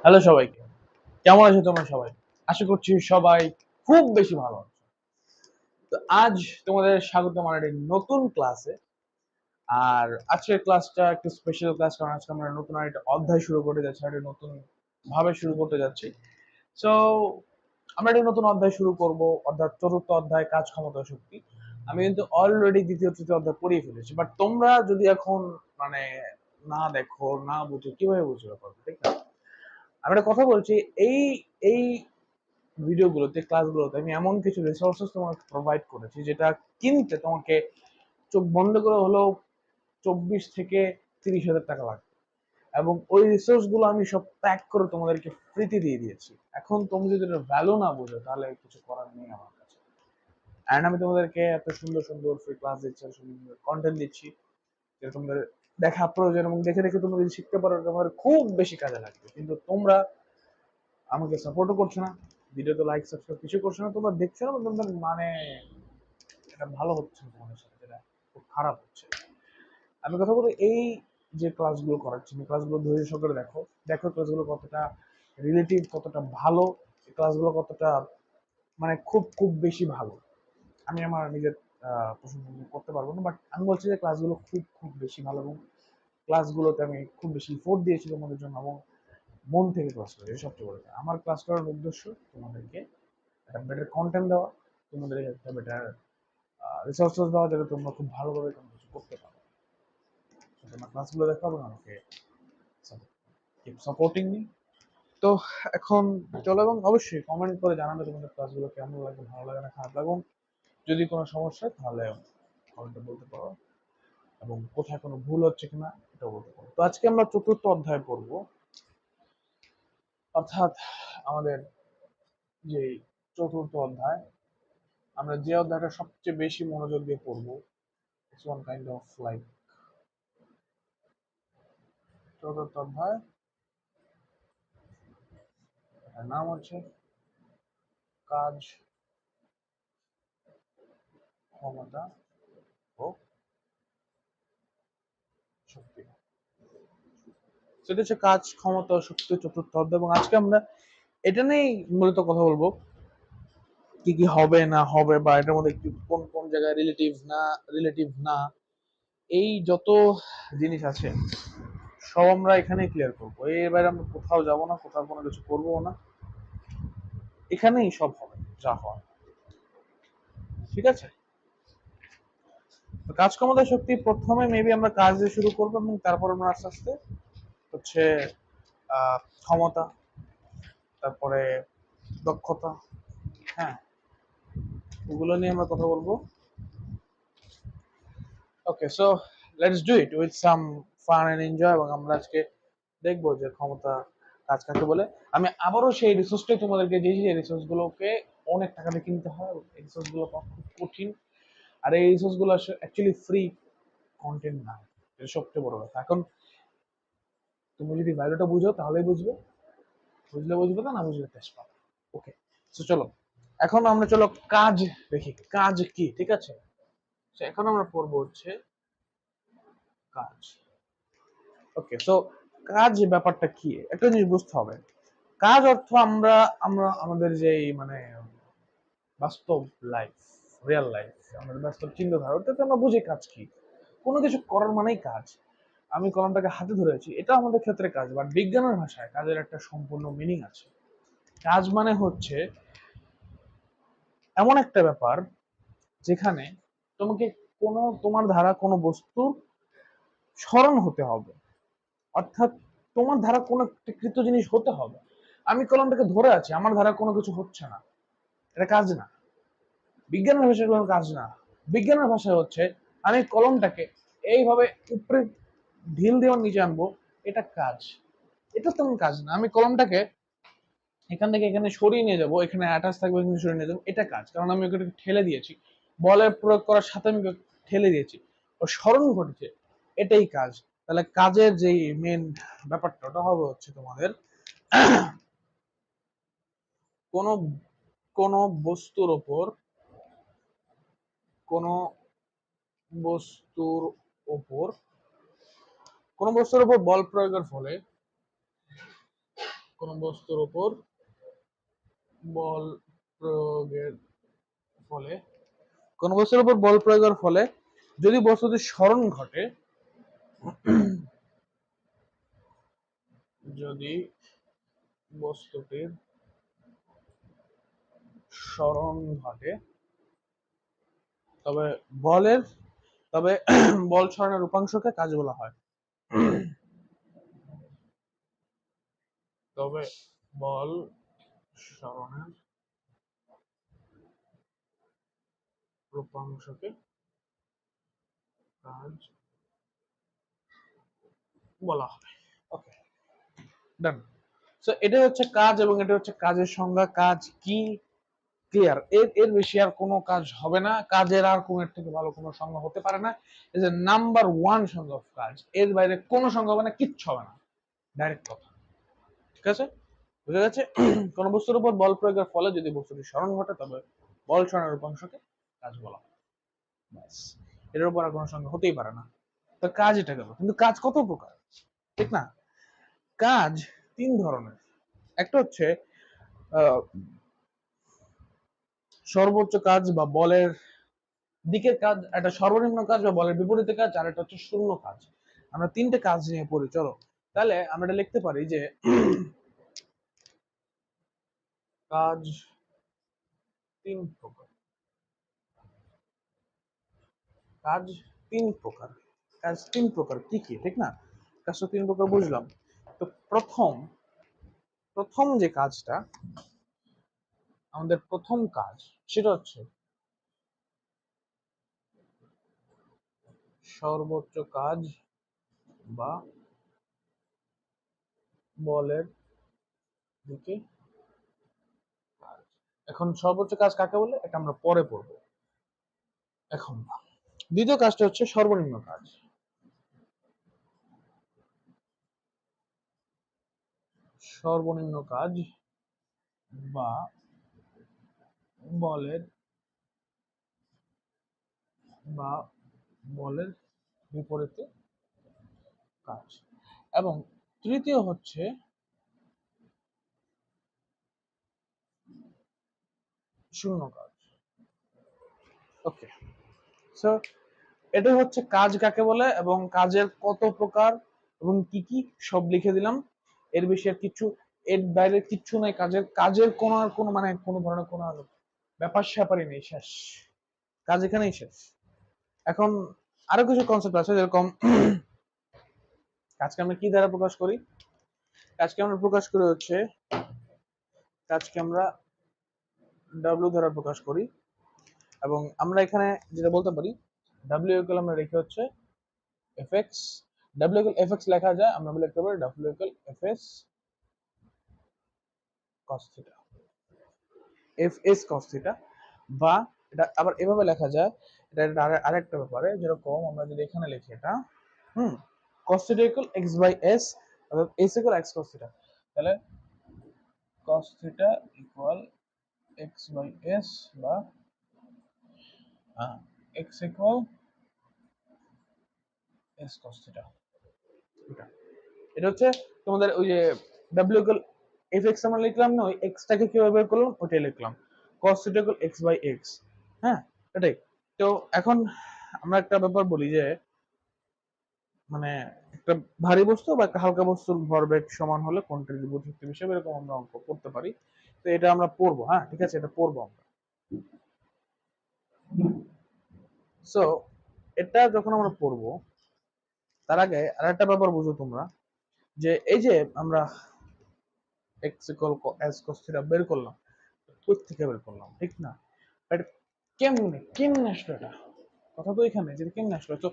Hello সবাইকে, কেমন আছো তোমরা সবাই? আশা করছি সবাই খুব বেশি ভালো আছো। তো আজ তোমাদের স্বাগত আমার একটি নতুন ক্লাসে। আর আজকের ক্লাসটা একটু স্পেশাল ক্লাস, কারণ আজকে আমরা নতুন আরেকটা অধ্যায় শুরু করতে যাচ্ছি, একটা নতুন ভাবে শুরু করতে যাচ্ছি। সো আমরা একটা নতুন অধ্যায় শুরু করব, অর্থাৎ চতুর্থ অধ্যায় কাজ ক্ষমতা শক্তি। আমি কিন্তু অলরেডি দ্বিতীয় তৃতীয় অধ্যায় পড়িয়ে ফেলেছি, বাট তোমরা যদি এখন মানে না দেখো না বুঝো কিভাবে বুঝবে ব্যাপারটা, ঠিক না? আমি একটা কথা বলছি, এই এই ভিডিওগুলোতে ক্লাসগুলোতে আমি এমন কিছু রিসোর্সেস তোমাকে প্রোভাইড করেছি যেটা কিনতে তোমাকে চোখ বন্ধ করে হলেও 24 থেকে 30 হাজার টাকা লাগবে, এবং ওই রিসোর্স গুলো আমি সব প্যাক করে তোমাদেরকে ফ্রিতে দিয়ে দিয়েছি। এখন তুমি যদি এটার ভ্যালু না বোঝো তাহলে কিছু করার নেই আমার কাছে। অ্যান্ড আমি তোমাদেরকে এত সুন্দর সুন্দর ফ্রি ক্লাস দিচ্ছি, সুন্দর সুন্দর কন্টেন্ট দিচ্ছি যেটা তোমাদের দেখা প্রয়োজন, এবং দেখে দেখে তোমরা যদি শিখতে পারো তোমার খুব বেশি কাজে লাগবে। কিন্তু তোমরা আমাকে সাপোর্টও করছো না, ভিডিওতে লাইক সাবস্ক্রাইব কিছু করছো না, তোমরা দেখছো না, তোমাদের মানে এটা ভালো হচ্ছে না তোমাদের সাথে, যেটা খুব খারাপ হচ্ছে। আমি কথা বলি, এই যে ক্লাসগুলো করাচ্ছি এই ক্লাসগুলো ধৈর্য সহকারে দেখো, দেখো ক্লাসগুলো কতটা রিলেটিভ, কতটা ভালো, এই ক্লাসগুলো কতটা মানে খুব খুব বেশি ভালো। আমি আমার নিজের প্রশংসা করতে পারবো না, বাট আমি বলছি যে ক্লাসগুলো খুব খুব বেশি ভালো, এবং ক্লাসগুলোতে আমি খুব বেশি এফোর্ট দিয়েছি তোমাদের জন্য, এবং মন থেকে ক্লাস করেছি। সবচেয়ে বড় কথা, আমার ক্লাস করার উদ্দেশ্য তোমাদেরকে একটা বেটার কন্টেন্ট দেওয়া, তোমাদের একটা বেটার রিসোর্সেস দেওয়া, যাতে তোমরা খুব ভালোভাবে কোনো কিছু করতে পারো। তোমরা ক্লাসগুলো দেখো এবং আমাকে কিপ সাপোর্টিং মি। তো এখন চলো, এবং অবশ্যই কমেন্ট করে জানাবে তোমাদের ক্লাসগুলো কেমন লাগে, ভালো লাগে না খারাপ লাগে, এবং যদি কোনো সমস্যা হয় তাহলে কমেন্টে বলতে পারো, এবং কোথায় কোনো ভুল হচ্ছে কিনা এটাও বলতে পারো। তো আজকে আমরা চতুর্থ অধ্যায় পড়বো, অর্থাৎ আমাদের যে চতুর্থ অধ্যায়, আমরা যে অধ্যায়টা সবচেয়ে বেশি মনোযোগ দিয়ে পড়বো, it's one kind of like চতুর্থ অধ্যায়, এটার নাম হচ্ছে কাজ ক্ষমতা ও শক্তি। সেটা হচ্ছে কাজ ক্ষমতা ও শক্তি চতুর্থ অধ্যায়, এবং আজকে আমরা এটা নিয়েই মূলত কথা বলবো, কি কি হবে না হবে, বা এটার মধ্যে কোন কোন জায়গায় রিলেটিভ না রিলেটিভ না, এই যত জিনিস আছে সব আমরা এখানেই ক্লিয়ার করবো। এবারে আমরা কোথাও যাব না, কোথাও কোনো কিছু করবো না, এখানেই সব হবে যা হয়, ঠিক আছে? তো কাজ ক্ষমতা শক্তি প্রথমে মেবি আমরা কাজ দিয়ে শুরু করবো, এবং তারপর আমরা আস্তে আস্তে হচ্ছে ক্ষমতা, তারপরে দক্ষতা, হ্যাঁ, ওগুলো নিয়ে আমরা কথা বলবো। Okay, so let's do it with some fun and enjoy, এবং আমরা আজকে দেখবো যে ক্ষমতা কাজ কাকে বলে। আমি আবারও সেই রিসোর্সটাই তোমাদেরকে দিয়েছি, যে রিসোর্স গুলোকে অনেক টাকা দিয়ে কিনতে হয়, এই রিসোর্স গুলো পাওয়া খুব কঠিন। আর এই রিসোর্স গুলো অ্যাকচুয়ালি ফ্রি কন্টেন্ট না, এটা সবচেয়ে বড় কথা। এখন তুমি যদি ভ্যালুটা বুঝো তাহলেই বুঝবে, বুঝলে বুঝবে, না না বুঝলে টেস্ট পাবে। ওকে, তো চলো এখন আমরা চলো কাজ দেখি, কাজ কি, ঠিক আছে? এখন আমরা পড়বো হচ্ছে কাজ। ওকে, সো কাজ ব্যাপারটা কি, একটা জিনিস বুঝতে হবে। কাজ অর্থ আমরা আমরা আমাদের যে মানে বাস্তব লাইফ, রিয়েল লাইফ, আমাদের বাস্তব চিন্তাধারা, ওটাতে আমরা বুঝি কাজ কি। কোনো কিছু করার মানেই কাজ। আমি কলমটাকে হাতে ধরেছি, এটা আমাদের ক্ষেত্রে কাজ, বাট বিজ্ঞানের ভাষায় কাজের একটা সম্পূর্ণ মিনিং আছে। কাজ মানে হচ্ছে এমন একটা ব্যাপার যেখানে তোমাকে তোমার ধারা কোনো বস্তুর স্মরণ হতে হবে, অর্থাৎ তোমার ধারা কোনো একটা কৃত জিনিস হতে হবে। আমি কলমটাকে ধরে আছি, আমার ধারা কোনো কিছু হচ্ছে না, এটা কাজ না। বিজ্ঞানের ভাষায় কোনো কাজ না। বিজ্ঞানের ভাষায় হচ্ছে আমি কলমটাকে এইভাবে উপরে ঢিল দিয়ে নিচে আনবো, এটা কাজ। এটা তেমন কাজ না। আমি কলমটাকে এখান থেকে এখানে সরিয়ে নিয়ে যাবো, এখানে অ্যাটাচ থাকবে, এখানে সরিয়ে নিয়ে যাবো, এটা কাজ, কারণ আমি ওকে ঠেলে দিয়েছি, বলের প্রয়োগ করার সাথে আমি ঠেলে দিয়েছি, ও স্মরণ ঘটেছে, এটাই কাজ। তাহলে কাজের যে মেন ব্যাপারটা ওটা হবে হচ্ছে তোমাদের কোন কোন বস্তুর ওপর, কোন বস্তুর ওপর কোন বস্তুর উপর বল প্রয়োগের ফলে কোন বস্তুর উপর বল প্রয়োগের ফলে কোন বস্তুর উপর বল প্রয়োগের ফলে যদি বস্তুটির স্মরণ ঘটে, যদি বস্তুটির স্মরণ ঘটে তবে বলের তবে বল সরণের উপাংশকে কাজ বলা হয়। তবে বল সরণের উপাংশকে কাজ বলা হয়। ওকে, ডান। সো এটা হচ্ছে কাজ এবং এটা হচ্ছে কাজের সংজ্ঞা। কাজ কি ক্লিয়ার, এর এর বেশি আর কোনো কাজ হবে না। কাজের আর কোনো এর থেকে ভালো কোনো সংজ্ঞা হতে পারে না। এই যে নাম্বার ওয়ান সংজ্ঞা অফ কাজ, এর বাইরে কোনো সংজ্ঞা হবে না, কিচ্ছু হবে না, ডাইরেক্ট কথা। ঠিক আছে, বুঝা গেছে? কোন বস্তুর উপর বল প্রয়োগের ফলে যদি বস্তুটি স্মরণ ঘটে তবে বল সরণের উপাংশকে কাজ বলা হয়। ব্যাস, এর উপর আর কোনো সংজ্ঞা হতেই পারে না। তো কাজ এটা গেল, কিন্তু কাজ কত প্রকার, ঠিক না? কাজ তিন ধরনের। একটা হচ্ছে সর্বোচ্চ কাজ বা বলের দিকের কাজ, একটা সর্বনিম্ন কাজ বা বলের বিপরীতে কাজ, আর একটা হচ্ছে শূন্য কাজ। আমরা তিনটে কাজ নিয়ে পড়ি, চলো তাহলে আমরা এটা লিখতে পারি যে কাজ তিন প্রকার। কাজ তিন প্রকার। কাজ তিন প্রকার কি কি, ঠিক না? কাজ তো তিন প্রকার বুঝলাম। তো প্রথম প্রথম যে কাজটা, আমাদের প্রথম কাজ, সেটা হচ্ছে সর্বোচ্চ কাজ বা বলের দিকে কাজ। এখন সর্বোচ্চ কাজ কাকে বলে এটা আমরা পরে পড়বো, এখন না। দ্বিতীয় কাজটা হচ্ছে সর্বনিম্ন কাজ। সর্বনিম্ন কাজ বা বলের বা বলের বিপরীতে কাজ। এবং তৃতীয় হচ্ছে শূন্য কাজ। ওকে, সো এটা হচ্ছে কাজ কাকে বলে এবং কাজের কত প্রকার এবং কি কি সব লিখে দিলাম। এর বেশি আর কিছু, এর বাইরে কিচ্ছু নাই। কাজের কাজের কোনো আর কোনো মানে কোনো ধরনের কোনো আর ব্যাপার স্যাপারই নেই, শেষ। কাজ এখানেই শেষ। এখন আরো কিছু কনসেপ্ট আছে, যেরকম কাজকে আমরা কি দ্বারা প্রকাশ করি। কাজকে আমরা প্রকাশ করি হচ্ছে, কাজকে আমরা ডাব্লিউ দ্বারা প্রকাশ করি। এবং আমরা এখানে যেটা বলতে পারি, ডাব্লিউ ইকুয়াল আমরা রেখে হচ্ছে F x. W equal F x লেখা যায়, আমরা লিখতে পারি W equal F S cos theta, F S cos theta. বা এটা আবার এভাবে লেখা যায়, এটা আরেকটা ব্যাপারে, যেরকম আমরা যদি এখানে লিখি এটা cos theta equal x by s, অর্থাৎ s equal x cos theta, তাহলে cos theta equal x by s বা x equal s cos theta। এটা হচ্ছে তোমাদের ওই যে w equal fx আমরা লিখলাম না, ওই x টাকে কিভাবে বের করলাম ওটাই লিখলাম, cos theta equal x by x। হ্যাঁ, এটাই। তো এখন আমরা একটা ব্যাপার বলি যে মানে একটা ভারী বস্তু বা একটা হালকা বস্তুর ভরবেগ সমান হলে কোনটির বিপরীত শক্তি হিসেবে, এরকম আমরা অঙ্ক করতে পারি। তো এটা আমরা পড়বো, হ্যাঁ ঠিক আছে, এটা পড়বো আমরা। সো এটা যখন আমরা পড়বো, তার আগে আর একটা ব্যাপার বুঝো তোমরা, যে এই যে আমরা x equal S cos theta বের করলাম, কোথা থেকে বের করলাম, ঠিক না? এটা কেমনে কেমনে আসলো এটা, কথা তো এখানে যে কেমনে আসলো। তো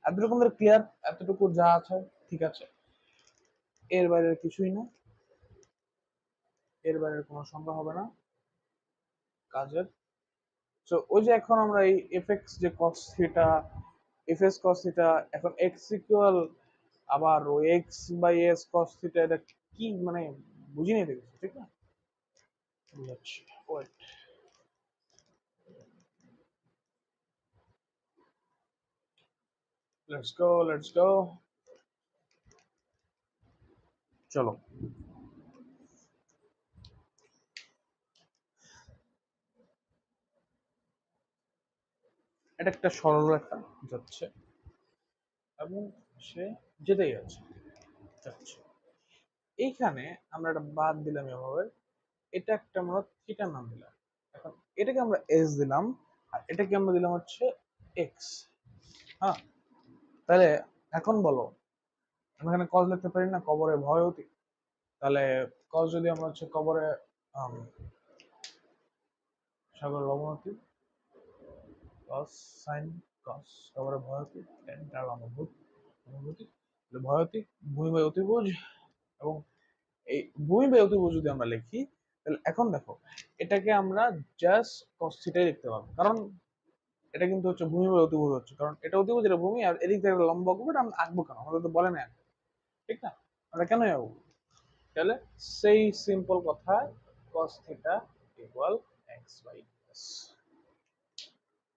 এতটুকু আমাদের ক্লিয়ার, এতটুকু যা আছে ঠিক আছে, এর বাইরে কিছুই না, এর বাইরে কোনো সংখ্যা হবে না কাজের। তো ওই যে এখন আমরা এই এফএক্স যে cos theta, FS cos theta, এখন এক্স ইকুয়াল আবার ওই X by S cos theta, এটা কি মানে বুঝিনি দেখেছি, ঠিক না? বুঝাচ্ছি, ওয়েট, লেটস গো। চলো, এটা একটা সরলরেখা যাচ্ছে এবং সে যেতেই যাচ্ছে। এইখানে আমরা একটা বাদ দিলাম এভাবে, এটা একটা আমরা থিটা নাম দিলাম। এখন এটাকে আমরা এস দিলাম আর এটাকে আমরা দিলাম হচ্ছে এক্স। হ্যাঁ, তাহলে এখন বলো, আমরা এখানে কজ লিখতে পারি না, কবরে ভয় অতি। তাহলে কজ যদি আমরা হচ্ছে কবরে সাগর লবণতি, কস সাইন কস কবরে ভয়তি, টেন তার অনুভূতি ভয়তি, ভূমি বাই অতিভুজ। এবং এই ভূমি বাই অতিভুজ যদি আমরা লিখি, তাহলে এখন দেখো এটাকে আমরা জাস্ট কস থিটাই লিখতে পারবো, কারণ এটা কিন্তু হচ্ছে ভূমি বাই অতিভুজ হচ্ছে, কারণ এটা অতিভুজ, এটা ভূমি, আর এদিক থেকে লম্ব আঁকবো, এটা আমরা আঁকবো কেন, আমাদের তো বলে না, ঠিক না? আমরা কেন যাবো? তাহলে সেই সিম্পল কথা, cos theta equal X by S,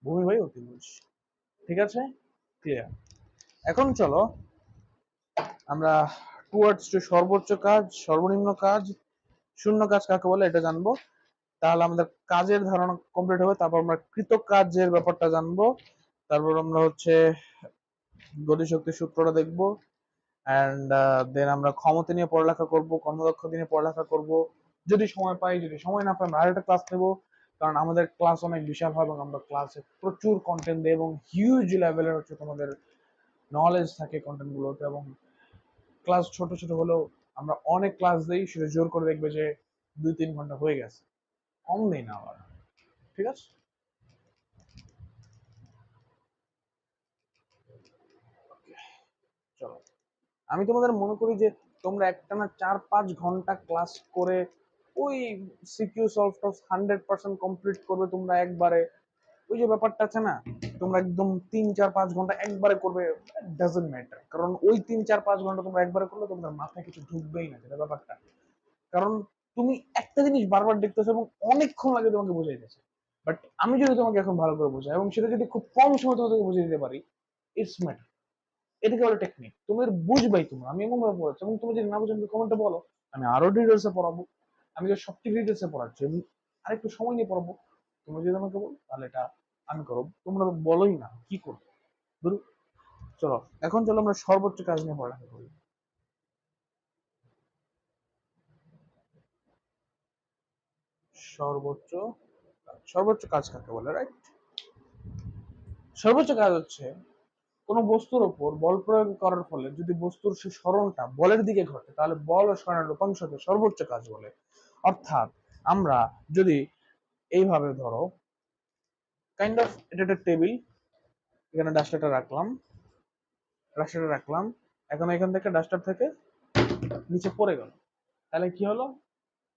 ভূমি বাই অতিভুজ। ঠিক আছে, ক্লিয়ার? এখন চলো আমরা টুয়ার্ডস টু সর্বোচ্চ কাজ, সর্বনিম্ন কাজ, শূন্য কাজ কাকে বলে এটা জানবো। তাহলে আমাদের কাজের ধারণা কমপ্লিট হবে, তারপর আমরা কৃত কাজের ব্যাপারটা জানবো, তারপর আমরা হচ্ছে গতিশক্তির সূত্রটা দেখবো, অ্যান্ড দেন আমরা ক্ষমতা নিয়ে পড়ালেখা করব, কর্মদক্ষতা নিয়ে পড়ালেখা করব, যদি সময় পাই, যদি সময় না পাই আমরা আরেকটা ক্লাস নেব, কারণ আমাদের ক্লাস অনেক বিশাল হয় এবং আমরা ক্লাসে প্রচুর কন্টেন্ট দিই এবং হিউজ লেভেলের হচ্ছে তোমাদের নলেজ থাকে কন্টেন্ট গুলোতে। এবং ক্লাস ছোট ছোট হলেও আমরা অনেক ক্লাস দিই, সেটা জোর করে দেখবে যে 2-3 ঘন্টা হয়ে গেছে, কম নেই না আবার। ঠিক আছে, চলো আমি তোমাদের মনে করি যে তোমরা একটানা 4-5 ঘন্টা ক্লাস করে ওই সিকিউ সলভ টলভ 100% কমপ্লিট করবে তোমরা একবারে, ওই যে ব্যাপারটা আছে না, তোমরা একদম 3-4-5 ঘন্টা একবারে করবে, ডাজন্ট ম্যাটার, কারণ ওই 3-4-5 ঘন্টা তোমরা একবারে করলে তোমাদের মাথায় কিছু ঢুকবেই না, যেটা ব্যাপারটা। কারণ তুমি একটা জিনিস বারবার দেখতেছো এবং অনেকক্ষণ লাগে তোমাকে বোঝাইতেছে, বাট আমি যদি তোমাকে এখন ভালো করে বোঝাই এবং সেটা যদি খুব কম সময় তোমাকে বুঝিয়ে দিতে পারি, ইটস ম্যাটার। এটাকে বলে টেকনিক, তোমাদের বুঝবাই তোমরা, আমি এমন ভাবে পড়াচ্ছি, এবং তুমি যদি না বুঝো কমেন্টে বলো, আমি আরো ডিটেলসে পড়াবো, আমি তো সবচেয়ে ডিটেলসে পড়াচ্ছি, আমি আরেকটু সময় নিয়ে পড়াবো। তুমি যদি আমাকে বলো তাহলে এটা আমি করবো, তোমরা তো বলোই না কি করবো, ধরো। চলো এখন চলো আমরা সর্বোচ্চ কাজ নিয়ে পড়ালেখা করি। সর্বোচ্চ সর্বোচ্চ কাজ কাকে বলে, রাইট? সর্বোচ্চ কাজ হচ্ছে কোনো বস্তুর উপর বল প্রয়োগ করার ফলে যদি বস্তুর সে সরণটা বলের দিকে ঘটে, তাহলে বল ও সরণের রূপাংশকে সর্বোচ্চ কাজ বলে। অর্থাৎ আমরা যদি এইভাবে ধরো, কাইন্ড অফ এটা একটা টেবিল, এখানে ডাস্টারটা রাখলাম, এখন এখান থেকে ডাস্টার থেকে নিচে পড়ে গেল, তাহলে কি হলো,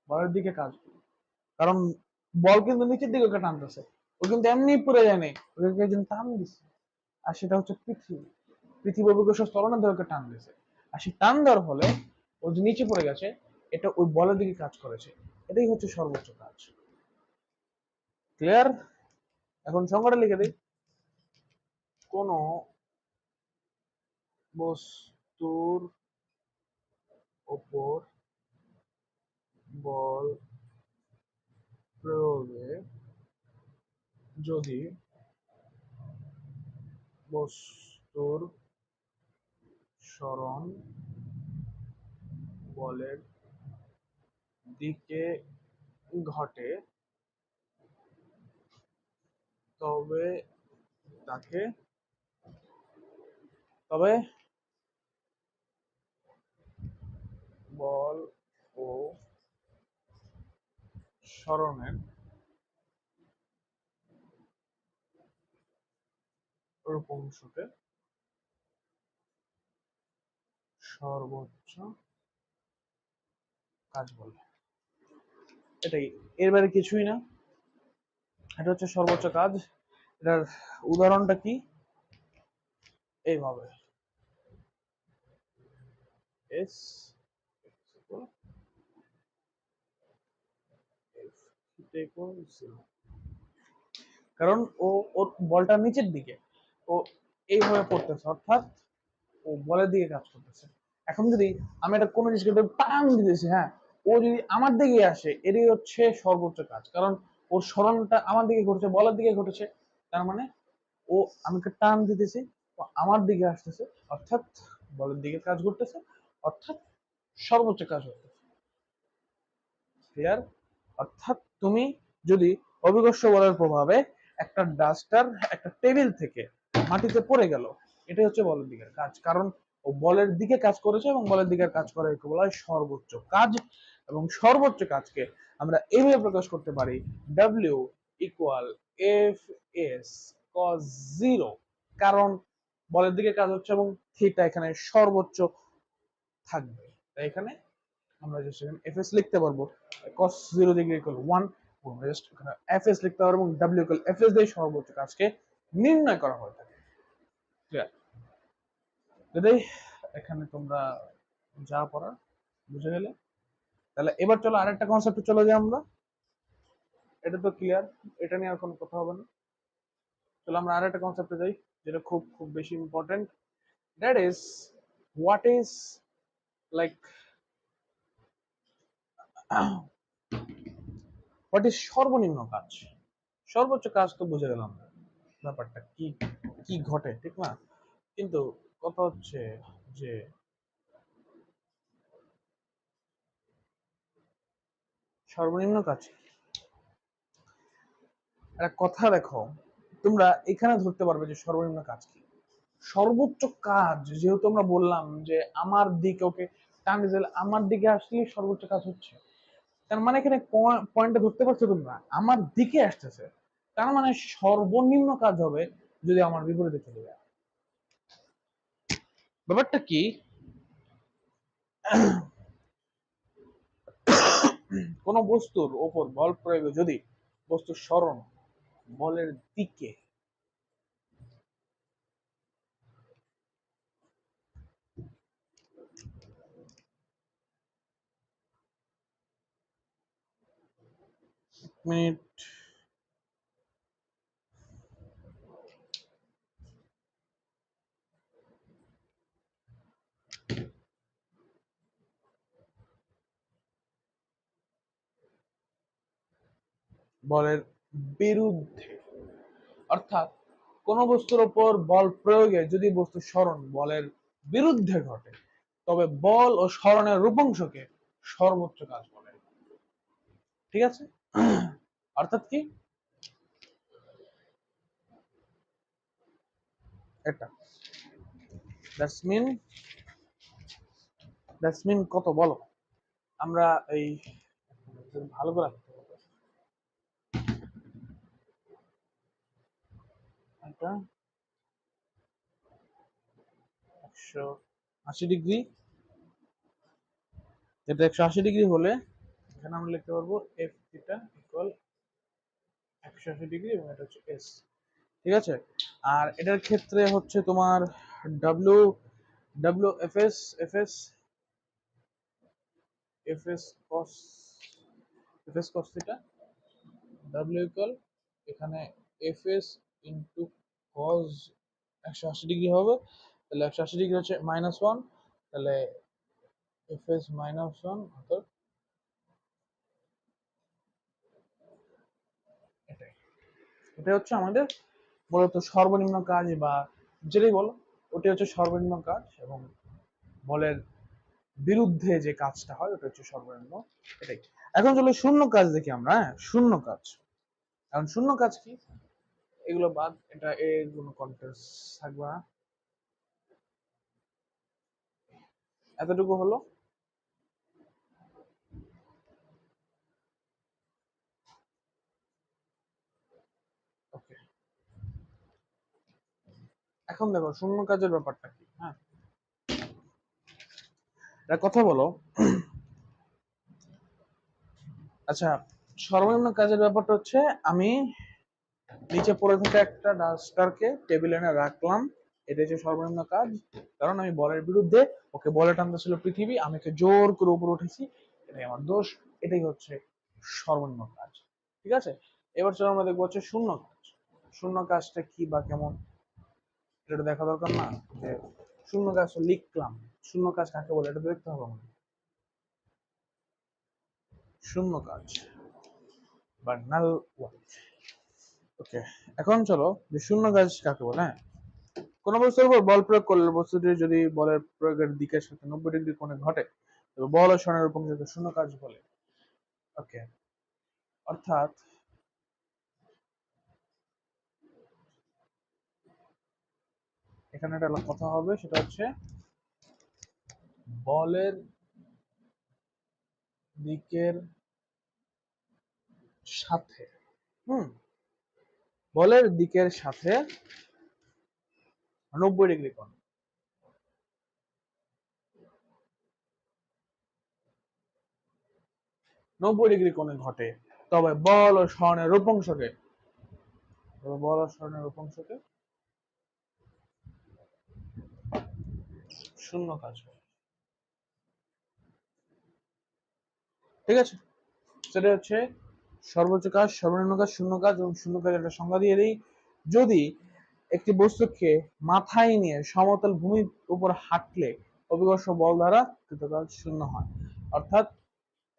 বলের দিকে কাজ করলো, কারণ বল কিন্তু নিচের দিকে ওকে টানতেছে, ও কিন্তু এমনি পড়ে যায় নাই, ওকে একজন টান দিচ্ছে, আর সেটা হচ্ছে পৃথিবী অভিকর্ষ ত্বরণের ধরে ওকে টান দিয়েছে, আর সেই টান দেওয়ার ফলে ও যে নিচে পড়ে গেছে, এটা ওই বলের দিকে কাজ করেছে, এটাই হচ্ছে সর্বোচ্চ কাজ। ক্লিয়ার? এখন সংখ্যাটা লিখে দিই, কোন বস্তুর ওপর বল প্রয়োগে যদি বস্তুর সরণ বলের দিকে ঘটে, তবে তাকে তবে বল ও সরণের রূপাংশকে সর্বোচ্চ কাজ বলে। এটাই, এর বাইরে কিছুই না, এটা হচ্ছে সর্বোচ্চ কাজ। এটার উদাহরণটা কি, এইভাবে এস, কারণ ও ওর বলটা নিচের দিকে, ও এইভাবে পড়তেছে, অর্থাৎ ও বলের দিকে কাজ করতেছে। এখন যদি আমি একটা কোনো জিনিসকে টান দিতেছি, হ্যাঁ, ও যদি আমার দিকে আসে, এটাই হচ্ছে সর্বোচ্চ কাজ, কারণ ওর স্মরণটা আমার দিকে ঘটেছে, বলের দিকে ঘটেছে, তার মানে ও আমাকে টান দিতেছি, ও আমার দিকে আসতেছে, অর্থাৎ বলের দিকে কাজ করতেছে, অর্থাৎ সর্বোচ্চ কাজ করতেছে। ক্লিয়ার? অর্থাৎ তুমি যদি অভিকর্ষ বলের প্রভাবে একটা ডাস্টার একটা টেবিল থেকে মাটিতে পড়ে গেল, এটা হচ্ছে বলের দিকের কাজ, কারণ ও বলের দিকে কাজ করেছে এবং বলের দিকের কাজ করে একে বলা হয় সর্বোচ্চ কাজ। এবং সর্বোচ্চ কাজকে আমরা এইভাবে প্রকাশ করতে পারি, W equal F S cos zero, কারণ বলের দিকে কাজ হচ্ছে এবং থিটা এখানে সর্বোচ্চ থাকবে। তাই এখানে আমরা জাস্ট এখানে এফএস লিখতে পারবো, cos 0 ডিগ্রি ইকুয়াল 1, আমরা জাস্ট এখানে এফএস লিখতে পারবো এবং w ইকুয়াল এফএস দিয়ে সর্বোচ্চ কাজকে নির্ণয় করা হয়ে থাকে। ক্লিয়ার? যদি এখানে তোমরা যা পড়ার বুঝে গেলে, তাহলে এবার চলো আরেকটা কনসেপ্টে চলে যাই আমরা। এটা তো ক্লিয়ার, এটা নিয়ে আর কোনো কথা হবে না। চলো আমরা আরেকটা কনসেপ্টে যাই, যেটা খুব খুব বেশি important, that is what is like what is সর্বনিম্ন কাজ। সর্বোচ্চ কাজ তো বুঝে গেলাম, ব্যাপারটা কি কি ঘটে, ঠিক না? কিন্তু কথা হচ্ছে যে সর্বনিম্ন কাজ একটা কথা দেখো, তোমরা এখানে ধরতে পারবে যে সর্বনিম্ন কাজ কি। সর্বোচ্চ কাজ যেহেতু আমরা বললাম যে আমার দিকে ওকে টান দিলে আমার দিকে আসলে সর্বোচ্চ কাজ হচ্ছে, তার মানে এখানে পয়েন্টটা ধরতে পারছো তোমরা, আমার দিকে আসতেছে, তার মানে সর্বনিম্ন কাজ হবে যদি আমার বিপরীতে চলে যায়। ব্যাপারটা কি, কোন বস্তুর ওপর বল প্রয়োগে যদি বস্তুর স্মরণ বলের দিকে মিনিট বলের বিরুদ্ধে, অর্থাৎ কোন বস্তুর উপর বল প্রয়োগে যদি বস্তুর স্মরণ বলের বিরুদ্ধে ঘটে, তবে বল ও স্মরণের রূপাংশকে সর্বোচ্চ কাজ বলে। ঠিক আছে? অর্থাৎ কি এটা, দ্যাটস মিন কত বলো, আমরা এই ভালো করে রাখতে হবে এটা 180 ডিগ্রি, এটা 180 ডিগ্রি হলে এখানে আমরা লিখতে পারবো এফ থিটা ইকুয়াল 180 ডিগ্রি এবং এটা হচ্ছে এস। ঠিক আছে? আর এটার ক্ষেত্রে হচ্ছে তোমার W W F S cos theta, W equal এখানে F S into cos 180 degree হবে, তাহলে 180 ডিগ্রি হচ্ছে -1, তাহলে এফ এস -1, অর্থাৎ এটাই, এটা হচ্ছে আমাদের মূলত সর্বনিম্ন কাজ, বা যেটাই বলো ওটা হচ্ছে সর্বনিম্ন কাজ, এবং বলের বিরুদ্ধে যে কাজটা হয় ওটা হচ্ছে সর্বনিম্ন। এটাই। এখন চলো শূন্য কাজ দেখি আমরা। হ্যাঁ, শূন্য কাজ। এখন শূন্য কাজ কি, এগুলো বাদ, এটা এর কোনো কন্টেন্টস থাকবে না। এতটুকু হলো। ওকে, এখন দেখো শূন্য কাজের ব্যাপারটা কি। হ্যাঁ, এটা কথা বলো। আচ্ছা, সর্বনিম্ন কাজের ব্যাপারটা হচ্ছে আমি নিচে পড়ে থাকা একটা ডাস্টারকে টেবিলে এনে রাখলাম, এটা হচ্ছে সর্বনিম্ন কাজ, কারণ আমি বলের বিরুদ্ধে ওকে বলে টানতে ছিল পৃথিবী, আমি ওকে জোর করে উপরে উঠেছি, এটাই আমার দোষ, এটাই হচ্ছে সর্বনিম্ন কাজ। ঠিক আছে? এবার চলো আমরা দেখবো হচ্ছে শূন্য কাজ। শূন্য কাজটা কি বা কেমন, এটা দেখা দরকার না যে শূন্য কাজটা লিখলাম, শূন্য কাজ কাকে বলে এটা দেখতে হবে আমাদের। শূন্য কাজ বা নাল ওয়ার্ক, ওকে, এখন চলো যে শূন্য কাজ কাকে বলে। হ্যাঁ, কোন বস্তুর উপর বল প্রয়োগ করলে বস্তুটি যদি বলের প্রয়োগের দিকের সাথে 90 ডিগ্রি কোণে ঘটে তবে বল ও স্বর্ণের উপর শূন্য কাজ বলে। ওকে, অর্থাৎ এখানে একটা কথা হবে, সেটা হচ্ছে বলের দিকের সাথে, হুম, বলের দিকের সাথে 90 ডিগ্রি কোণ, 90 ডিগ্রি কোণে ঘটে তবে বল ও স্বর্ণের রূপাংশকে, বল ও স্বর্ণের রূপাংশকে শূন্য কাজ বলে। ঠিক আছে, সেটা হচ্ছে সর্বোচ্চ কাজ, সর্বনিম্ন কাজ, শূন্য কাজ এবং শূন্য কাজ একটা সংজ্ঞা দিয়ে দিই। যদি একটি বস্তুকে মাথায় নিয়ে সমতল ভূমির উপর হাঁটলে অভিকর্ষ বল দ্বারা কৃত কাজ শূন্য হয়। অর্থাৎ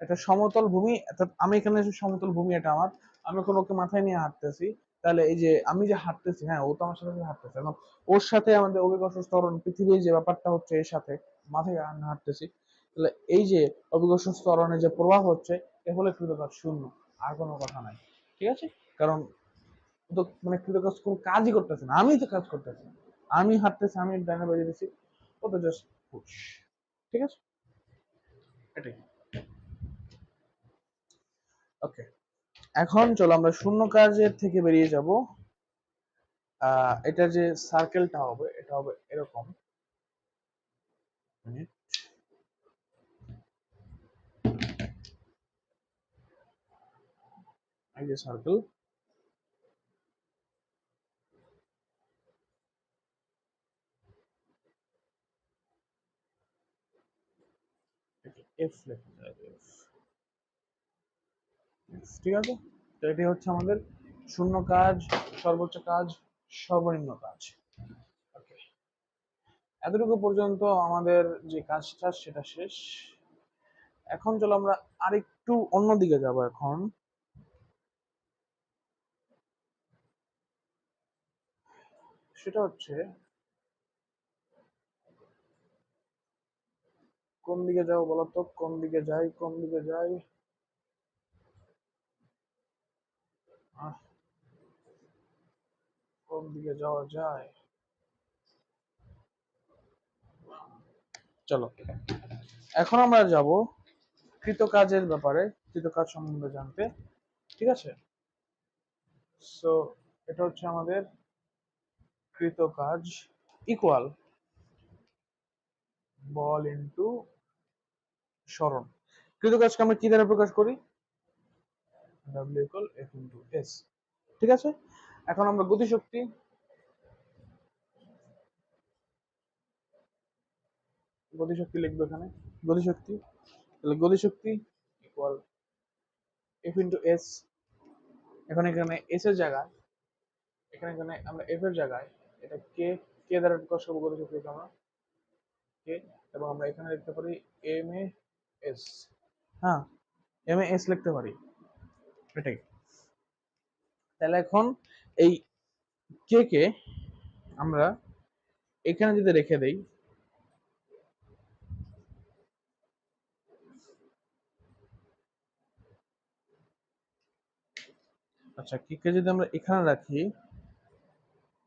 একটা সমতল ভূমি, অর্থাৎ আমি এখানে সমতল ভূমি, এটা আমার, আমি কোনো ওকে মাথায় নিয়ে হাঁটতেছি, তাহলে এই যে আমি যে হাঁটতেছি, হ্যাঁ ও তো আমার সাথে হাঁটতেছে, এবং ওর সাথে আমাদের অভিকর্ষ ত্বরণ পৃথিবীর যে ব্যাপারটা হচ্ছে এর সাথে মাথায় হাঁটতেছি, তাহলে এই যে অভিকর্ষ ত্বরণের যে প্রবাহ হচ্ছে এর ফলে কৃতকাজ শূন্য, আর কোনো কথা নাই। ঠিক আছে, কারণ তো মানে কৃতকাজ কোন কাজই করতেছে না, আমি তো কাজ করতেছি, আমি হাঁটতেছি, আমি ডানে বাজিয়ে দিচ্ছি, ও তো জাস্ট পুশ। ঠিক আছে, এটাই। ওকে, এখন চলো আমরা শূন্য কাজের থেকে বেরিয়ে যাব। এটা যে সার্কেলটা হবে এটা হবে এরকম, মিনিট, এই যে সার্কেল, এফ লেখা যায়, F, ঠিক আছে। তো এটি হচ্ছে আমাদের শূন্য কাজ, সর্বোচ্চ কাজ, সর্বনিম্ন কাজ। ওকে, এতটুকু পর্যন্ত আমাদের যে কাজটা সেটা শেষ। এখন চলো আমরা আরেকটু অন্যদিকে যাব। এখন সেটা হচ্ছে কোন দিকে যাও বলতো, কোন দিকে যাই, কোন দিকে যাই, আহ, কোন দিকে যাওয়া যায়, চলো এখন আমরা যাব কৃতকাজের ব্যাপারে, কৃতকাজ সম্বন্ধে জানতে। ঠিক আছে, সো এটা হচ্ছে আমাদের কৃতকাজ ইকুয়াল বল ইন্টু সরণ। কৃতকাজকে আমরা কি দ্বারা প্রকাশ করি, W equal F into S. ঠিক আছে, এখন আমরা গতিশক্তি, গতিশক্তি লিখবো এখানে, গতিশক্তি, তাহলে গতিশক্তি ইকুয়াল এফ ইন্টু এস। এখন এখানে এস এর জায়গায়, এখানে এখানে আমরা এফ এর জায়গায় এটা কে, কে দ্বারা প্রকাশ করবো গতিশক্তিকে আমরা, কে, এবং আমরা এখানে লিখতে পারি এম এ এস। হ্যাঁ, এম এ এস লিখতে পারি, এটাই। তাহলে এখন এই কে কে আমরা এখানে যদি রেখে দেই, আচ্ছা কে কে যদি আমরা এখানে রাখি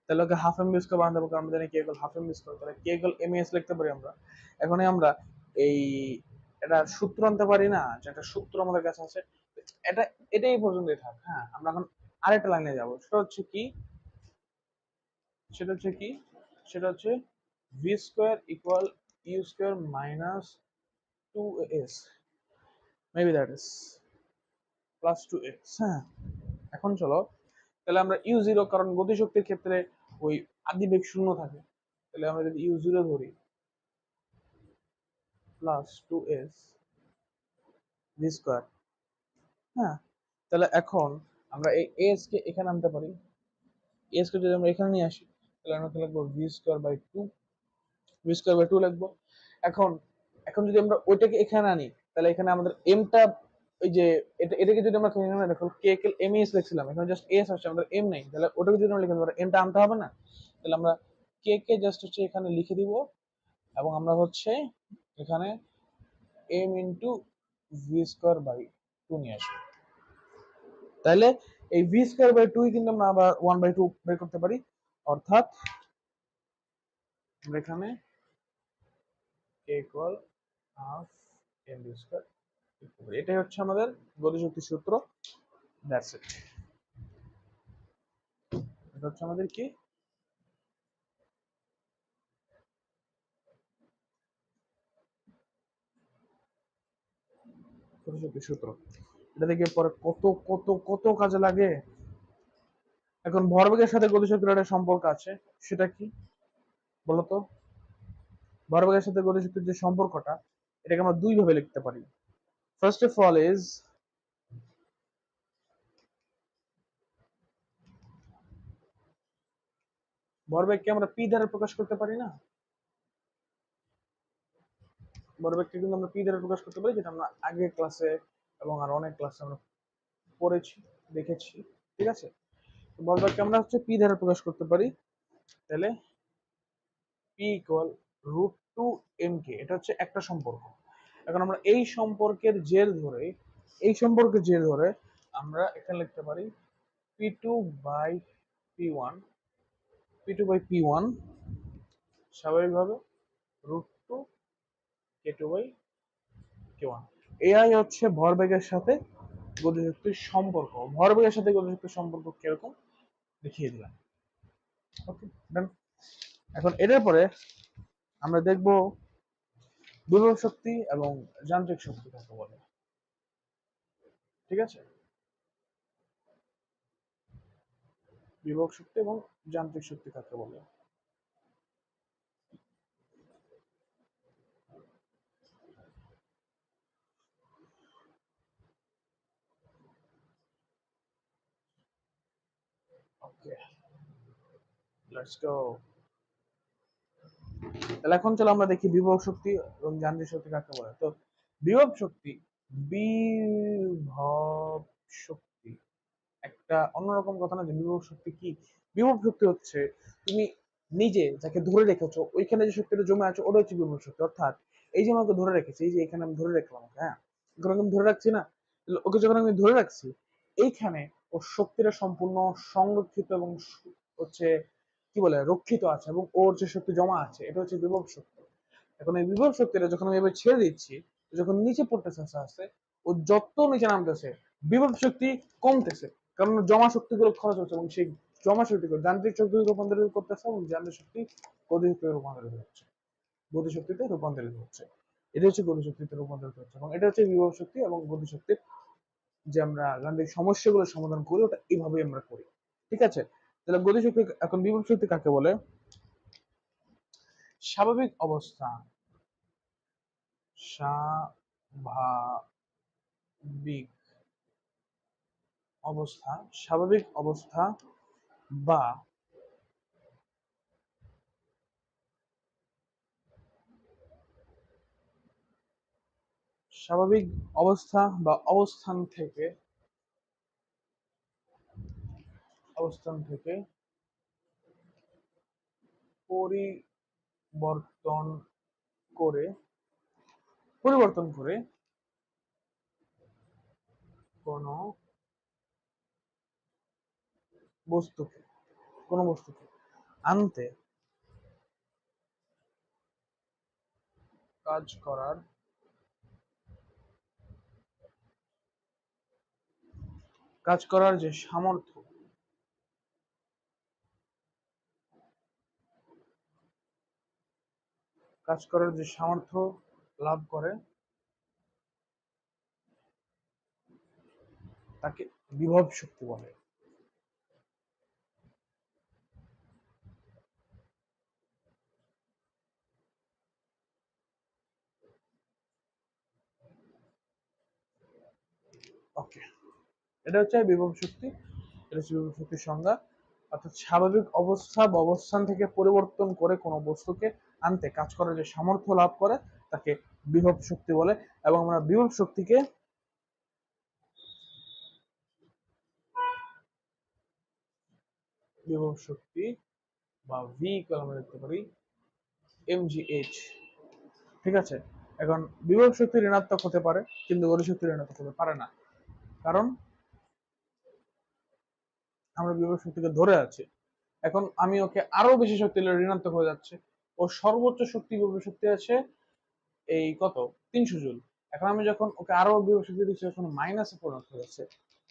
তাহলে okay half M B square বানাতে পারবো, কারণ আমরা জানি K equal half M B square, তাহলে কে ইকুয়াল এম এস লিখতে পারি আমরা। এখন আমরা এই এটা সূত্র আনতে পারি না, যে একটা সূত্র আমাদের কাছে আছে, এটা এটাই পর্যন্তই থাক। হ্যাঁ, আমরা এখন আরেকটা লাইনে যাব, সেটা হচ্ছে কি, সেটা হচ্ছে কি, সেটা হচ্ছে V square equal U square minus two S, maybe that is plus two X. হ্যাঁ, এখন চলো তাহলে আমরা ইউ জিরো, কারণ গতিশক্তির ক্ষেত্রে ওই আদিবেগ শূন্য থাকে, তাহলে আমরা যদি ইউ জিরো ধরি plus two S V square. হ্যাঁ, তাহলে এখন আমরা এই এস কে এখানে আনতে পারি, এস কে যদি আমরা এখানে নিয়ে আসি তাহলে আমরা লিখবো V square by two, V square by two লিখবো। এখন এখন যদি আমরা ওইটাকে এখানে আনি তাহলে এখানে আমাদের এমটা ওই যে এটাকে যদি আমরা এখানে দেখো কে কে এম এস লিখছিলাম, এখানে জাস্ট এস আসছে, আমাদের এম নেই, তাহলে ওটাকে যদি আমরা লিখে দেবো এমটা আনতে হবে না। তাহলে আমরা কে কে জাস্ট হচ্ছে এখানে লিখে দিব, এবং আমরা হচ্ছে এখানে M into V square by two নিয়ে আসবো। তাহলে এই ভি স্কোয়ার বাই টু কিন্তু আমরা আবার ওয়ান বাই টু বের করতে পারি, অর্থাৎ আমরা এখানে K equal half M V square, এটাই হচ্ছে আমাদের গতিশক্তির সূত্র। That's it. এটা হচ্ছে আমাদের কি গতিশক্তির সূত্র। এটা দেখে পরে কত কত কত কাজে লাগে। এখন ভরবেগের সাথে গতিশক্তির একটা সম্পর্ক আছে, সেটা কি বলতো? ভরবেগের সাথে গতিশক্তির যে সম্পর্কটা, এটাকে আমরা দুই ভাবে লিখতে পারি। ফার্স্ট অফ অল ইজ, ভরবেগকে আমরা পি দ্বারা প্রকাশ করতে পারি না? ভরবেগকে কিন্তু আমরা পি দ্বারা প্রকাশ করতে পারি, যেটা আমরা আগের ক্লাসে এবং আর অনেক ক্লাসে আমরা পড়েছি, দেখেছি। ঠিক আছে, ভরবেগকে আমরা হচ্ছে পি দ্বারা প্রকাশ করতে পারি। তাহলে P equal root two M K, এটা হচ্ছে একটা সম্পর্ক। এখন আমরা এই সম্পর্কের জের ধরে, এই সম্পর্কের জের ধরে আমরা এখানে লিখতে পারি P two by P one, P two by P one স্বাভাবিকভাবে root two K two by K one. AI হচ্ছে ভরবেগের সাথে গতিশক্তির সম্পর্ক। ভরবেগের সাথে গতিশক্তির সম্পর্ক কিরকম দেখিয়ে দিলাম। ওকে ডান। এখন এটার পরে আমরা দেখব বিভব শক্তি এবং যান্ত্রিক শক্তি কাকে বলে। ঠিক আছে, বিভব শক্তি এবং যান্ত্রিক শক্তি কাকে বলে। ওকে, লেটস গো। তাহলে এখন চলো আমরা দেখি বিভব শক্তি এবং যান্ত্রিক শক্তি কাকে বলে। তো বিভব শক্তি, বিভব শক্তি একটা অন্যরকম কথা না যে বিভব শক্তি কি? বিভব শক্তি হচ্ছে তুমি নিজে যাকে ধরে রেখেছো, ওইখানে যে শক্তিটা জমে আছে ওটা হচ্ছে বিভব শক্তি। অর্থাৎ এই যে আমাকে ধরে রেখেছি, এই যে এখানে আমি ধরে রাখলাম, হ্যাঁ, এখানে আমি ধরে রাখছি না, ওকে যখন আমি ধরে রাখছি, এইখানে ওর শক্তিটা সম্পূর্ণ সংরক্ষিত এবং হচ্ছে কি বলে রক্ষিত আছে, এবং ওর যে শক্তি জমা আছে এটা হচ্ছে বিভব শক্তি। এখন এই বিভব শক্তিটা যখন আমি এবার ছেড়ে দিচ্ছি, যখন নিচে পড়তেছে আস্তে আস্তে, ও যত নিচে নামতেছে বিভব শক্তি কমতেছে, কারণ জমা শক্তিগুলো খরচ হচ্ছে, এবং সেই জমা শক্তিগুলো যান্ত্রিক শক্তি রূপান্তরিত করতেছে, এবং যান্ত্রিক শক্তি গতিশক্তিতে রূপান্তরিত হচ্ছে, গতিশক্তিতে রূপান্তরিত হচ্ছে। এটা হচ্ছে গতিশক্তিতে রূপান্তরিত হচ্ছে, এবং এটা হচ্ছে বিভব শক্তি এবং গতিশক্তির যে আমরা যান্ত্রিক সমস্যাগুলো সমাধান করি, ওটা এইভাবেই আমরা করি। ঠিক আছে, তাহলে গতিশক্তি, এখন বিভব শক্তি কাকে বলে? স্বাভাবিক অবস্থা, স্বাভাবিক অবস্থা, স্বাভাবিক অবস্থা বা স্বাভাবিক অবস্থা বা অবস্থান থেকে পরিবর্তন করে কোনো বস্তুকে কোনো বস্তুকে আনতে কাজ করার যে সামর্থ্য, লাভ করে তাকে বিভব শক্তি বলে। ওকে, এটা হচ্ছে বিভব শক্তি, এটা হচ্ছে বিভব শক্তির সংজ্ঞা। অর্থাৎ স্বাভাবিক অবস্থা বা অবস্থান থেকে পরিবর্তন করে কোনো বস্তুকে আনতে কাজ করার যে সামর্থ্য লাভ করে তাকে বিভব শক্তি বলে। এবং আমরা বিভব শক্তিকে বিভব শক্তি বা ভি ইকুয়াল আমরা লিখতে পারি mgh। ঠিক আছে, এখন বিভব শক্তি ঋণাত্মক হতে পারে কিন্তু গতি শক্তি ঋণাত্মক হতে পারে না, কারণ আমরা বিভব শক্তিকে ধরে আছি। এখন আমি ওকে আরো বেশি শক্তি দিলে ঋণাত্মক হয়ে যাচ্ছে। ও সর্বোচ্চ শক্তি বিভব শক্তি আছে এই কত 300 জুল। এখন আমি যখন ওকে আরো বিভব শক্তি দিচ্ছি তখন মাইনাসে পরিণত হয়ে যাচ্ছে,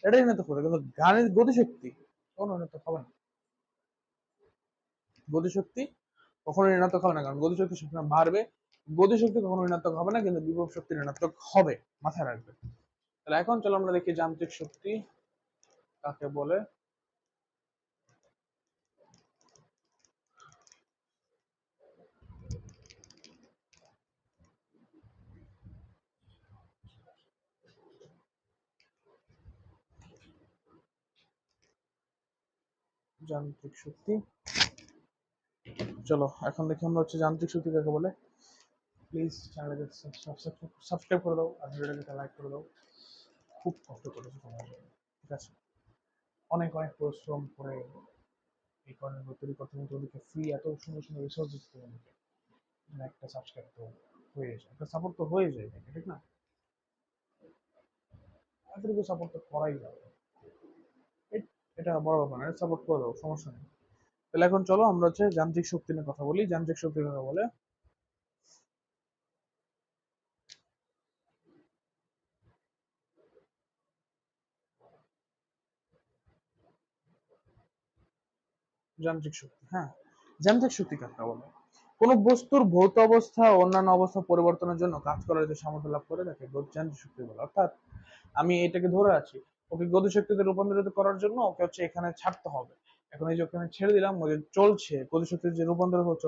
এটা ঋণাত্মক হবে। কিন্তু গানের গতিশক্তি কখনো ঋণাত্মক হবে না। গতিশক্তি কখনো ঋণাত্মক হবে না, কারণ গতিশক্তি সবসময় বাড়বে। গতিশক্তি কখনো ঋণাত্মক হবে না, কিন্তু বিভব শক্তি ঋণাত্মক হবে, মাথায় রাখবে। তাহলে এখন চলো আমরা দেখি যান্ত্রিক শক্তি কাকে বলে। যান্ত্রিক শক্তি, চলো এখন দেখি আমরা হচ্ছে যান্ত্রিক শক্তি কাকে বলে। প্লিজ চ্যানেলকে সাবস্ক্রাইব করে দাও আর ভিডিওটাকে লাইক করে দাও। খুব কষ্ট করেছো তোমার জন্য, ঠিক আছে, অনেক অনেক পরিশ্রম করে এই কর্নার তৈরি করতে, কিন্তু ওদেরকে ফ্রি এত সুন্দর সুন্দর রিসোর্স দিচ্ছে তোমাদেরকে, একটা সাবস্ক্রাইব তো হয়ে যায়, একটা সাপোর্ট তো হয়ে যায়, ঠিক না? এতটুকু সাপোর্ট তো করাই যাবে, এটা বড় ব্যাপার না, সাপোর্ট করে দাও, সমস্যা নেই। তাহলে এখন চলো আমরা হচ্ছে যান্ত্রিক শক্তি নিয়ে কথা বলি। যান্ত্রিক শক্তি কথা বলে যান্ত্রিক শক্তি, হ্যাঁ, যান্ত্রিক শক্তি কাকে বলে? কোন বস্তুর ভৌত অবস্থা ও অন্যান্য অবস্থা পরিবর্তনের জন্য কাজ করার যে সামর্থ্য লাভ করে তাকে যান্ত্রিক শক্তি বলে। অর্থাৎ আমি এটাকে ধরে আছি, ওকে গতিশক্তিতে রূপান্তরিত করার জন্য ওকে হচ্ছে এখানে ছাড়তে হবে। এখন এই যে ওখানে ছেড়ে দিলাম, ওই যে চলছে গতিশক্তির যে রূপান্তর হচ্ছে,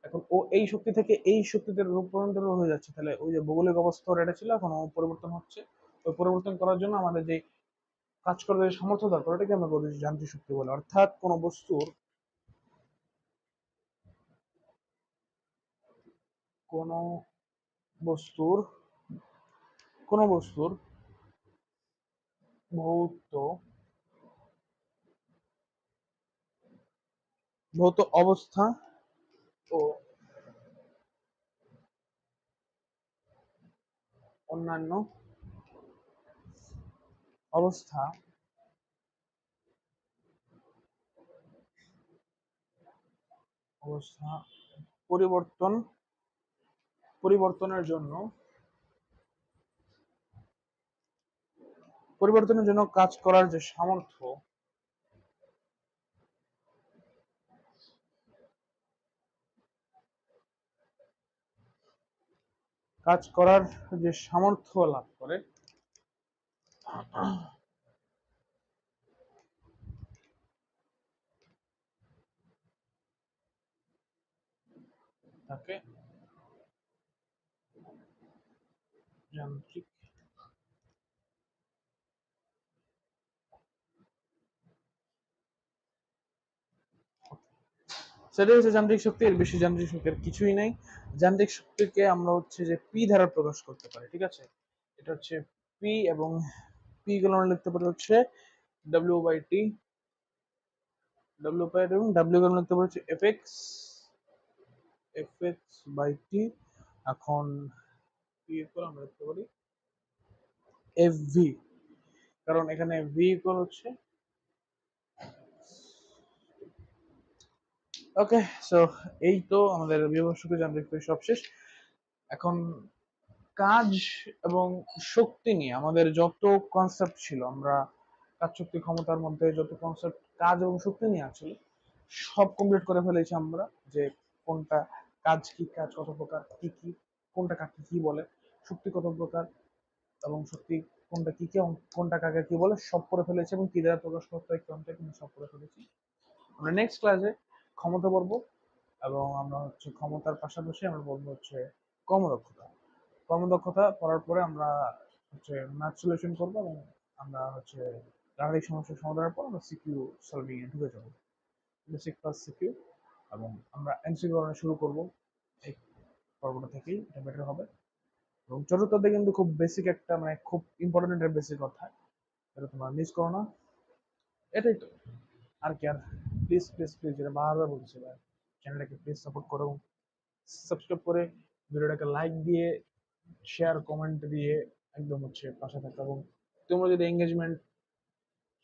এখন ও এই শক্তি থেকে এই শক্তিতে রূপান্তর হয়ে যাচ্ছে, তাহলে ওই যে ভৌগোলিক অবস্থা এটা ছিল, এখন ও পরিবর্তন হচ্ছে। ওই পরিবর্তন করার জন্য আমাদের যে কাজ করার যে সামর্থ্য দরকার, ওটাকে আমরা যান্ত্রিক শক্তি বলে। অর্থাৎ কোন বস্তুর কোন বস্তুর ভৌত ভৌত অবস্থা ও অন্যান্য অবস্থা অবস্থা পরিবর্তন পরিবর্তনের জন্য কাজ করার যে সামর্থ্য, কাজ করার যে সামর্থ্য লাভ করে তাকে যান্ত্রিক, সেটাই হচ্ছে যান্ত্রিক শক্তি। এর বেশি যান্ত্রিক শক্তির কিছুই নাই। যান্ত্রিক শক্তিকে আমরা হচ্ছে যে পি দ্বারা প্রকাশ করতে পারি, ঠিক আছে? এটা হচ্ছে পি, এবং পি গুলো আমরা লিখতে পারি হচ্ছে W by T, W by, এবং ডাব্লিউ গুলো লিখতে পারি হচ্ছে এফ এক্স বাই টি। এখন পি ইকুয়াল আমরা লিখতে পারি এফ ভি, কারণ এখানে ভি ইকুয়াল হচ্ছে, ওকে। সো এই তো আমাদের বিভব শক্তি যান্ত্রিক সব শেষ। এখন কাজ এবং শক্তি নিয়ে আমাদের যত কনসেপ্ট ছিল, আমরা কাজ শক্তি ক্ষমতার মধ্যে যত কনসেপ্ট কাজ এবং শক্তি নিয়ে আছে সব কমপ্লিট করে ফেলেছি আমরা। যে কোনটা কাজ, কি কাজ, কত প্রকার, কি কি, কোনটা কাকে কি বলে, শক্তি কত প্রকার, এবং শক্তি কোনটা কি কি, কোনটা কাকে কি বলে, সব করে ফেলেছি। এবং কি দ্বারা প্রকাশ করতে হয় কোনটা, কিন্তু সব করে ফেলেছি। আমরা নেক্সট ক্লাসে ক্ষমতা পড়বো, এবং আমরা হচ্ছে ক্ষমতার পাশাপাশি আমরা বলবো হচ্ছে কর্মদক্ষতা। কর্মদক্ষতা পড়ার পরে আমরা হচ্ছে ম্যাথ সলিউশন করবো, এবং আমরা হচ্ছে গাণিতিক সমস্যার সমাধানের পর আমরা সিকিউ সলভিং এ ঢুকে যাবো, বেসিক ক্লাস সিকিউ। এবং আমরা এমসিকিউ করা শুরু করব এই পর্বটা থেকেই, এটা বেটার হবে। এবং চতুর্থতে কিন্তু খুব বেসিক একটা, মানে খুব ইম্পর্টেন্ট একটা বেসিক কথা, এটা তোমরা মিস করো না। এটাই তো, আর কি আর, প্লিজ প্লিজ প্লিজ, যেটা বারবার বলছি ভাই, চ্যানেলটাকে প্লিজ সাপোর্ট করো, সাবস্ক্রাইব করে ভিডিওটাকে লাইক দিয়ে শেয়ার কমেন্ট দিয়ে একদম হচ্ছে পাশে থাকো। এবং তোমরা যদি এঙ্গেজমেন্ট,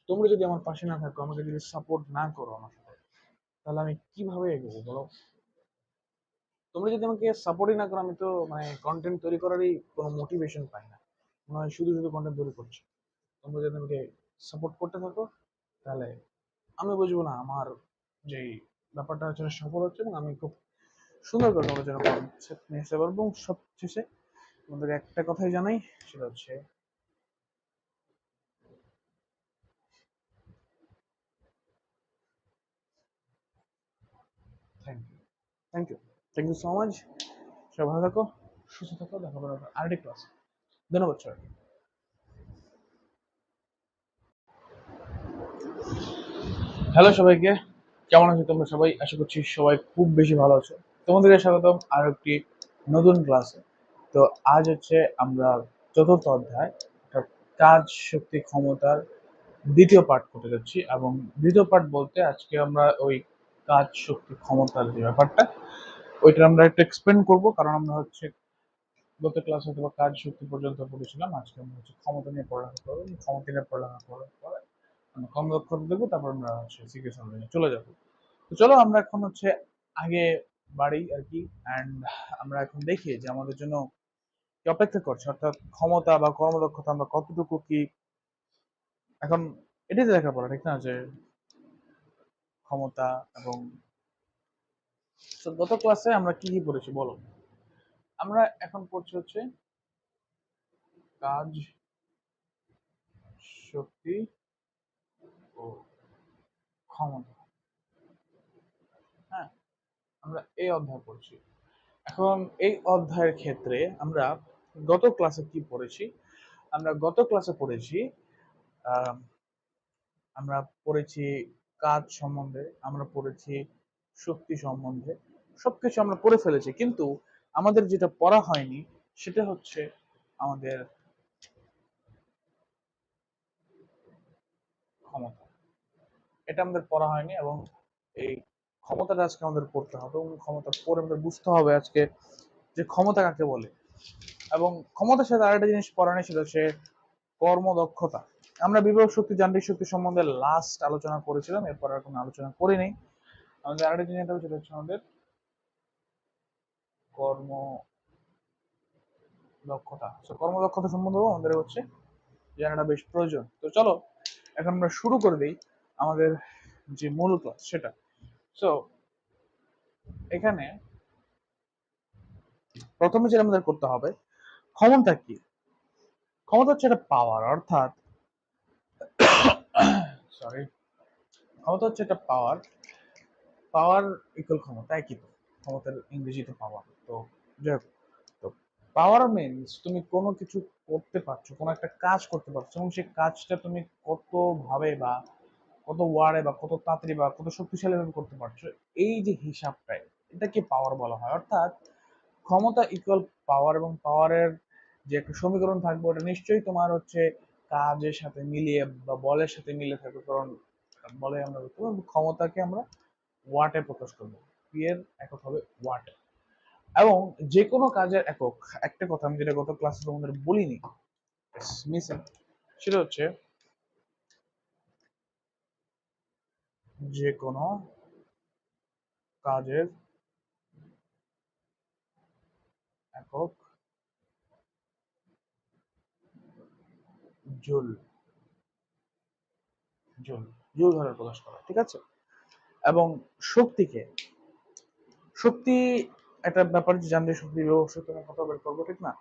তোমরা যদি আমার পাশে না থাকো, আমাকে যদি সাপোর্ট না করো আমার সাথে, তাহলে আমি কিভাবে এগোবো বলো? তোমরা যদি আমাকে সাপোর্টই না করো, আমি তো মানে কন্টেন্ট তৈরি করারই কোনো মোটিভেশন পাই না, মনে হয় শুধু শুধু কন্টেন্ট তৈরি করছি। তোমরা যদি আমাকে সাপোর্ট করতে থাকো, তাহলে আমি বুঝবো না আমার যে ব্যাপারটা হচ্ছে সফল হচ্ছে, এবং আমি খুব সুন্দর করে তোমাদের জন্য কনসেপ্ট নিয়ে আসতে পারবো। এবং সব শেষে তোমাদের একটা কথাই জানাই, সেটা হচ্ছে thank you, thank you, thank you so much. সবাই ভালো থাকো, সুস্থ থাকো, দেখা হবে আরেকটি ক্লাস। ধন্যবাদ সবাই। হ্যালো সবাইকে, কেমন আছো তোমরা সবাই? আশা করছি সবাই খুব বেশি ভালো আছো। তোমাদেরকে স্বাগতম আর একটি নতুন ক্লাসে। তো আজ হচ্ছে আমরা চতুর্থ অধ্যায়, অর্থাৎ কাজ শক্তি ক্ষমতার দ্বিতীয় পার্ট করতে যাচ্ছি। এবং দ্বিতীয় পার্ট বলতে আজকে আমরা ওই কাজ শক্তি ক্ষমতার যে ব্যাপারটা, ওইটা আমরা একটু এক্সপ্লেন করব। কারণ আমরা হচ্ছে গত ক্লাসে হয়তো বা কাজ শক্তি পর্যন্ত পড়েছিলাম, আজকে আমরা হচ্ছে ক্ষমতা নিয়ে পড়ালেখা করবো। ক্ষমতা নিয়ে পড়ালেখা করার পরে আমরা কম দক্ষতা দেখবো, তারপর আমরা হচ্ছে সিচুয়েশন নিয়ে চলে যাবো। তো চলো আমরা এখন হচ্ছে আগে বাড়ি আর কি। অ্যান্ড আমরা এখন দেখি যে আমাদের জন্য কি অপেক্ষা করছে, অর্থাৎ ক্ষমতা বা কর্মদক্ষতা আমরা কতটুকু কি এখন, এটাই তো দেখা পড়া, ঠিক না? যে ক্ষমতা এবং, তো গত ক্লাসে আমরা কি কি পড়েছি বলো? আমরা এখন পড়ছি হচ্ছে কাজ শক্তি ও ক্ষমতা। হ্যাঁ, আমরা এই অধ্যায় পড়ছি। এখন এই অধ্যায়ের ক্ষেত্রে আমরা গত ক্লাসে কি পড়েছি? আমরা গত ক্লাসে পড়েছি, আহ, আমরা পড়েছি কাজ সম্বন্ধে, আমরা পড়েছি শক্তি সম্বন্ধে, সবকিছু আমরা পড়ে ফেলেছি। কিন্তু আমাদের যেটা পড়া হয়নি সেটা হচ্ছে আমাদের ক্ষমতা। এটা আমাদের পড়া হয়নি, এবং এই ক্ষমতাটা আজকে আমাদের পড়তে হবে, এবং ক্ষমতা পড়ে আমাদের বুঝতে হবে আজকে যে ক্ষমতা কাকে বলে। এবং ক্ষমতার সাথে আরেকটা জিনিস পড়া নেই, সেটা হচ্ছে কর্মদক্ষতা। আমরা বিভব শক্তি যান্ত্রিক শক্তি সম্বন্ধে লাস্ট আলোচনা করেছিলাম, এরপর আর কোনো আলোচনা করি নেই। আমাদের আরেকটা জিনিস হবে, সেটা হচ্ছে আমাদের কর্ম দক্ষতা। তো কর্মদক্ষতা সম্বন্ধেও আমাদের হচ্ছে জানাটা বেশ প্রয়োজন। তো চলো এখন আমরা শুরু করে দিই আমাদের যে মূল ক্লাস সেটা। সো এখানে প্রথমে যেটা আমাদের করতে হবে, ক্ষমতা কি? ক্ষমতা হচ্ছে একটা পাওয়ার, অর্থাৎ সরি, ক্ষমতা হচ্ছে একটা পাওয়ার। পাওয়ার ইকুয়াল ক্ষমতা, একই তো। ক্ষমতার ইংরেজিতে পাওয়ার। তো যাই হোক, তো পাওয়ার মিনস তুমি কোনো কিছু করতে পারছো, কোনো একটা কাজ করতে পারছো, এবং সেই কাজটা তুমি কত ভাবে বা কত ওয়ার্ডে বা কত তাড়াতাড়ি বা কত শক্তিশালী ভাবে করতে পারছো, এই যে হিসাবটাই, এটাকে পাওয়ার বলা হয়। অর্থাৎ ক্ষমতা ইকুয়াল পাওয়ার, এবং পাওয়ারের যে একটা সমীকরণ থাকবে ওটা নিশ্চয়ই তোমার হচ্ছে কাজের সাথে মিলিয়ে বা বলের সাথে মিলিয়ে থাকবে। কারণ বলে আমরা ক্ষমতাকে আমরা ওয়াটে প্রকাশ করবো, পি এর একক হবে ওয়াট। এবং যে কোনো কাজের একক, একটা কথা আমি যেটা গত ক্লাসে তোমাদের বলিনি, মিসিং, সেটা হচ্ছে যে কোনো কাজের একক জুল, জুল, জুল ধরে প্রকাশ করা, ঠিক আছে? এবং শক্তিকে, শক্তি একটা ব্যাপার যে জানতে শক্তি বিভব শক্তি আমরা কথা বের করবো, ঠিক না?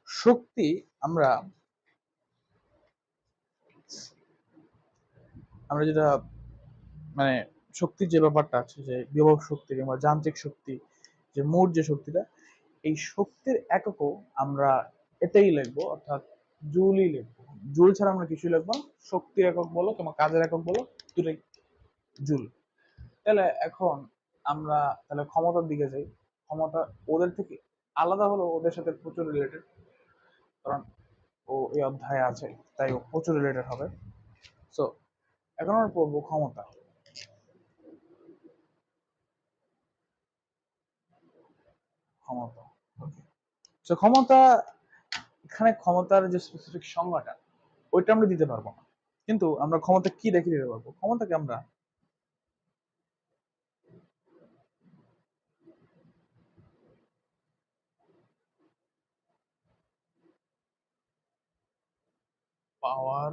শক্তি আমরা, আমরা যেটা মানে শক্তির যে ব্যাপারটা আছে, যে বিভব শক্তি কিংবা যান্ত্রিক শক্তি, যে মোট যে শক্তিটা, এই শক্তির এককও আমরা এটাই লিখবো, অর্থাৎ জুলই লিখবো। জুল ছাড়া আমরা কিছুই লিখবো না। শক্তির একক বলো কিংবা কাজের একক বলো, দুটাই জুল। তাহলে এখন আমরা তাহলে ক্ষমতার দিকে যাই। ক্ষমতা ওদের থেকে আলাদা হলো, ওদের সাথে প্রচুর রিলেটেড, কারণ ও এই অধ্যায়ে আছে, তাই ও প্রচুর রিলেটেড হবে। সো এখন আমরা পড়বো ক্ষমতা। ক্ষমতা। ওকে, তো ক্ষমতা, এখানে ক্ষমতার যে স্পেসিফিক সংজ্ঞাটা ওইটা আমরা দিতে পারবো না, কিন্তু আমরা ক্ষমতা কি দেখে দিতে পারবো, ক্ষমতাকে আমরা পাওয়ার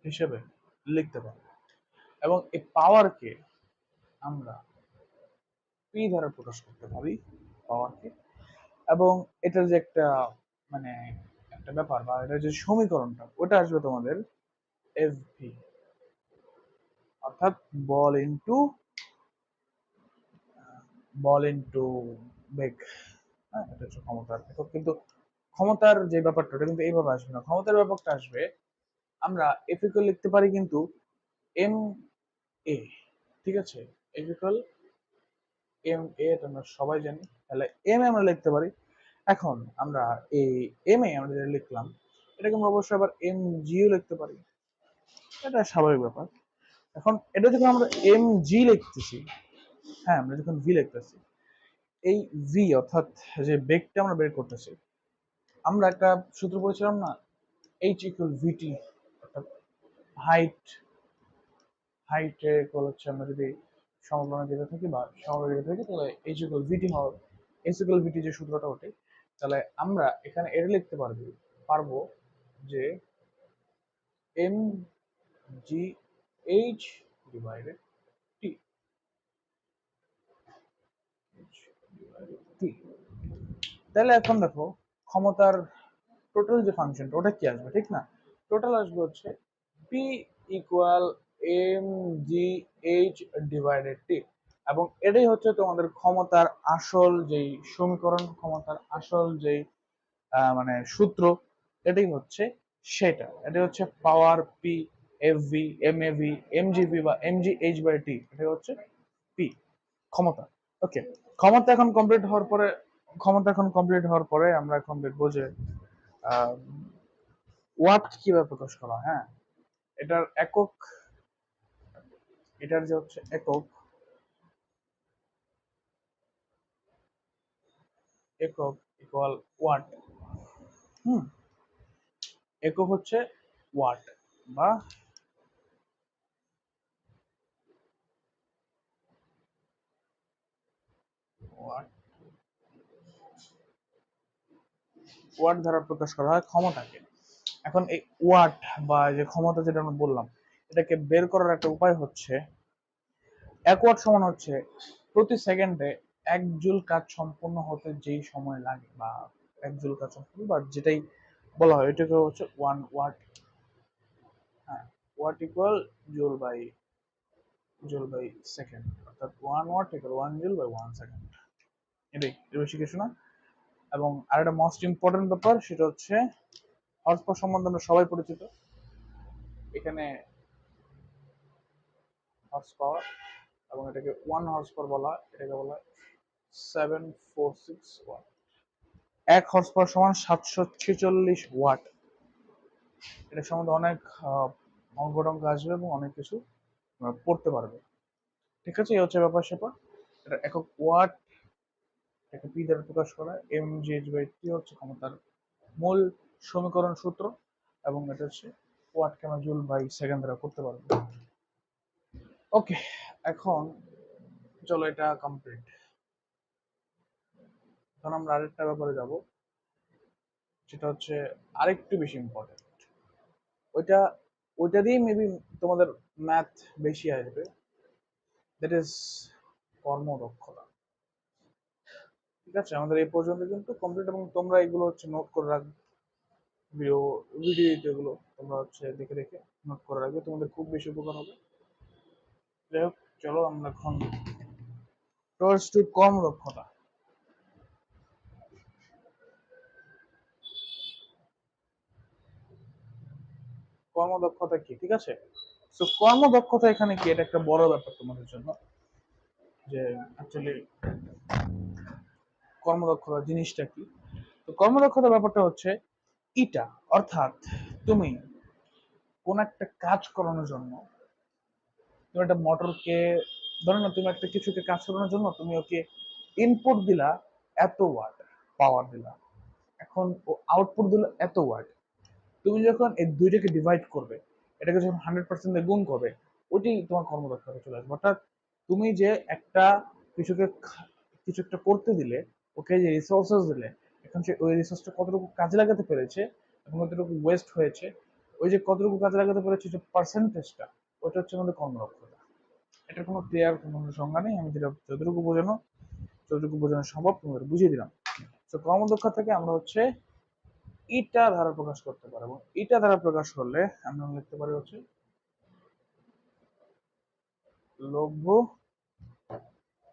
হিসেবে লিখতে পারি, এবং এই পাওয়ারকে আমরা পি দ্বারা প্রকাশ করতে পারি, পাওয়ারকে। এবং এটার যে একটা মানে একটা ব্যাপার বা এটার যে সমীকরণটা ওটা আসবে তোমাদের এফ ভি, অর্থাৎ বল ইনটু বেগ। হ্যাঁ, এটা হচ্ছে ক্ষমতার একক। কিন্তু ক্ষমতার যে ব্যাপারটা ওটা কিন্তু এইভাবে আসবে না, ক্ষমতার ব্যাপারটা আসবে আমরা এফ ইকুয়াল লিখতে পারি কিন্তু এম এ, ঠিক আছে, এফ ইকুয়াল এম এ, এটা আমরা সবাই জানি, তাহলে এম এ আমরা লিখতে পারি। এখন আমরা এই এম এ আমরা যেটা লিখলাম এটাকে আমরা অবশ্যই আবার এম জিও লিখতে পারি, এটা স্বাভাবিক ব্যাপার। এখন এটা যখন আমরা এম জি লিখতেছি, হ্যাঁ আমরা যখন ভি লিখতেছি, এই ভি অর্থাৎ যে বেগটা আমরা বের করতেছি, আমরা একটা সূত্র পড়েছিলাম না, এইচ ইকুয়াল ভিটি, অর্থাৎ হাইট, হাইটে ইকুয়াল হচ্ছে আমরা যদি সমকলনে যেতে থাকি বা সমবেগে যেতে থাকি তাহলে এইচ ইকুয়াল ভিটি হবে, এইচ ইকুয়াল ভিটি যে সূত্রটা ওঠে, তাহলে আমরা এখানে এটা লিখতে পারবো যে এম জি এইচ ডিভাইডেড টি, টি। তাহলে এখন দেখো ক্ষমতার টোটাল যে ফাংশনটা ওটা কি আসবে, ঠিক না? টোটাল আসবে হচ্ছে P equal M G H divided T, এবং এটাই হচ্ছে তোমাদের ক্ষমতার আসল যেই সমীকরণ, ক্ষমতার আসল যেই মানে সূত্র, এটাই হচ্ছে সেটা, এটাই হচ্ছে পাওয়ার P F V M A V M G V বা এম জি এইচ বাই টি, এটাই হচ্ছে পি, ক্ষমতা। ওকে, ক্ষমতা এখন কমপ্লিট হওয়ার পরে, ক্ষমতা এখন কমপ্লিট হওয়ার পরে আমরা এখন দেখবো যে ওয়াট কিভাবে প্রকাশ করা হয়। হ্যাঁ, এটার একক, এটার যে হচ্ছে একক, একক ইকুয়াল ওয়াট। হুম, একক হচ্ছে ওয়াট বা ওয়াট, ওয়াট দ্বারা প্রকাশ করা হয় ক্ষমতাকে। এখন এই ওয়াট বা যে ক্ষমতা যেটা আমরা বললাম, এটাকে বের করার একটা উপায় হচ্ছে, এক ওয়াট সমান হচ্ছে প্রতি সেকেন্ডে এক জুল কাজ সম্পন্ন হতে যেই সময় লাগে, বা এক জুল কাজ সম্পন্ন বা যেটাই বলা হয় এটাকে হচ্ছে ওয়ান ওয়াট। হ্যাঁ, watt equal joule by second, অর্থাৎ one watt equal one joule by one second, এটাই, এর বেশি কিছু না। এবং আরেকটা মোস্ট ইম্পর্টেন্ট ব্যাপার সেটা হচ্ছে হর্স পাওয়ার সম্বন্ধে আমরা সবাই পরিচিত, এখানে হর্স পাওয়ার, এবং এটাকে ওয়ান হর্স পাওয়ার বলা হয়, এটাকে বলা হয় 746 ওয়াট। এক হর্স পাওয়ার সমান 746 ওয়াট। এটা সম্বন্ধে অনেক অঙ্ক টঙ্ক আসবে এবং অনেক কিছু পড়তে পারবে, ঠিক আছে? এই হচ্ছে ব্যাপার স্যাপার। এটা একক ওয়াট, এটাকে পি দ্বারা প্রকাশ করা, এম জি এইচ বাই টি হচ্ছে ক্ষমতার মূল সমীকরণ সূত্র, এবং এটা হচ্ছে ওয়াটকে আমরা জুল বাই সেকেন্ড দ্বারা করতে পারবো। ওকে, এখন চলো এটা কমপ্লিট, এখন আমরা আরেকটা ব্যাপারে যাব, সেটা হচ্ছে আরেকটু বেশি ইম্পর্টেন্ট। ওইটা, ওইটা দিয়ে মেবি তোমাদের ম্যাথ বেশি আসবে, দ্যাট ইজ কর্মদক্ষতা। ঠিক আছে, আমাদের এই পর্যন্ত কিন্তু কমপ্লিট, এবং তোমরা এগুলো হচ্ছে নোট করে রাখবে, ভিডিও ভিডিও এগুলো তোমরা হচ্ছে দেখে দেখে নোট করে রাখবে, তোমাদের খুব বেশি উপকার হবে। যাই হোক, চলো আমরা এখন টুয়ার্ডস টু কর্মদক্ষতা। কর্মদক্ষতা কি, ঠিক আছে? তো কর্মদক্ষতা এখানে কি, এটা একটা বড় ব্যাপার তোমাদের জন্য, যে অ্যাকচুয়ালি কর্মদক্ষতা জিনিসটা কি। তো কর্মদক্ষতা ব্যাপারটা হচ্ছে ইটা, অর্থাৎ তুমি কোন একটা কাজ করানোর জন্য, তুমি একটা মোটরকে, ধরো না তুমি একটা কিছুকে কাজ করানোর জন্য তুমি ওকে ইনপুট দিলা এত ওয়াট পাওয়ার দিলা, এখন ও আউটপুট দিল এত ওয়াট। তুমি যখন এই দুইটাকে ডিভাইড করবে, এটাকে যখন 100% দিয়ে গুণ করবে, ওইটাই তোমার কর্মদক্ষতা চলে আসবে। অর্থাৎ তুমি যে একটা কিছুকে কিছু একটা করতে দিলে, ওকে যে রিসোর্সেস দিলে, এখন সে ওই রিসোর্সটা কতটুকু কাজে লাগাতে পেরেছে এবং কতটুকু ওয়েস্ট হয়েছে, ওই যে কতটুকু কাজে লাগাতে পেরেছে যে পার্সেন্টেজটা, ওটা হচ্ছে আমাদের কর্মদক্ষতা। এটার কোনো ক্লিয়ার কোনো সংজ্ঞা নেই, আমি যেটা যতটুকু বোঝানো সম্ভব তোমাদের বুঝিয়ে দিলাম। তো কর্মদক্ষতা থেকে আমরা হচ্ছে ইটা ধারা প্রকাশ করতে পারে, এবং ইটা ধারা প্রকাশ করলে আমরা লিখতে পারি হচ্ছে লভ্য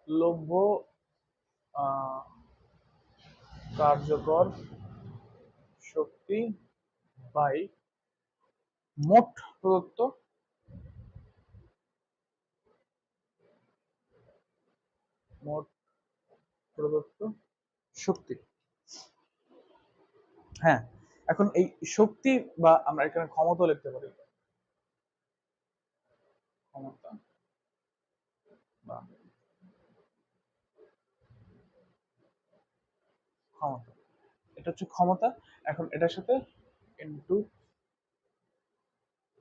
লভ্য কার্যকর শক্তি বাই মোট প্রদত্ত মোট প্রদত্ত শক্তি। হ্যাঁ, এখন এই শক্তি বা আমরা এখানে ক্ষমতা লিখতে পারি, ক্ষমতা বা ক্ষমতা, এটা হচ্ছে ক্ষমতা। এখন এটার সাথে ইন্টু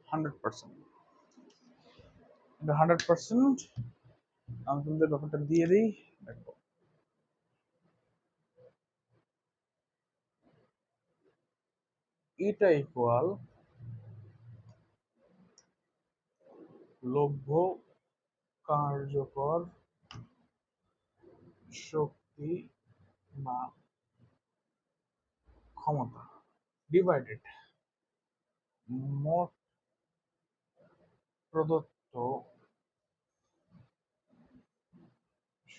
100%, ইন্টু 100%, আমি তোমাদের ব্যাপারটা দিয়ে দিই, দেখো এটা ইকুয়াল লভ্য কার্যকর শক্তি বা ক্ষমতা ডিভাইডেড মোট প্রদত্ত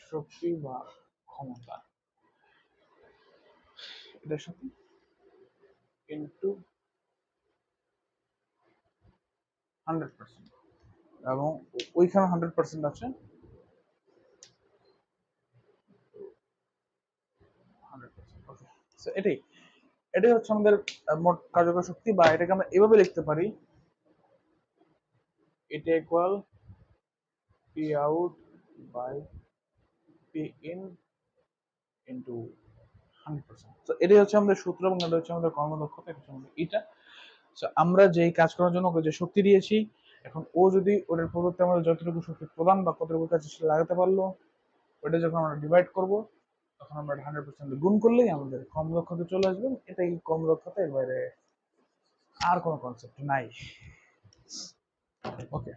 শক্তি বা ক্ষমতা, এটার সাথে ইন্টু 100%, এবং ওইখানে 100% আছে, 100%। ওকে, সো এটাই এটাই হচ্ছে আমাদের মোট কার্যকর শক্তি, বা এটাকে আমরা এভাবে লিখতে পারি, এটা equal P out by P in into 100%। তো এটাই হচ্ছে আমাদের সূত্র, এবং এটা হচ্ছে আমাদের কর্মদক্ষতা, এটা হচ্ছে আমাদের এটা। So, আমরা যেই কাজ করার জন্য ওকে যে শক্তি দিয়েছি, এখন ও যদি ওটার পরিবর্তে আমাদের যতটুকু শক্তি প্রদান বা কতটুকু কাজে সে লাগাতে পারলো, ওটা যখন আমরা ডিভাইড করব, তখন আমরা 100% গুণ করলেই আমাদের কর্মদক্ষতা চলে আসবে। এটাই কর্মদক্ষতা, এর বাইরে আর কোনো কনসেপ্ট নাই। ওকে,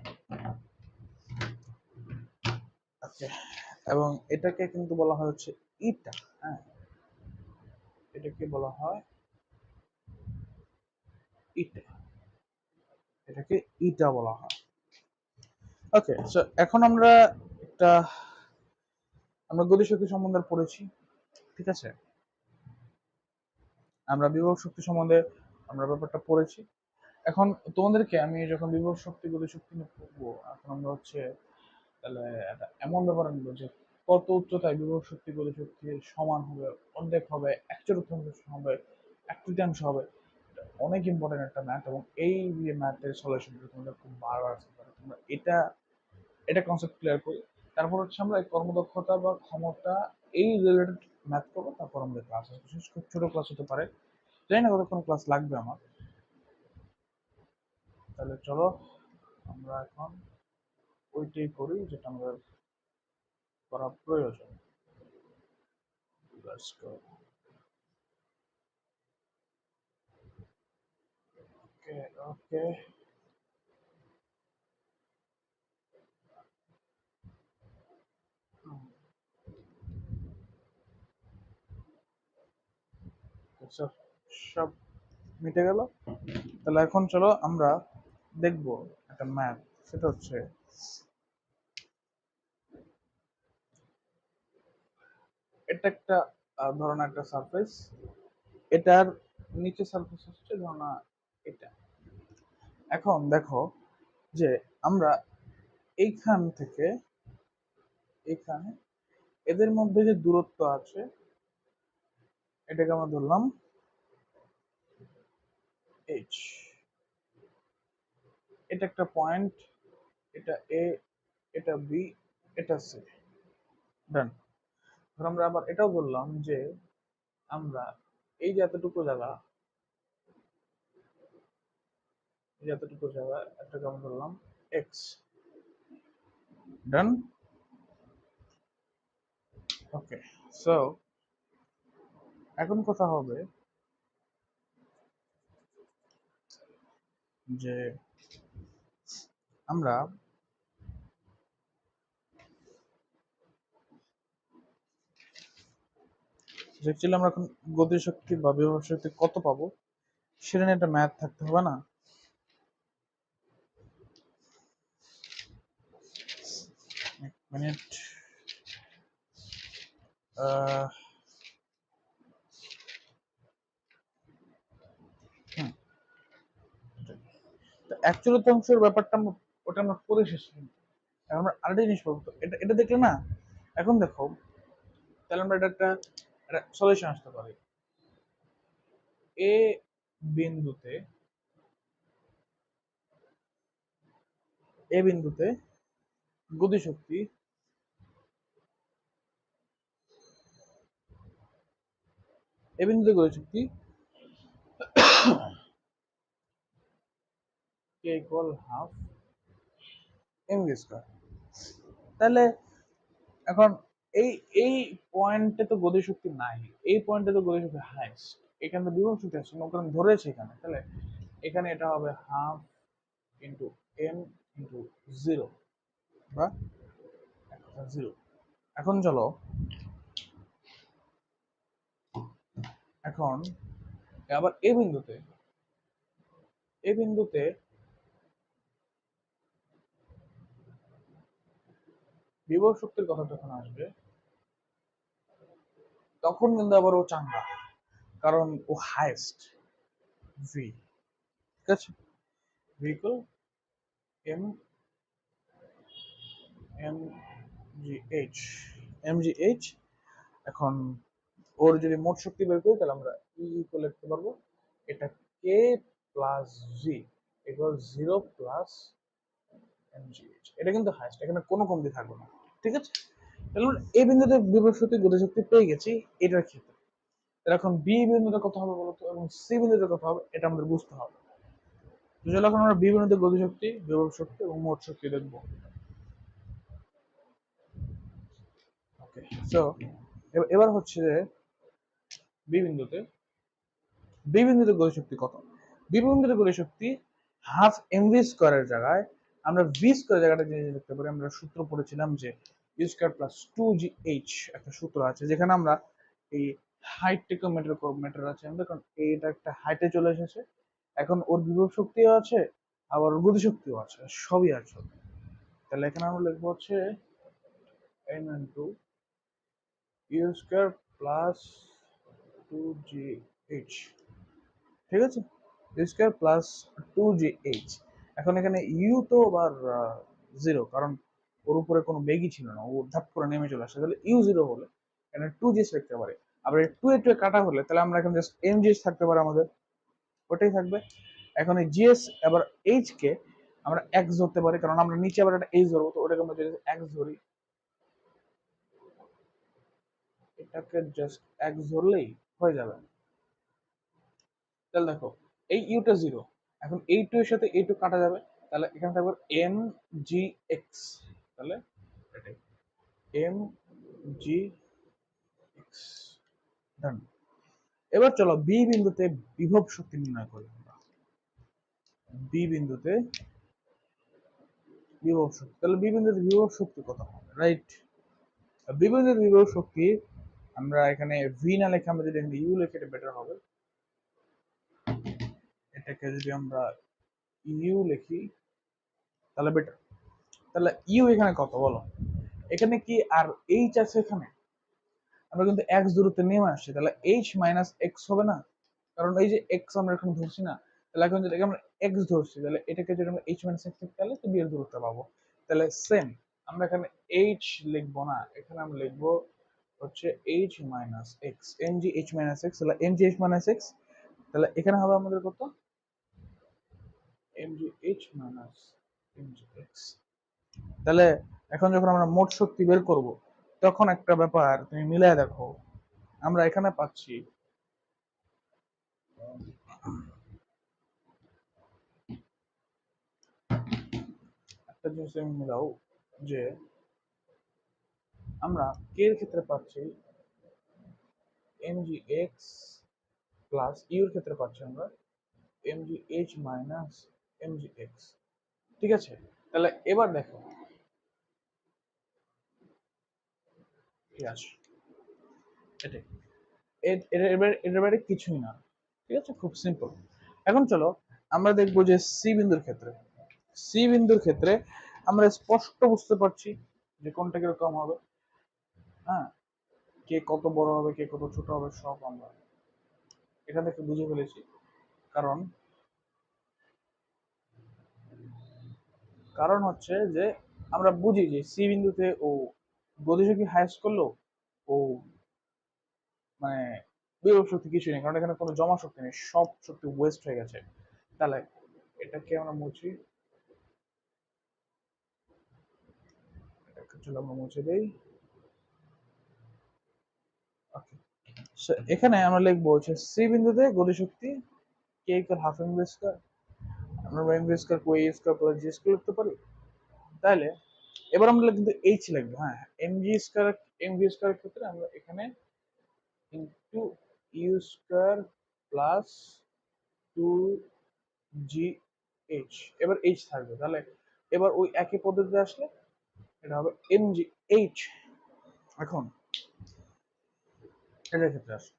ওকে, এবং এটাকে কিন্তু বলা হয় হচ্ছে ইটা। হ্যাঁ, এটাকে বলা হয় ইটা, এটাকে ইটা বলা হয়। ওকে, সো এখন একটা আমরা গতিশক্তি সম্বন্ধে পড়েছি, ঠিক আছে, আমরা বিভব শক্তি সম্বন্ধে আমরা ব্যাপারটা পড়েছি। এখন তোমাদেরকে আমি যখন বিভব শক্তি গতিশক্তি নিয়ে পড়বো, এখন আমরা হচ্ছে তাহলে একটা এমন ব্যাপার আনবো যে কত উচ্চতায় বিভব শক্তি গতিশক্তির সমান হবে, অর্ধেক হবে, এক চতুর্থাংশ হবে, এক তৃতীয়াংশ হবে। অনেক ইম্পর্টেন্ট একটা ম্যাথ, এবং এই যে ম্যাথের সলিউশনটা তোমাদের খুব বারবার আসতে পারে, তোমরা এটা এটা কনসেপ্ট ক্লিয়ার করি। তারপর হচ্ছে আমরা এই কর্মদক্ষতা বা ক্ষমতা এই রিলেটেড ম্যাথ করবো, তারপর আমাদের ক্লাস আসবে, বিশেষ খুব ছোট ক্লাস হতে পারে, জানি না কতক্ষণ ক্লাস লাগবে আমার। তাহলে চলো আমরা এখন ওইটাই করি যেটা আমাদের করা প্রয়োজন। Let's go. Okay, okay. আচ্ছা, সব মিটে গেল। তাহলে এখন চলো আমরা দেখব একটা ম্যাথ, সেটা হচ্ছে এটা একটা ধরনের একটা সারফেস, এটার নিচে সারফেস হচ্ছে ধরনা এটা। এখন দেখো যে আমরা এইখান থেকে এইখানে এদের মধ্যে যে দূরত্ব আছে, এটাকে আমরা ধরলাম এইচ। এটা একটা পয়েন্ট, এটা এ, এটা বি, এটা সি, ডান। আমরা আবার এটাও বললাম যে আমরা এই যে এতটুকু জায়গা, এই যে এতটুকু জায়গা এটাকে আমরা ধরলাম এক্স। ডান। ওকে, সো এখন কথা হবে যে আমরা অ্যাকচুয়ালি আমরা এখন গতিশক্তি বা বিভব শক্তি কত পাবো সেটা নিয়ে একটা ম্যাথ থাকতে হবে না? এক মিনিট। অ্যাকচুয়ালি অংশের ব্যাপারটা ওটা আমরা করে শেষ করি। এখন আমরা আরেকটা জিনিস পাবো, তো এটা এটা দেখলে না, এখন দেখো, তাহলে আমরা এটা একটা সলিউশন আসতে পারি। এ বিন্দুতে, এ বিন্দুতে গতিশক্তি এ বিন্দুতে গতিশক্তি K equal half MV square. তাহলে এখন এই এই পয়েন্টে তো গতিশক্তি নাই, এই পয়েন্টে তো গতিশক্তি হাইস্ট, এখানে তো বিভব শক্তি আসছে কারণ ধরেছে এখানে, তাহলে এখানে এটা হবে half into M into zero বা জিরো। এখন চলো, এখন আবার এই বিন্দুতে বিভব শক্তির কথা যখন আসবে তখন কিন্তু আবার ও চাঙ্গা, কারণ ও হাইস্ট ভি। ঠিক আছে, V equal M M G H, M G H. এখন ওর যদি মোট শক্তি বের করি তাহলে আমরা ই ইকুয়াল লিখতে পারবো, এটা K plus G equal zero plus M G H. এটা কিন্তু হাইস্ট, এখানে কোনো কমতি থাকবে না। ঠিক আছে, তাহলে আমরা এই বিন্দুতে বিভব শক্তি গতিশক্তি পেয়ে গেছি এটার ক্ষেত্রে। এখন বি বিন্দুতে কত হবে বলতো, এবং সি বিন্দুতে কত হবে এটা আমাদের বুঝতে হবে। তাহলে এখন আমরা বি বিন্দুতে গতিশক্তি, বিভব শক্তি এবং মোট শক্তি দেখবো। ওকে, সো এবার হচ্ছে বি বিন্দুতে, বি বিন্দুতে গতিশক্তি কত? বি বিন্দুতে গতিশক্তি হাফ এম ভি স্কোয়ারের জায়গায় আমরা ভি স্কোয়ার জায়গাটা জিনিস লিখতে পারি। আমরা সূত্র পড়েছিলাম যে U square plus two G H, একটা সূত্র আছে যেখানে আমরা এই হাইট থেকে মিটার আছে আমাদের, কারণ এইটা একটা হাইটে চলে এসেছে। এখন ওর বিভব শক্তিও আছে আবার গতিশক্তিও আছে, সবই আছে। তাহলে এখানে আমরা লিখবো হচ্ছে N into U square plus two G H. ঠিক আছে, U square plus two G H. এখন এখানে ইউ তো আবার জিরো, কারণ ওর উপরে কোনো বেগই ছিল না, ও ধাপ করে নেমে চলে আসে। তাহলে ইউ জিরো হলে এখানে টু জিএস লিখতে পারে। আবার টু এ টু এ কাটা হলে তাহলে আমরা এখানে জাস্ট এম জিএস থাকতে পারে আমাদের, ওটাই থাকবে। এখন এই জিএস আবার এইচ কে আমরা এক্স ধরতে পারি, কারণ আমরা নিচে আবার একটা এইচ ধরবো, তো ওটাকে আমরা যদি এক্স ধরি, এটাকে জাস্ট এক্স ধরলেই হয়ে যাবে। তাহলে দেখো এই ইউটা জিরো, এখন এই টু এর সাথে এই টু কাটা যাবে, তাহলে এখানে থাকবে এম জি এক্স। তাহলে এটাই এম জি এক্স। ডান। এবার চলো বি বিন্দুতে বিভব শক্তি নির্ণয় করি আমরা। বি বিন্দুতে বিভব শক্তি, তাহলে বি বিন্দুতে বিভব শক্তি কত হবে, রাইট? বি বিন্দুতে বিভব শক্তি আমরা এখানে ভি না লেখে আমরা যদি ইউ লিখে এটা বেটার হবে। এটাকে যদি আমরা ইউ লিখি তাহলে বেটার। তাহলে ইউ এখানে কত বলো, এখানে কি আর এইচ আছে এখানে, আমরা কিন্তু এক্স দূরত্বে নেমে আসছি, তাহলে এইচ মাইনাস এক্স হবে না, কারণ এই যে এক্স আমরা এখন ধরছি না, তাহলে এখন যদি আমরা এক্স ধরছি তাহলে এটাকে যদি আমরা এইচ মাইনাস এক্স লিখতে তাহলে তো বি এর দূরত্ব পাবো। তাহলে সেম আমরা এখানে এইচ লিখবো না, এখানে আমরা লিখবো হচ্ছে H minus X, M G H minus X. তাহলে M G H minus X, তাহলে এখানে হবে আমাদের কত, M G H minus M G X. তাহলে এখন যখন আমরা মোট শক্তি বের করব তখন একটা ব্যাপার তুমি মিলায় দেখো, আমরা এখানে পাচ্ছি একটা জিনিস তুমি মিলাও, যে আমরা কে এর ক্ষেত্রে পাচ্ছি mg x প্লাস ইউ এর ক্ষেত্রে পাচ্ছি আমরা mg h minus mg x। ঠিক আছে, তাহলে এবার দেখো কি আছে, এটাই, এর বাইরে কিছুই না। ঠিক আছে, খুব সিম্পল। এখন চলো আমরা দেখবো যে সি বিন্দুর ক্ষেত্রে, সি বিন্দুর ক্ষেত্রে আমরা স্পষ্ট বুঝতে পারছি যে কোনটা কিরকম হবে। হ্যাঁ, কে কত বড় হবে, কে কত ছোট হবে, সব আমরা এখান থেকে বুঝে ফেলেছি। কারণ কারণ হচ্ছে যে আমরা বুঝি যে সি বিন্দুতে ও গতিশক্তি হাইস্ট করলো, ও মানে বিভব শক্তি কিছুই নেই, কারণ এখানে কোনো জমা শক্তি নেই, সব শক্তি ওয়েস্ট হয়ে গেছে। তাহলে এটাকে আমরা মুছি, এটাকে চলো আমরা মুছে দেই। ওকে, এখানে আমরা লিখবো হচ্ছে সি বিন্দুতে গতিশক্তি K equal half M V square, আমরা এম ভি স্কয়ার কো A square plus G square লিখতে পারি। তাহলে এবার আমরা কিন্তু এইচ লিখবো। হ্যাঁ, M G square, M V স্কয়ারের ক্ষেত্রে আমরা এখানে into U square plus two G H, এবার এইচ থাকবে। তাহলে এবার ওই একই পদ্ধতিতে আসলে এটা হবে এম জি এইচ। এখন এটার ক্ষেত্রে আসলে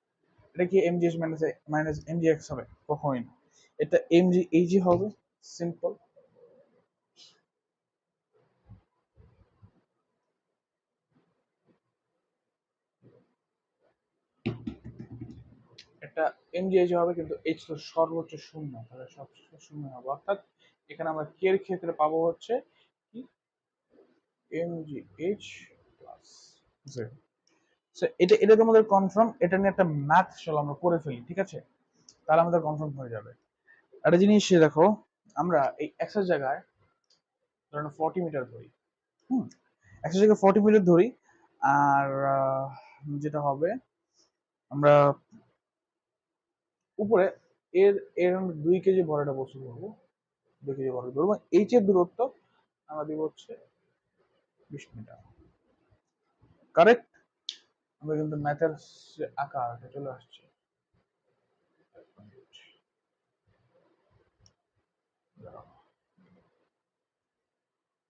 এটা কি M G H minus minus M G X হবে? কখনোই না, এটা এম জি এইচই হবে, সিম্পল। এটা এম জি এইচ হবে, কিন্তু এইচ তো সর্বোচ্চ শূন্য, তাহলে সবশেষ শূন্য হবে, অর্থাৎ এখানে আমরা কে এর ক্ষেত্রে পাবো হচ্ছে কি M G H plus zero. এটা এটা তোমাদের কনফার্ম, এটা নিয়ে একটা ম্যাথ চলো আমরা করে ফেলি, ঠিক আছে, তাহলে আমাদের কনফার্ম হয়ে যাবে। একটা জিনিস দেখো, আমরা এই এক্সের জায়গায় ধরুন 40 মিটার ধরি। হুম, এক্সের জায়গায় 40 মিটার ধরি। আর যেটা হবে, আমরা উপরে এর এর আমরা 2 কেজি ভর একটা বস্তু ধরবো, 2 কেজি ভর ধরবো, এইচ এর দূরত্ব আমরা দিব হচ্ছে 20 মিটার। কারেক্ট, আমরা কিন্তু ম্যাথের আকার চলে আসছে।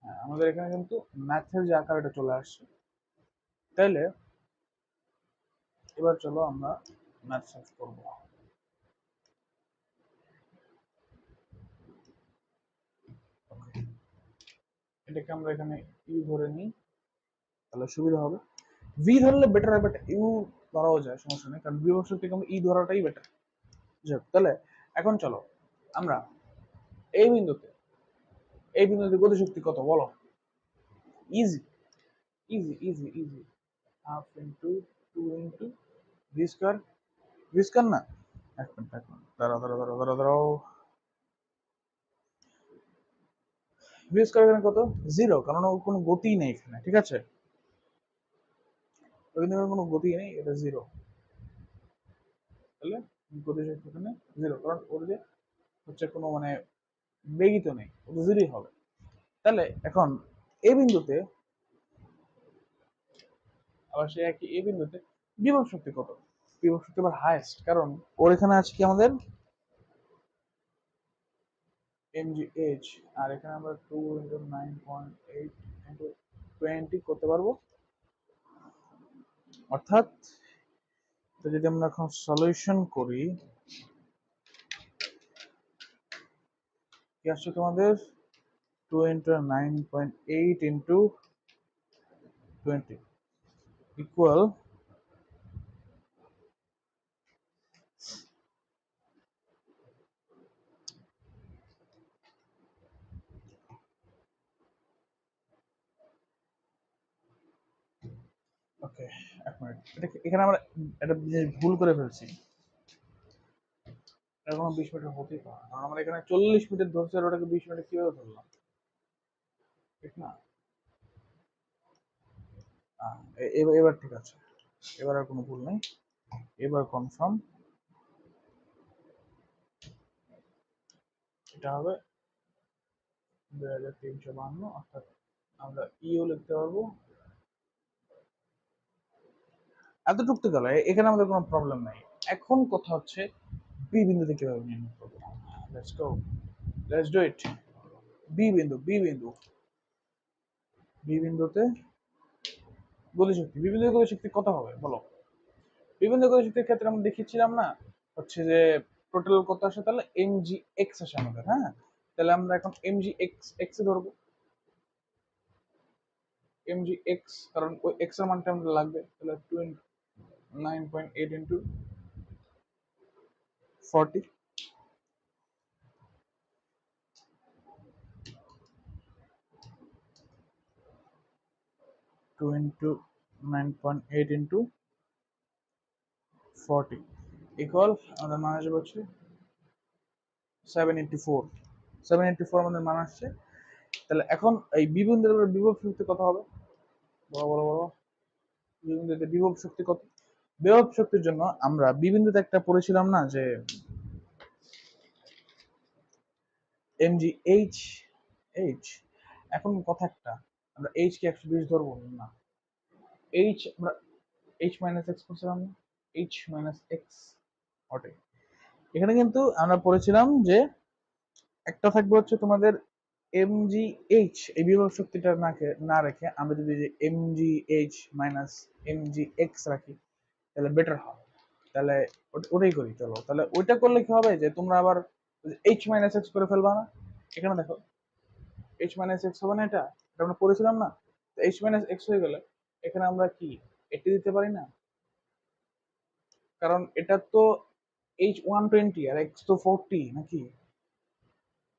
হ্যাঁ, আমাদের এখানে কিন্তু ম্যাথের যে আকার এটা চলে আসছে। তাইলে এবার চলো আমরা ম্যাথ সলভ করবো। এটাকে আমরা এখানে ইউ ধরে নিই, তাহলে সুবিধা হবে। ভি ধরলে বেটার হয়, বাট ইউ ধরাও যায়, সমস্যা নেই, কারণ বিভব শক্তি থেকে ই ধরাটাই বেটার। যাক, তাহলে এখন চলো আমরা এই বিন্দুতে, এই বিন্দুতে গতিশক্তি কত বলো? Easy easy easy easy, half into two into V square, V square না, এক মিনিট এক মিনিট, দাঁড়াও দাঁড়াও দাঁড়াও দাঁড়াও দাঁড়াও, ভি স্কোয়ার এখানে কত? জিরো, কারণ ওর কোনো গতি নেই এখানে, ঠিক আছে, ওই বিন্দুর কোনো গতি নেই, এটা জিরো। তাহলে গতিশক্তি এখানে জিরো, কারণ ওর যে হচ্ছে কোনো মানে বেগই তো নেই, ও তো জিরোই হবে। তাহলে এখন এই বিন্দুতে আবার সে একই এই বিন্দুতে বিভব শক্তি কত? বিভব শক্তি আবার হাইয়েস্ট, কারণ ওর এখানে আছে কি আমাদের mgh, আর এখানে আমরা 2 ইন্টু 9.8 ইন্টু 20 করতে পারবো। অর্থাৎ যদি আমরা এখন সলিউশন করি, কি আসছে তোমাদের 2 ইন্টু 9.8 ইন্টু 20 ইকুয়াল ওকে। এক মিনিট, এটা এখানে আমরা একটা জিনিস ভুল করে ফেলছি, এটা কোনো 20 মিটার হতেই পারে না, কারণ আমরা এখানে 40 মিটার ধরছি, আর ওটাকে 20 মিটার কিভাবে ধরলাম? ঠিক না? এবার ঠিক আছে, এবার আর কোনো ভুল নেই, এবার কনফার্ম। এটা হবে 2352, অর্থাৎ আমরা ইও লিখতে পারবো। এতটুকু তো গেল, এখানে আমাদের কোনো প্রবলেম নাই। এখন কথা হচ্ছে বি বিন্দুতে কিভাবে নির্ণয় করবো। Let's go, let's do it. B বিন্দু, বি বিন্দু, বি বিন্দুতে গতিশক্তি, বি বিন্দুতে গতিশক্তি কত হবে বলো। বি বিন্দু গতিশক্তির ক্ষেত্রে আমরা দেখিয়েছিলাম না হচ্ছে যে টোটাল কত আসে, তাহলে এম জি এক্স আসে আমাদের। হ্যাঁ, তাহলে আমরা এখন এম জি এক্স এক্স এ ধরবো, এম জি এক্স, কারণ ওই এক্স এর মানটা আমাদের লাগবে। তাহলে 9.8 ইন্টু 40, 2 ইন্টু 9.8 ইন্টু 40 ইকুয়াল আমাদের মান আসবে হচ্ছে 784। 784 আমাদের মান আসছে। তাহলে এখন এই বিবিন্দুর বিভব শক্তি কত হবে, বড় বড় বড়, বিবিন্দুতে বিভব শক্তি কত। বিভব শক্তির জন্য আমরা বিবিন্দুতে একটা পড়েছিলাম না যে এমজি এইচ এইচ। এখন কথা একটা, আমরা এইচ কে 120 ধরবো না, এইচ আমরা এইচ মাইনাস এক্স করছিলাম না, এইচ মাইনাস এক্স ওটাই। এখানে কিন্তু আমরা পড়েছিলাম যে একটা থাকবে হচ্ছে তোমাদের এমজিএইচ, এই বিভব শক্তিটা না রেখে আমরা যদি যে এমজিএইচ মাইনাস এমজিএক্স রাখি তাহলে বেটার হয়। তাহলে ওটাই করি চলো। তাহলে ওইটা করলে কি হবে যে তোমরা আবার এইচ মাইনাস এক্স করে ফেলবা না। এখানে দেখো এইচ মাইনাস এক্স হবে না, এটা এটা আমরা পড়েছিলাম না। এইচ মাইনাস এক্স হয়ে গেলে এখানে আমরা কি এটি দিতে পারি না, কারণ এটা তো H120 আর এক্স তো 40 নাকি,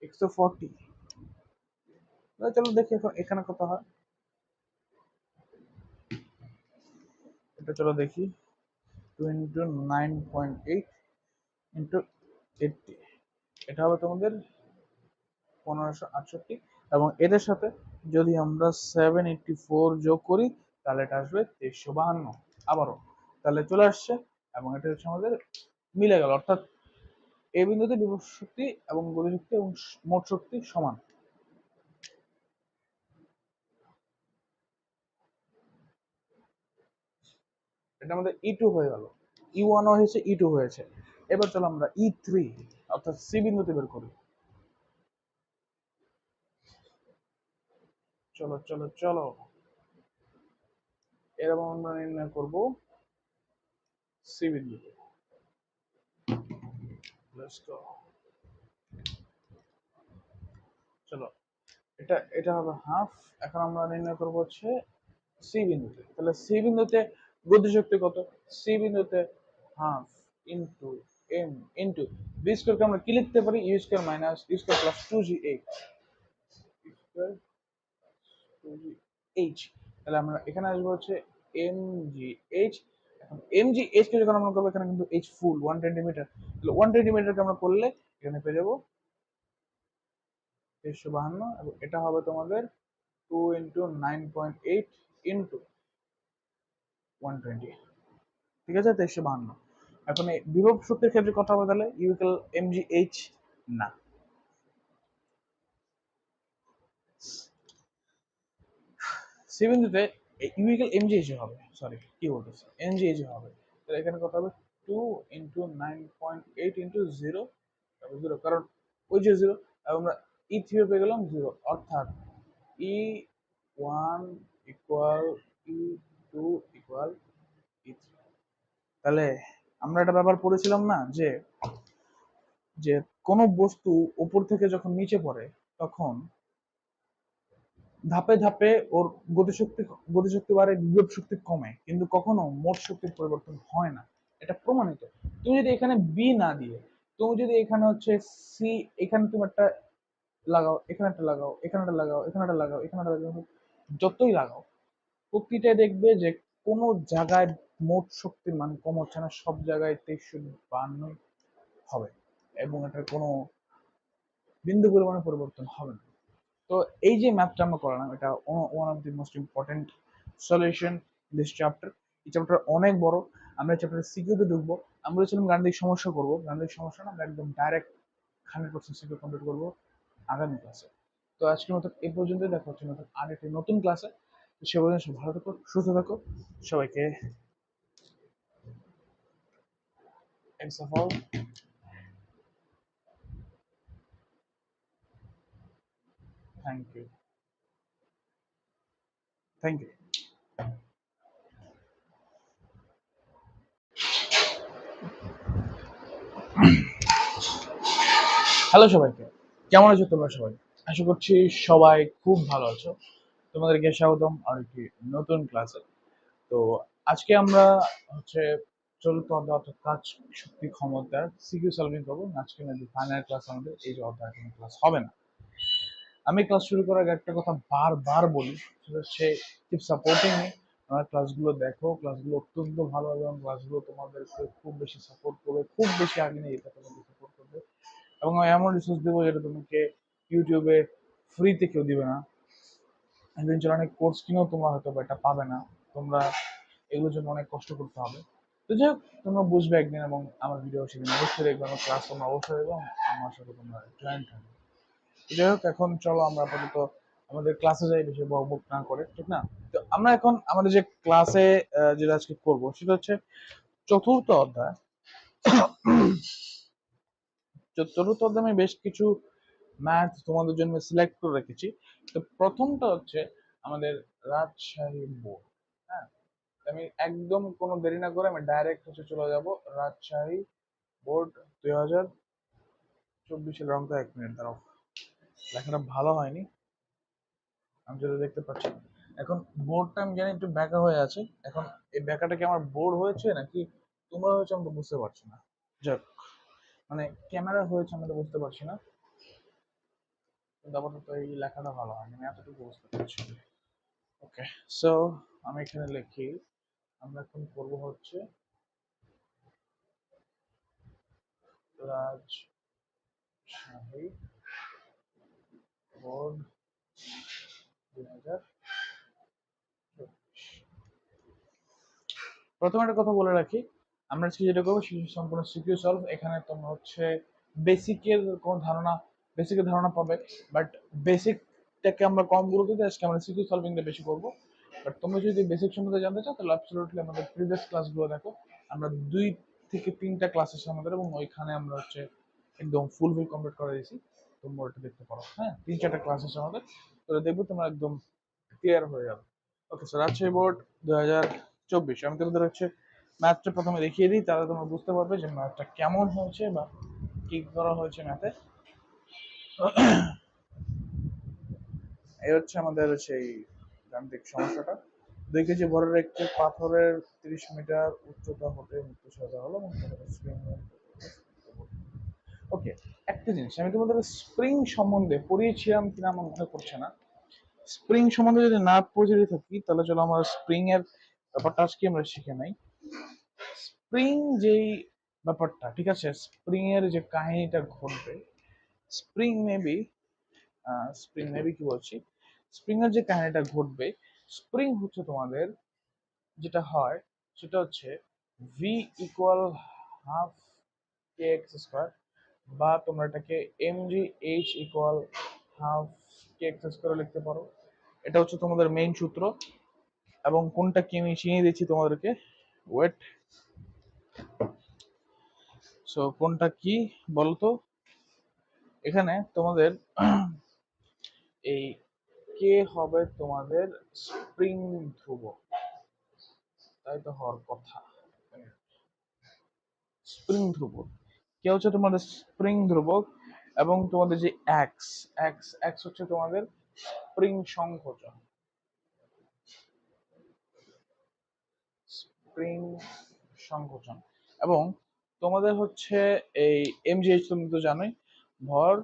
এক্স তো 40। চলো দেখি এখন এখানে কত হয়, এটা চলো দেখি। 9.8 ইন্টু 80, এটা হবে তোমাদের 1568, এবং এদের সাথে যদি আমরা 784 যোগ করি তাহলে এটা আসবে 2352 আবারও। তাহলে চলে আসছে, এবং এটা হচ্ছে আমাদের মিলে গেল, অর্থাৎ এই বিন্দুতে বিভব শক্তি এবং গতি শক্তি এবং মোট শক্তি সমান। এটা আমাদের E2 হয়ে গেল, E1 হয়েছে, E2 হয়েছে। এবার চলো আমরা E3 অর্থাৎ সি বিন্দুতে বের করি। চলো চলো চলো, এরকম আমরা নির্ণয় করব সি বিন্দুতে। লেটস গো, চলো এটা এটা হবে হাফ। এখন আমরা নির্ণয় করব হচ্ছে সি বিন্দুতে। তাহলে সি বিন্দুতে গতিশক্তি কত, সি বিন্দুতে half into M into B স্কোয়ারকে আমরা কি লিখতে পারি, U square minus U square plus 2gh square 2gh। তাহলে আমরা এখানে আসবো হচ্ছে এম জি এইচ। এখন এম জি এইচ কে যখন আমরা করবো, এখানে কিন্তু এইচ ফুল 120 মিটার, তাহলে 120 মিটারকে আমরা করলে এখানে পেয়ে যাবো 2352, এবং এটা হবে তোমাদের 2 ইন্টু 9.8 ইন্টু 120, ঠিক আছে 2352। এখন এই বিভব শক্তির ক্ষেত্রে কথা হবে তাহলে ইউকেল এমজিএইচ না, সি বিন্দুতে ইউকেল এমজিএইচ হবে, সরি কি বলতেছে এমজিএইচ হবে। তাহলে এখানে কথা হবে 2 ইন্টু 9.8 ইন্টু 0, জিরো, কারণ ওই যে জিরো, আমরা ই থ্রি পেয়ে গেলাম জিরো, অর্থাৎ ই ওয়ান ইকুয়াল ই টু ইকুয়াল ই3। তাহলে আমরা একটা ব্যাপার পড়েছিলাম না যে যে কোনো বস্তু উপর থেকে যখন নিচে পড়ে তখন ধাপে ধাপে ওর গতিশক্তি গতিশক্তি বাড়ে, বিভব শক্তি কমে, কিন্তু কখনো মোট শক্তির পরিবর্তন হয় না। এটা প্রমাণিত। তুমি যদি এখানে বি না দিয়ে তুমি যদি এখানে হচ্ছে সি, এখানে তুমি একটা লাগাও, এখানে একটা লাগাও, এখানে একটা লাগাও, এখানে একটা লাগাও, এখানে একটা লাগাও, যতই লাগাও প্রকৃতিতে দেখবে যে কোনো জায়গায় মোট শক্তির মান কম হচ্ছে না, সব জায়গায় 2352 হবে, এবং এটার কোনো বিন্দু পরিমাণে পরিবর্তন হবে না। তো এই যে ম্যাপটা আমরা করলাম, এটা one of the most important solution this chapter. এই চ্যাপ্টার অনেক বড়। আমরা চ্যাপ্টারে সিকিউতে ঢুকবো। আমরা বলেছিলাম গাণিতিক সমস্যা করবো, গাণিতিক সমস্যা না, আমরা একদম ডাইরেক্ট 100% সিকিউ কমপ্লিট করবো আগামী ক্লাসে। তো আজকের মতো এই পর্যন্তই, দেখা হচ্ছে নতুন আরেকটি নতুন ক্লাসে। সে পর্যন্ত সব ভালো থাকো, সুস্থ থাকো। সবাইকে thanks of all, thank you, thank you. Hello সবাইকে, কেমন আছো তোমরা সবাই? আশা করছি সবাই খুব ভালো আছো। তোমাদেরকে স্বাগতম আর একটি নতুন ক্লাসে। তো আজকে আমরা হচ্ছে চতুর্থ অধ্যায় অর্থাৎ কাজ শক্তি ক্ষমতার সিকিউ সলভিং করবো। আজকে মেবি ফাইনাল ক্লাস আমাদের, এই যে অধ্যায় কোনো ক্লাস হবে না। আমি ক্লাস শুরু করার আগে একটা কথা বারবার বলি, সেটা হচ্ছে কিপ সাপোর্টিং মি। আমার ক্লাসগুলো দেখো, ক্লাসগুলো অত্যন্ত ভালো এবং ক্লাসগুলো তোমাদেরকে খুব বেশি সাপোর্ট করবে, খুব বেশি আগে নিয়ে যেতে তোমাকে সাপোর্ট করবে। এবং আমি এমন রিসোর্স দেবো যেটা তোমাকে ইউটিউবে ফ্রিতে কেউ দিবে না। ইভেনচুয়ালি অনেক কোর্স কিনেও তোমরা হয়তো এটা পাবে না। তোমরা এগুলোর জন্য অনেক কষ্ট করতে হবে। তো যাই হোক, তোমরা বুঝবে একদিন এবং আমার ভিডিও সেদিন অবশ্যই দেখবে, আমার ক্লাস তোমরা অবশ্যই দেখবে, আমার সাথে তোমরা জয়েন থাকবে। যাই হোক, এখন চলো আমরা আপাতত আমাদের ক্লাসে যাই, বেশি বকবক না করে, ঠিক না? তো আমরা এখন আমাদের যে ক্লাসে যেটা আজকে করবো সেটা হচ্ছে চতুর্থ অধ্যায়। চতুর্থ অধ্যায়ে আমি বেশ কিছু ম্যাথ তোমাদের জন্য সিলেক্ট করে রেখেছি। তো প্রথমটা হচ্ছে আমাদের রাজশাহী বোর্ড। হ্যাঁ, আমি একদম কোনো দেরি না করে আমি ডাইরেক্ট হচ্ছে চলে যাব রাজশাহী বোর্ড 2024-এর রংটা। 1 মিনিট দাঁড়াও, লেখাটা ভালো হয়নি, আমি যেটা দেখতে পাচ্ছি। এখন বোর্ডটা আমি জানি একটু ব্যাকা হয়ে আছে। এখন এই ব্যাকাটা কি আমার বোর্ড হয়েছে নাকি তোমরা হয়েছে আমি তো বুঝতে পারছি না। যাক, মানে ক্যামেরা হয়েছে আমি তো বুঝতে পারছি না, কিন্তু আপাতত এই লেখাটা ভালো হয়নি, আমি এতটুকু বুঝতে পারছি। ওকে, সো আমি এখানে লিখি, আমরা এখন করব হচ্ছে রাজশাহী বোর্ড 2024। প্রথমে একটা কথা বলে রাখি, আমরা আজকে যেটা করবো সেটা সম্পূর্ণ সিকিউ সলভ। এখানে তোমরা হচ্ছে বেসিকের কোনো ধারণা, বেসিকের ধারণা পাবে, বাট বেসিকটাকে আমরা কম গুরুত্ব দিই। আজকে আমরা সিকিউ সলভিংটা বেশি করবো। বাট তোমরা যদি বেসিক সম্বন্ধে জানতে চাও তাহলে অ্যাবসলিউটলি আমাদের প্রিভিয়াস ক্লাসগুলো দেখো। আমরা 2 থেকে 3টা ক্লাস আছে আমাদের, এবং ওইখানে আমরা হচ্ছে একদম ফুল কমপ্লিট করে দিয়েছি। তোমরা ওটা দেখতে পারো। হ্যাঁ, 3-4টা ক্লাস আছে আমাদের, তো দেখবো তোমরা একদম ক্লিয়ার হয়ে যাবে। Okay sir, Rajshahi board 2024। আমি তোমাদের হচ্ছে ম্যাথটা প্রথমে দেখিয়ে দিই, তাহলে তোমরা বুঝতে পারবে যে ম্যাথটা কেমন হয়েছে বা কি করা হয়েছে ম্যাথে। এই হচ্ছে আমাদের সেই গাণিতিক সমস্যাটা। 2 কেজি ভরের একটি পাথরের 30 মিটার উচ্চতা হতে মুক্ত সাজা হলো এবং স্প্রিং। ওকে, একটা জিনিস আমি তোমাদের স্প্রিং সম্বন্ধে পড়িয়েছিলাম কিনা আমার মনে পড়ছে না। স্প্রিং সম্বন্ধে যদি না পড়ে থাকি তাহলে চলো আমরা স্প্রিং এর ব্যাপারটা আজকে আমরা শিখে নাই। স্প্রিং যেই ব্যাপারটা, ঠিক আছে, স্প্রিং এর যে কাহিনীটা ঘটবে, স্প্রিং মেবি কি বলছি, স্প্রিং এর যে কাহিনীটা ঘটবে, স্প্রিং হচ্ছে তোমাদের যেটা হয় সেটা হচ্ছে V equal half K X square, বা তোমরা এটাকে M G H equal half K X square লিখতে পারো। এটা হচ্ছে তোমাদের মেইন সূত্র। এবং কোনটা কি আমি চিনিয়ে দিচ্ছি তোমাদেরকে, ওয়েট। সো কোনটা কি বলতো, এখানে তোমাদের এই কে হবে তোমাদের স্প্রিং ধ্রুবক, তাই তো হওয়ার কথা। স্প্রিং ধ্রুবক কে হচ্ছে তোমাদের স্প্রিং ধ্রুবক, এবং তোমাদের যে এক্স, এক্স হচ্ছে তোমাদের স্প্রিং সংকোচন, স্প্রিং সংকোচন। এবং তোমাদের হচ্ছে এই এমজিএইচ তুমি তো জানোই, ভর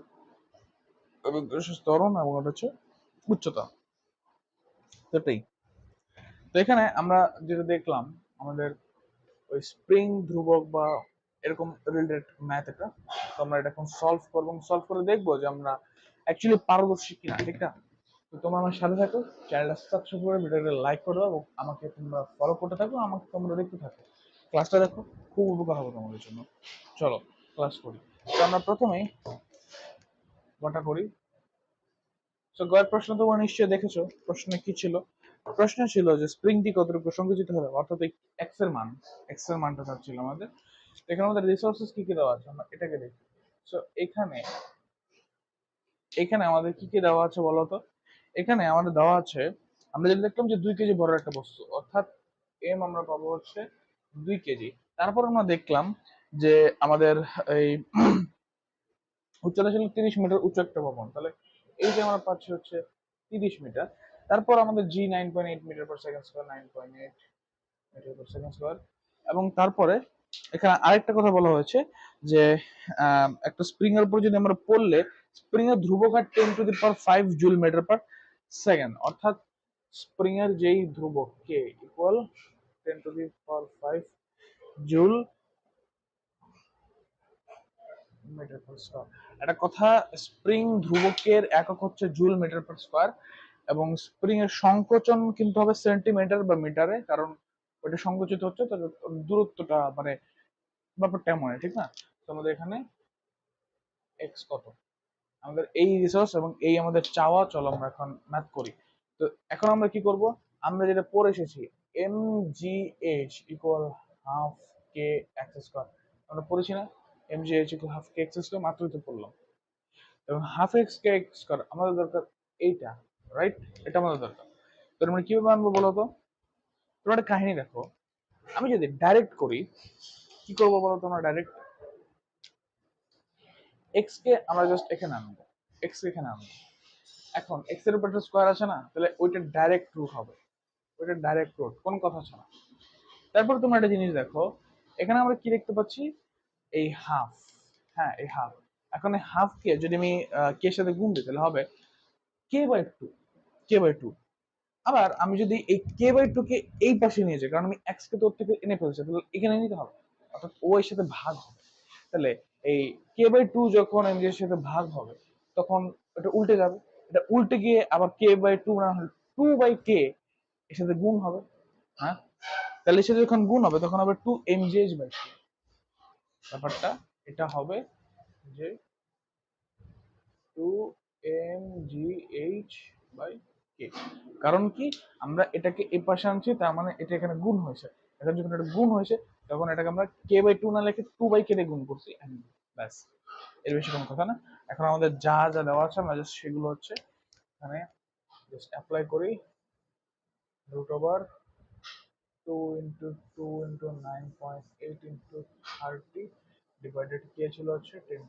এবং ত্বরণ, এবং এটা হচ্ছে উচ্চতা। সেটাই। তো এখানে আমরা যেটা দেখলাম, আমাদের ওই স্প্রিং ধ্রুবক বা এরকম রিলেটেড ম্যাথ এটা, তো আমরা এটা এখন সলভ করবো এবং সলভ করে দেখবো যে আমরা অ্যাকচুয়ালি পারদর্শী কিনা, ঠিক না? তো তোমরা আমার সাথে থাকো, চ্যানেলটা সাবস্ক্রাইব করে ভিডিওটা লাইক করে দাও এবং আমাকে তোমরা ফলো করতে থাকো, আমাকে তোমরা দেখতে থাকো, ক্লাসটা দেখো, খুব উপকার হবে তোমাদের জন্য। চলো ক্লাস করি। তো আমরা প্রথমেই গটা করি। তো গয়ের প্রশ্ন তোমরা নিশ্চয়ই দেখেছো, প্রশ্নে কি ছিল? প্রশ্ন ছিল যে স্প্রিংটি কতটুকু সংকুচিত হবে, অর্থাৎ এক্স এর মান, এক্স এর মানটা চাচ্ছিল আমাদের। এখানে আমাদের রিসোর্সেস কি কি দেওয়া আছে আমরা এটাকে দেখি। সো এখানে এখানে আমাদের কি কি দেওয়া আছে বলতো? এখানে আমাদের দেওয়া আছে, আমরা যেটা দেখলাম যে 2 কেজি বড় একটা বস্তু, অর্থাৎ এম আমরা পাবো হচ্ছে 2 কেজি। তারপর আমরা দেখলাম যে আমাদের এই উচ্চতা ছিল 30 মিটার উচ্চ একটা ভবন, তাহলে এই যে আমরা পাচ্ছি হচ্ছে 30 মিটার। তারপর আমাদের G 9.8 metre per second square, 9.8 metre per second square. এবং তারপরে এখানে আরেকটা কথা বলা হয়েছে যে একটা স্প্রিং এর উপর যদি আমরা পড়লে স্প্রিং এর ধ্রুবক হার 10⁵ জুল মিটার পার সেকেন্ড, অর্থাৎ স্প্রিং এর যেই ধ্রুবক K equal 10⁵ joule metre per square. একটা কথা, স্প্রিং ধ্রুবকের একক হচ্ছে জুল মিটার পার স্কয়ার, এবং স্প্রিং এর সংকোচন কিন্তু হবে সেন্টিমিটার বা মিটারে, কারণ ওটা সংকুচিত হচ্ছে, তার দূরত্বটা মানে ব্যাপারটা এমন, ঠিক না? তো আমাদের এখানে এক্স কত, আমাদের এই রিসোর্স এবং এই আমাদের চাওয়া, চলো আমরা এখন ম্যাথ করি। তো এখন আমরা কি করব, আমরা যেটা পড়ে এসেছি M G H equal half K X square, আমরা পড়েছি না? M G H equal half K X square, মাত্রই তো পড়লাম। এবং half X K X square আমাদের দরকার এইটা, রাইট? এটা আমাদের দরকার। তো আমরা কিভাবে আনবো বলো তো? তোমরা একটা কাহিনী দেখো, আমি যদি ডাইরেক্ট করি, কি করবো বলো তোমরা? ডাইরেক্ট এক্স কে আমরা জাস্ট এখানে আনবো, এক্স কে এখানে আনবো। এখন এক্স এর উপর একটা স্কোয়ার আছে না, তাহলে ওইটা ডাইরেক্ট রুট হবে, ওইটা ডাইরেক্ট রুট, কোন কথা ছাড়া। তারপর তোমরা একটা জিনিস দেখো, এখানে আমরা কি দেখতে পাচ্ছি? এই হাফ, হ্যাঁ এই হাফ। এখন এই হাফ কে যদি আমি কে এর সাথে গুণ দিই তাহলে হবে কে/2, কে/2। আবার আমি যদি এই কে/2 কে এই পাশে নিয়ে যাই, কারণ আমি এক্স কে তো ওর থেকে এনে ফেলছি, তাহলে এখানে নিতে হবে, অর্থাৎ ও এর সাথে ভাগ হবে। তাহলে এই কে/2 যখন এম এর সাথে ভাগ হবে, তখন এটা উল্টে যাবে, এটা উল্টে গিয়ে আবার কে/2 না হলে 2/কে এর সাথে গুণ হবে। হ্যাঁ, তাহলে এর সাথে যখন গুণ হবে তখন হবে 2mgh/k। ব্যাপারটা এটা হবে যে 2mgh/k। কারণ কি, আমরা এটাকে এই পাশে আনছি, তার মানে এটা এখানে গুণ হয়েছে। এখন যখন এটা গুণ হয়েছে তখন এটাকে আমরা কে/2 না লিখে 2/k দিয়ে গুণ করছি, ব্যাস, এর বেশি কোনো কথা না। এখন আমাদের যা যা দেওয়া আছে আমরা জাস্ট সেগুলো হচ্ছে এখানে জাস্ট অ্যাপ্লাই করি। √2 × 2 × 9.8 × 30 ডিভাইডেড কে ছিল হচ্ছে 10⁵।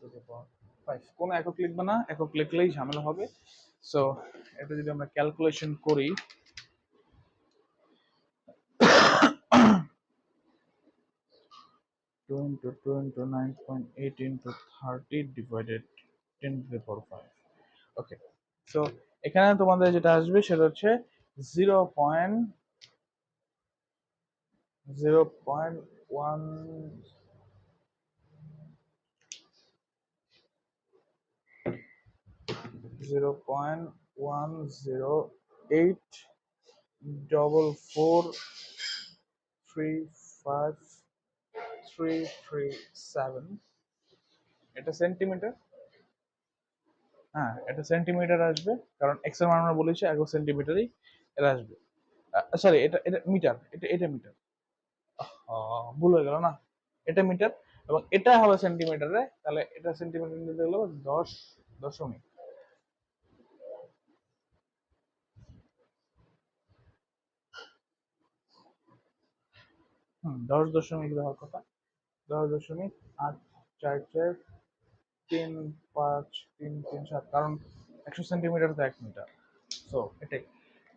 কোনো একক লিখবে না, একক লিখলেই ঝামেলা হবে। সো এটা যদি আমরা ক্যালকুলেশন করি, 2 × 2 × 9.8 × 30 ডিভাইডেড 10⁵। ওকে, সো এখানে তোমাদের যেটা আসবে সেটা হচ্ছে 0.1 0.1084435337, এটা সেন্টিমিটার। হ্যাঁ, এটা সেন্টিমিটার আসবে, কারণ এক্স এর মান আমরা বলেছি আগে সেন্টিমিটারই এটা আসবে। সরি, এটা এটা মিটার, এটা মিটার, ভুল হয়ে গেল না, এটা মিটার এবং এটা হবে সেন্টিমিটারে, তাহলে এটা সেন্টিমিটার নিতে গেলে 10 দশমিক, 10 দশমিক দেওয়ার কথা, 10.8443537, কারণ 100 সেন্টিমিটার তো 1 মিটার। সো এটাই,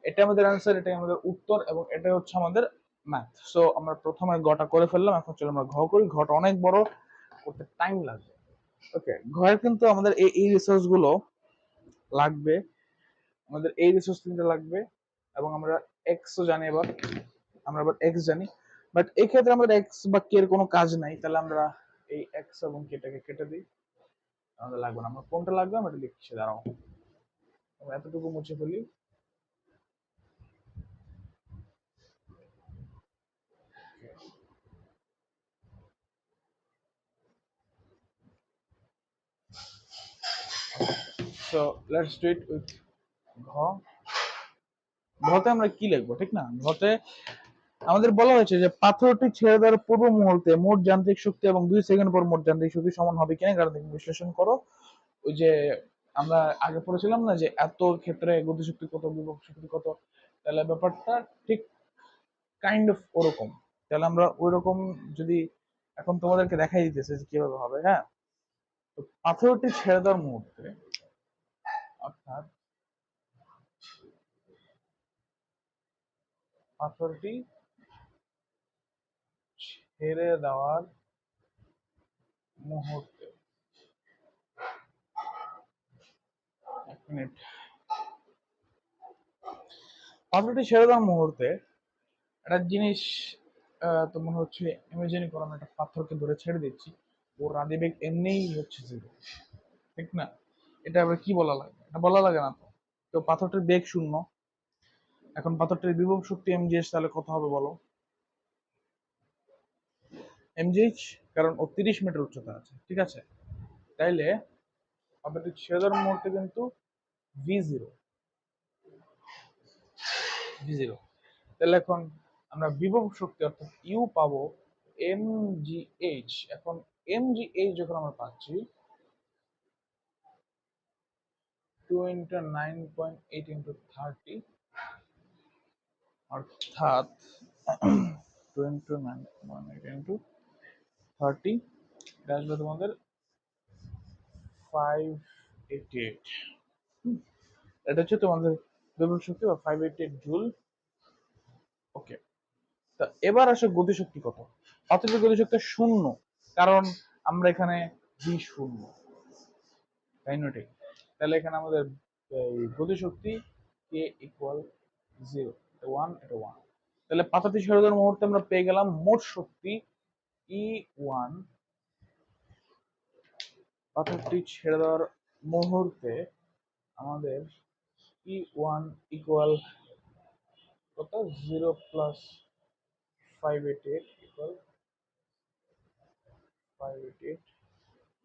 এটা আমাদের অ্যান্সার, এটাই আমাদের উত্তর, এবং এটাই হচ্ছে আমাদের ম্যাথ। সো আমরা প্রথমে গটা করে ফেললাম, এখন চলো আমরা ঘ করি। ঘটা অনেক বড়, করতে টাইম লাগবে। ওকে, ঘরে কিন্তু আমাদের এই রিসোর্স গুলো লাগবে, আমাদের এই রিসোর্স তিনটা লাগবে, এবং আমরা এক্স ও জানি, এবার আমরা আবার এক্স জানি, বাট এই ক্ষেত্রে আমাদের এক্স বা কে এর কোনো কাজ নাই, তাহলে আমরা এই এক্স এবং কে টাকে কেটে দিই, আমাদের লাগবে না। আমরা কোনটা লাগবে আমরা লিখছি, দাঁড়াও, এতটুকু মুছে ফেলি। So let's do it with ঘ। ঘতে আমরা কি লিখবো, ঠিক না? ঘতে আমাদের বলা হয়েছে যে পাথরটি ছেড়ে দেওয়ার পূর্ব মুহূর্তে মোট যান্ত্রিক শক্তি এবং 2 সেকেন্ড পর মোট যান্ত্রিক শক্তি সমান হবে কিনা গাণিতিক বিশ্লেষণ করো। ওই যে আমরা আগে পড়েছিলাম না যে এত ক্ষেত্রে গতিশক্তি কত, বিভব শক্তি কত, তাহলে ব্যাপারটা ঠিক কাইন্ড অফ ওরকম। তাহলে আমরা ওই রকম যদি এখন তোমাদেরকে দেখাই দিতেছে যে কিভাবে হবে। হ্যাঁ, তো পাথরটি ছেড়ে দেওয়ার মুহূর্তে, অর্থাৎ পাথরটি ছেড়ে দেওয়ার মুহূর্তে, এক মিনিট, পাথরটি ছেড়ে দেওয়ার মুহূর্তে একটা জিনিস তো মনে হচ্ছে ইমাজিন করো, আমি একটা পাথরকে ধরে ছেড়ে দিচ্ছি, ওর আদিবেগ এমনিই হচ্ছে 0, ঠিক না? এটা আবার কি বলা লাগে? এটা বলা লাগে না তো। তো পাথরটির বেগ 0, এখন পাথরটির বিভব শক্তি mgh, তাহলে কত হবে বলো? mgh, কারণ ও 30 মিটার উচ্চতা আছে, ঠিক আছে? তাইলে পাথরটি ছেড়ে দেওয়ার মুহূর্তে কিন্তু v0, v0, তাহলে এখন আমরা বিভব শক্তি অর্থাৎ ইউ পাবো mgh। এখন mgh যখন আমরা পাচ্ছি 2 × 9.8 × 30, অর্থাৎ 2 × 9.8 × 30, এটা আসবে তোমাদের 588। এটা হচ্ছে তোমাদের বিভব শক্তি বা 588 জুল। ওকে, তা এবার আসে গতিশক্তি কত? পাথরের গতিশক্তি 0, কারণ আমরা এখানে v0, তাই না? ঠিক, তাহলে এখানে আমাদের গতিশক্তি k ইকুয়াল 0, এটা 1, এটা 1। তাহলে পাথরটি ছেড়ে দেওয়ার মুহূর্তে আমরা পেয়ে গেলাম মোট শক্তি E1। পাথরটি ছেড়ে দেওয়ার মুহূর্তে আমাদের E1 ইকুয়াল কত? 0 প্লাস 588 ইকুয়াল 588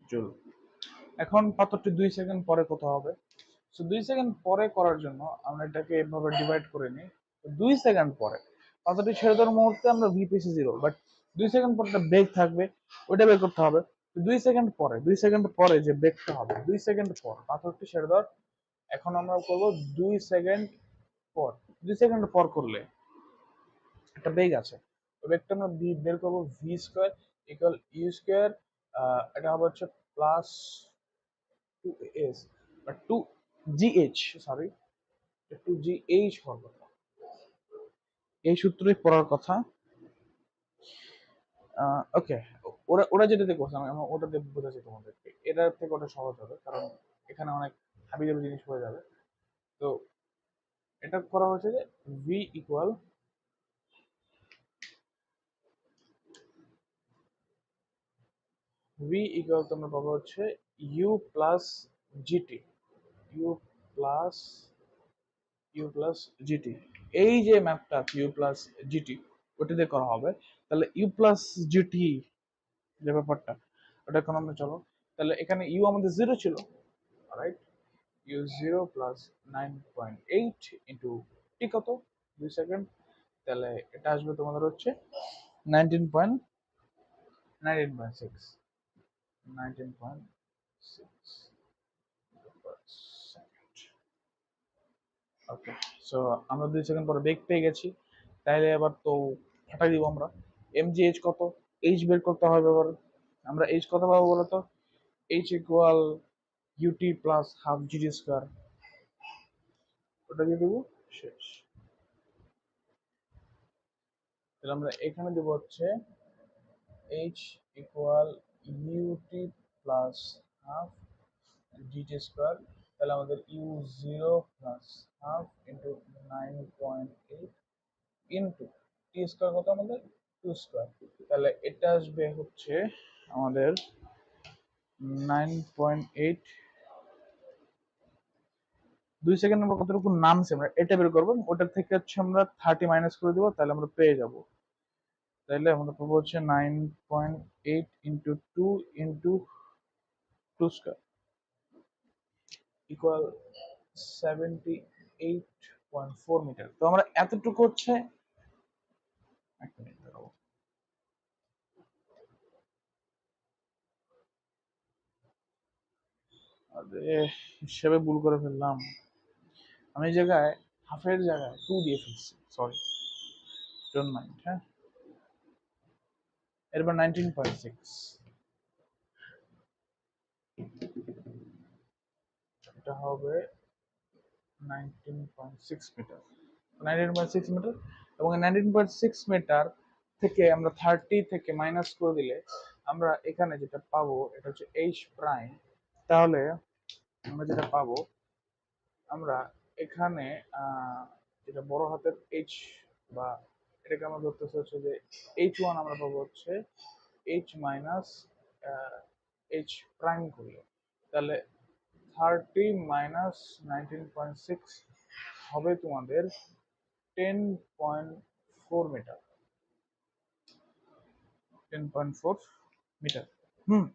জুল। এখন পাথরটি 2 সেকেন্ড পরে কত হবে? সো 2 সেকেন্ড পরে করার জন্য আমরা এটাকে এভাবে ডিভাইড করে নিই। 2 সেকেন্ড পরে পাথরটি ছেড়ে দেওয়ার মুহূর্তে আমরা ভি পেয়েছি 0, বাট 2 সেকেন্ড পর একটা বেগ থাকবে, ওইটা বের করতে হবে। 2 সেকেন্ড পরে, 2 সেকেন্ড পরে যে বেগটা হবে, 2 সেকেন্ড পর পাথরটি ছেড়ে দেওয়ার, এখন আমরা করবো 2 সেকেন্ড পর। 2 সেকেন্ড পর করলে একটা বেগ আছে, ওই বেগটা আমরা বের করবো V square equal U square, এটা হবে হচ্ছে প্লাস 2s বা 2gh, সরি, 2gh হওয়ার কথা, এই সূত্রই পড়ার কথা। ওকে, ওরা ওরা যেটাতে করছে আমি ওটাতে বোঝাচ্ছি তোমাদেরকে, এটার থেকে ওটা সহজ হবে, কারণ এখানে অনেক হাবিজাবি জিনিস হয়ে যাবে। তো এটা করা হয়েছে যে ভি ইকুয়াল তোমরা পাবো হচ্ছে U plus GT, U plus GT, এই যে ম্যাপটা ইউ প্লাস জিটি, ওটাতে করা হবে। তাহলে ইউ প্লাস জিটি যে ব্যাপারটা, ওটা এখন আমরা চলো, তাহলে এখানে ইউ আমাদের 0 ছিল, রাইট? ইউ 0 প্লাস 9.8 ইন্টু টি কত? 2 সেকেন্ড, তাহলে এটা আসবে তোমাদের হচ্ছে 19.6, 19.6 সেকেন্ড। ওকে, সো আমরা 2 সেকেন্ড পরে বেগ পেয়ে গেছি, তাইলে এবার তো ফাটাই দিব আমরা। mgh কত? এইচ বের করতে হবে এবার। আমরা এইচ কত পাবো বলো তো? H equal UT plus half GT square, ওটা দিয়ে দেবো, শেষ। তাহলে আমরা এখানে দেবো হচ্ছে H equal UT plus half GT square, তাহলে আমাদের U 0 plus half into 9.8 into T square কত আমাদের? 2 স্কোয়ার, তাহলে এটা আসবে হচ্ছে আমাদের 9.8 2 সেকেন্ড আমরা কতটুকু নামছে আমরা এটা বের করবো, ওটার থেকে হচ্ছে আমরা 30 মাইনাস করে দিব, তাহলে আমরা পেয়ে যাব। তাহলে আমরা পাবো হচ্ছে 9.8 into 2 into 2 square equal 78.4 metre. তো আমরা এতটুকু হচ্ছে, এক মিনিট দাঁড়াও, আরে হিসেবে ভুল করে ফেললাম, আমি এই জায়গায় হাফের জায়গায় 2 দিয়ে ফেলছি, সরি, ডোন্ট মাইন্ড। হ্যাঁ, এরপর 19.6, এটা হবে 19.6 মিটার, 19.6 মিটার। এবং 19.6 মিটার থেকে আমরা 30 থেকে মাইনাস করে দিলে আমরা এখানে যেটা পাবো এটা হচ্ছে এইচ প্রাইম। তাহলে আমরা যেটা পাবো, আমরা এখানে যেটা বড় হাতের এইচ, বা এটাকে আমরা ধরতেছে হচ্ছে যে H1 আমরা পাবো হচ্ছে এইচ মাইনাস এইচ প্রাইম করলে, তাহলে 30 - 19.6 হবে তোমাদের 10.4 মিটার, 10.4 মিটার। হুম,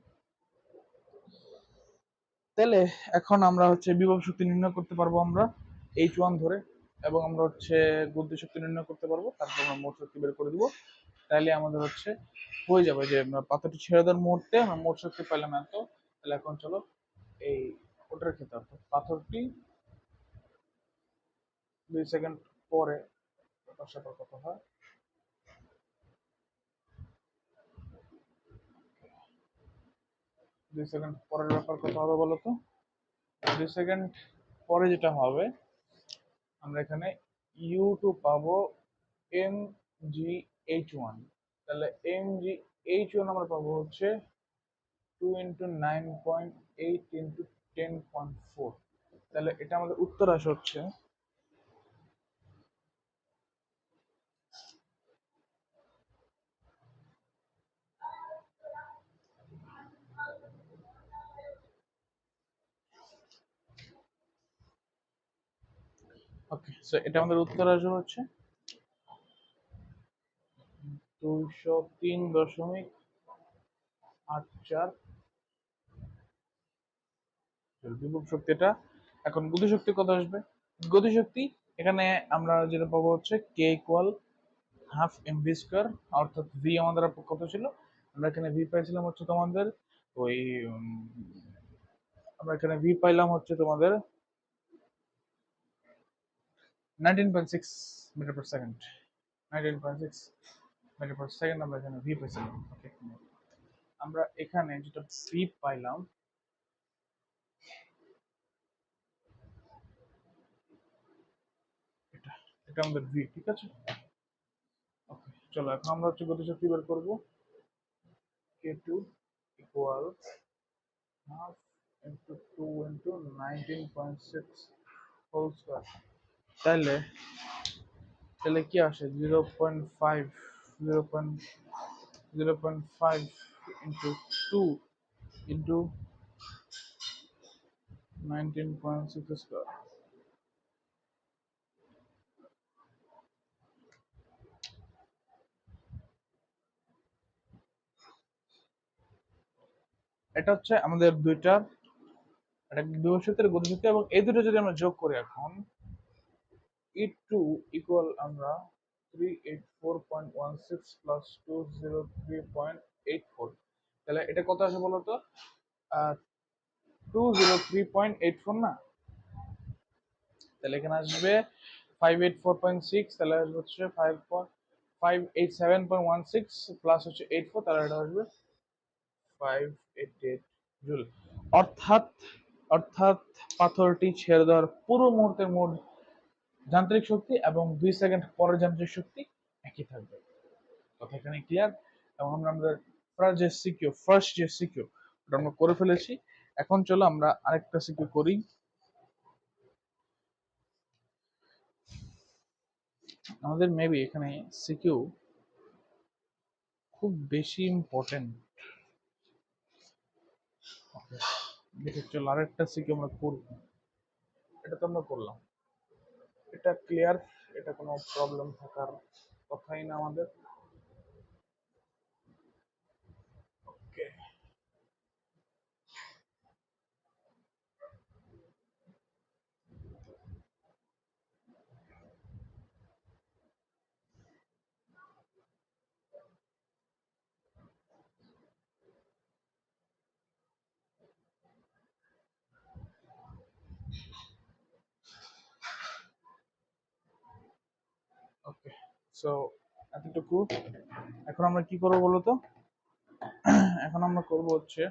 তাহলে এখন আমরা হচ্ছে বিভব শক্তি নির্ণয় করতে পারবো আমরা H1 ধরে, এবং আমরা হচ্ছে গতি শক্তি নির্ণয় করতে পারবো, তারপর আমরা মোট শক্তি বের করে দিব। তাহলে আমাদের হচ্ছে হয়ে যাবে যে আমরা পাথরটি ছেড়ে দেওয়ার মুহূর্তে আমরা মোট শক্তি পেলাম এত। তাহলে এখন চলো এই ওটার ক্ষেত্রে, অর্থাৎ পাথরটি 2 সেকেন্ড পরে সাথে কথা হয়, 2 সেকেন্ড পরের ব্যাপার কথা হবে বলতো। 2 সেকেন্ড পরে যেটা হবে, আমরা এখানে U2 পাবো mgh1। তাহলে mgh1 আমরা পাবো হচ্ছে 2 ইন্টু 9.8 ইন্টু 10.4। তাহলে এটা আমাদের উত্তর আসে হচ্ছে, ওকে, সো এটা আমাদের উত্তর আসবে হচ্ছে 203.84 বিভব শক্তি এটা। এখন গতিশক্তি কত আসবে? গতিশক্তি এখানে আমরা যেটা পাবো হচ্ছে K equal half M V square, অর্থাৎ ভি আমাদের কত ছিল, আমরা এখানে ভি পাইছিলাম হচ্ছে তোমাদের ওই আমরা এখানে ভি পাইলাম হচ্ছে তোমাদের 19.6 metre per second, 19.6 metre per second আমরা এখানে ভি পাইছিলাম। ওকে, আমরা এখানে যেটা ভি পাইলাম, এটা এটা আমাদের ভি, ঠিক আছে। ওকে, চলো এখন আমরা হচ্ছে গতিশক্তি বের করবো। K2 equal half into 2 into 19.6 whole square। তাহলে তাহলে কি আসে, 0.5, 0.5 into 2 into 19.6 স্কয়ার। এটা হচ্ছে আমাদের দুইটা, এটা বিভব শক্তি আর গতিশক্তি, এবং এই দুটো যদি আমরা যোগ করি এখন, E2 equal আমরা 384.16 plus 203.84। তাহলে এটা কত আসে বলতো? 203.84 না, তাহলে এখানে আসবে 584.6, তাহলে আসবে হচ্ছে 587.16 প্লাস হচ্ছে 84, তাহলে এটা আসবে 588 জুল। অর্থাৎ অর্থাৎ পাথরটি ছেড়ে দেওয়ার পুরো মুহূর্তের মোট যান্ত্রিক শক্তি এবং 2 সেকেন্ড পরের যান্ত্রিক শক্তি একই থাকবে। কথা এখানে ক্লিয়ার? এবং আমরা আমাদের ফার্স্ট যে সিকিউ ওটা আমরা করে ফেলেছি। এখন চলো আমরা আরেকটা সিকিউ করি। আমাদের মেবি এখানে সিকিউ খুব বেশি ইম্পর্টেন্ট। ওকে, দেখে চলো আরেকটা সিকিউ আমরা করব। এটা তো আমরা করলাম, এটা ক্লিয়ার, এটা কোনো প্রবলেম থাকার কথাই না আমাদের। ওকে, ওকে, সো এতটুকু। এখন আমরা কি করবো বলো তো? এখন আমরা করবো হচ্ছে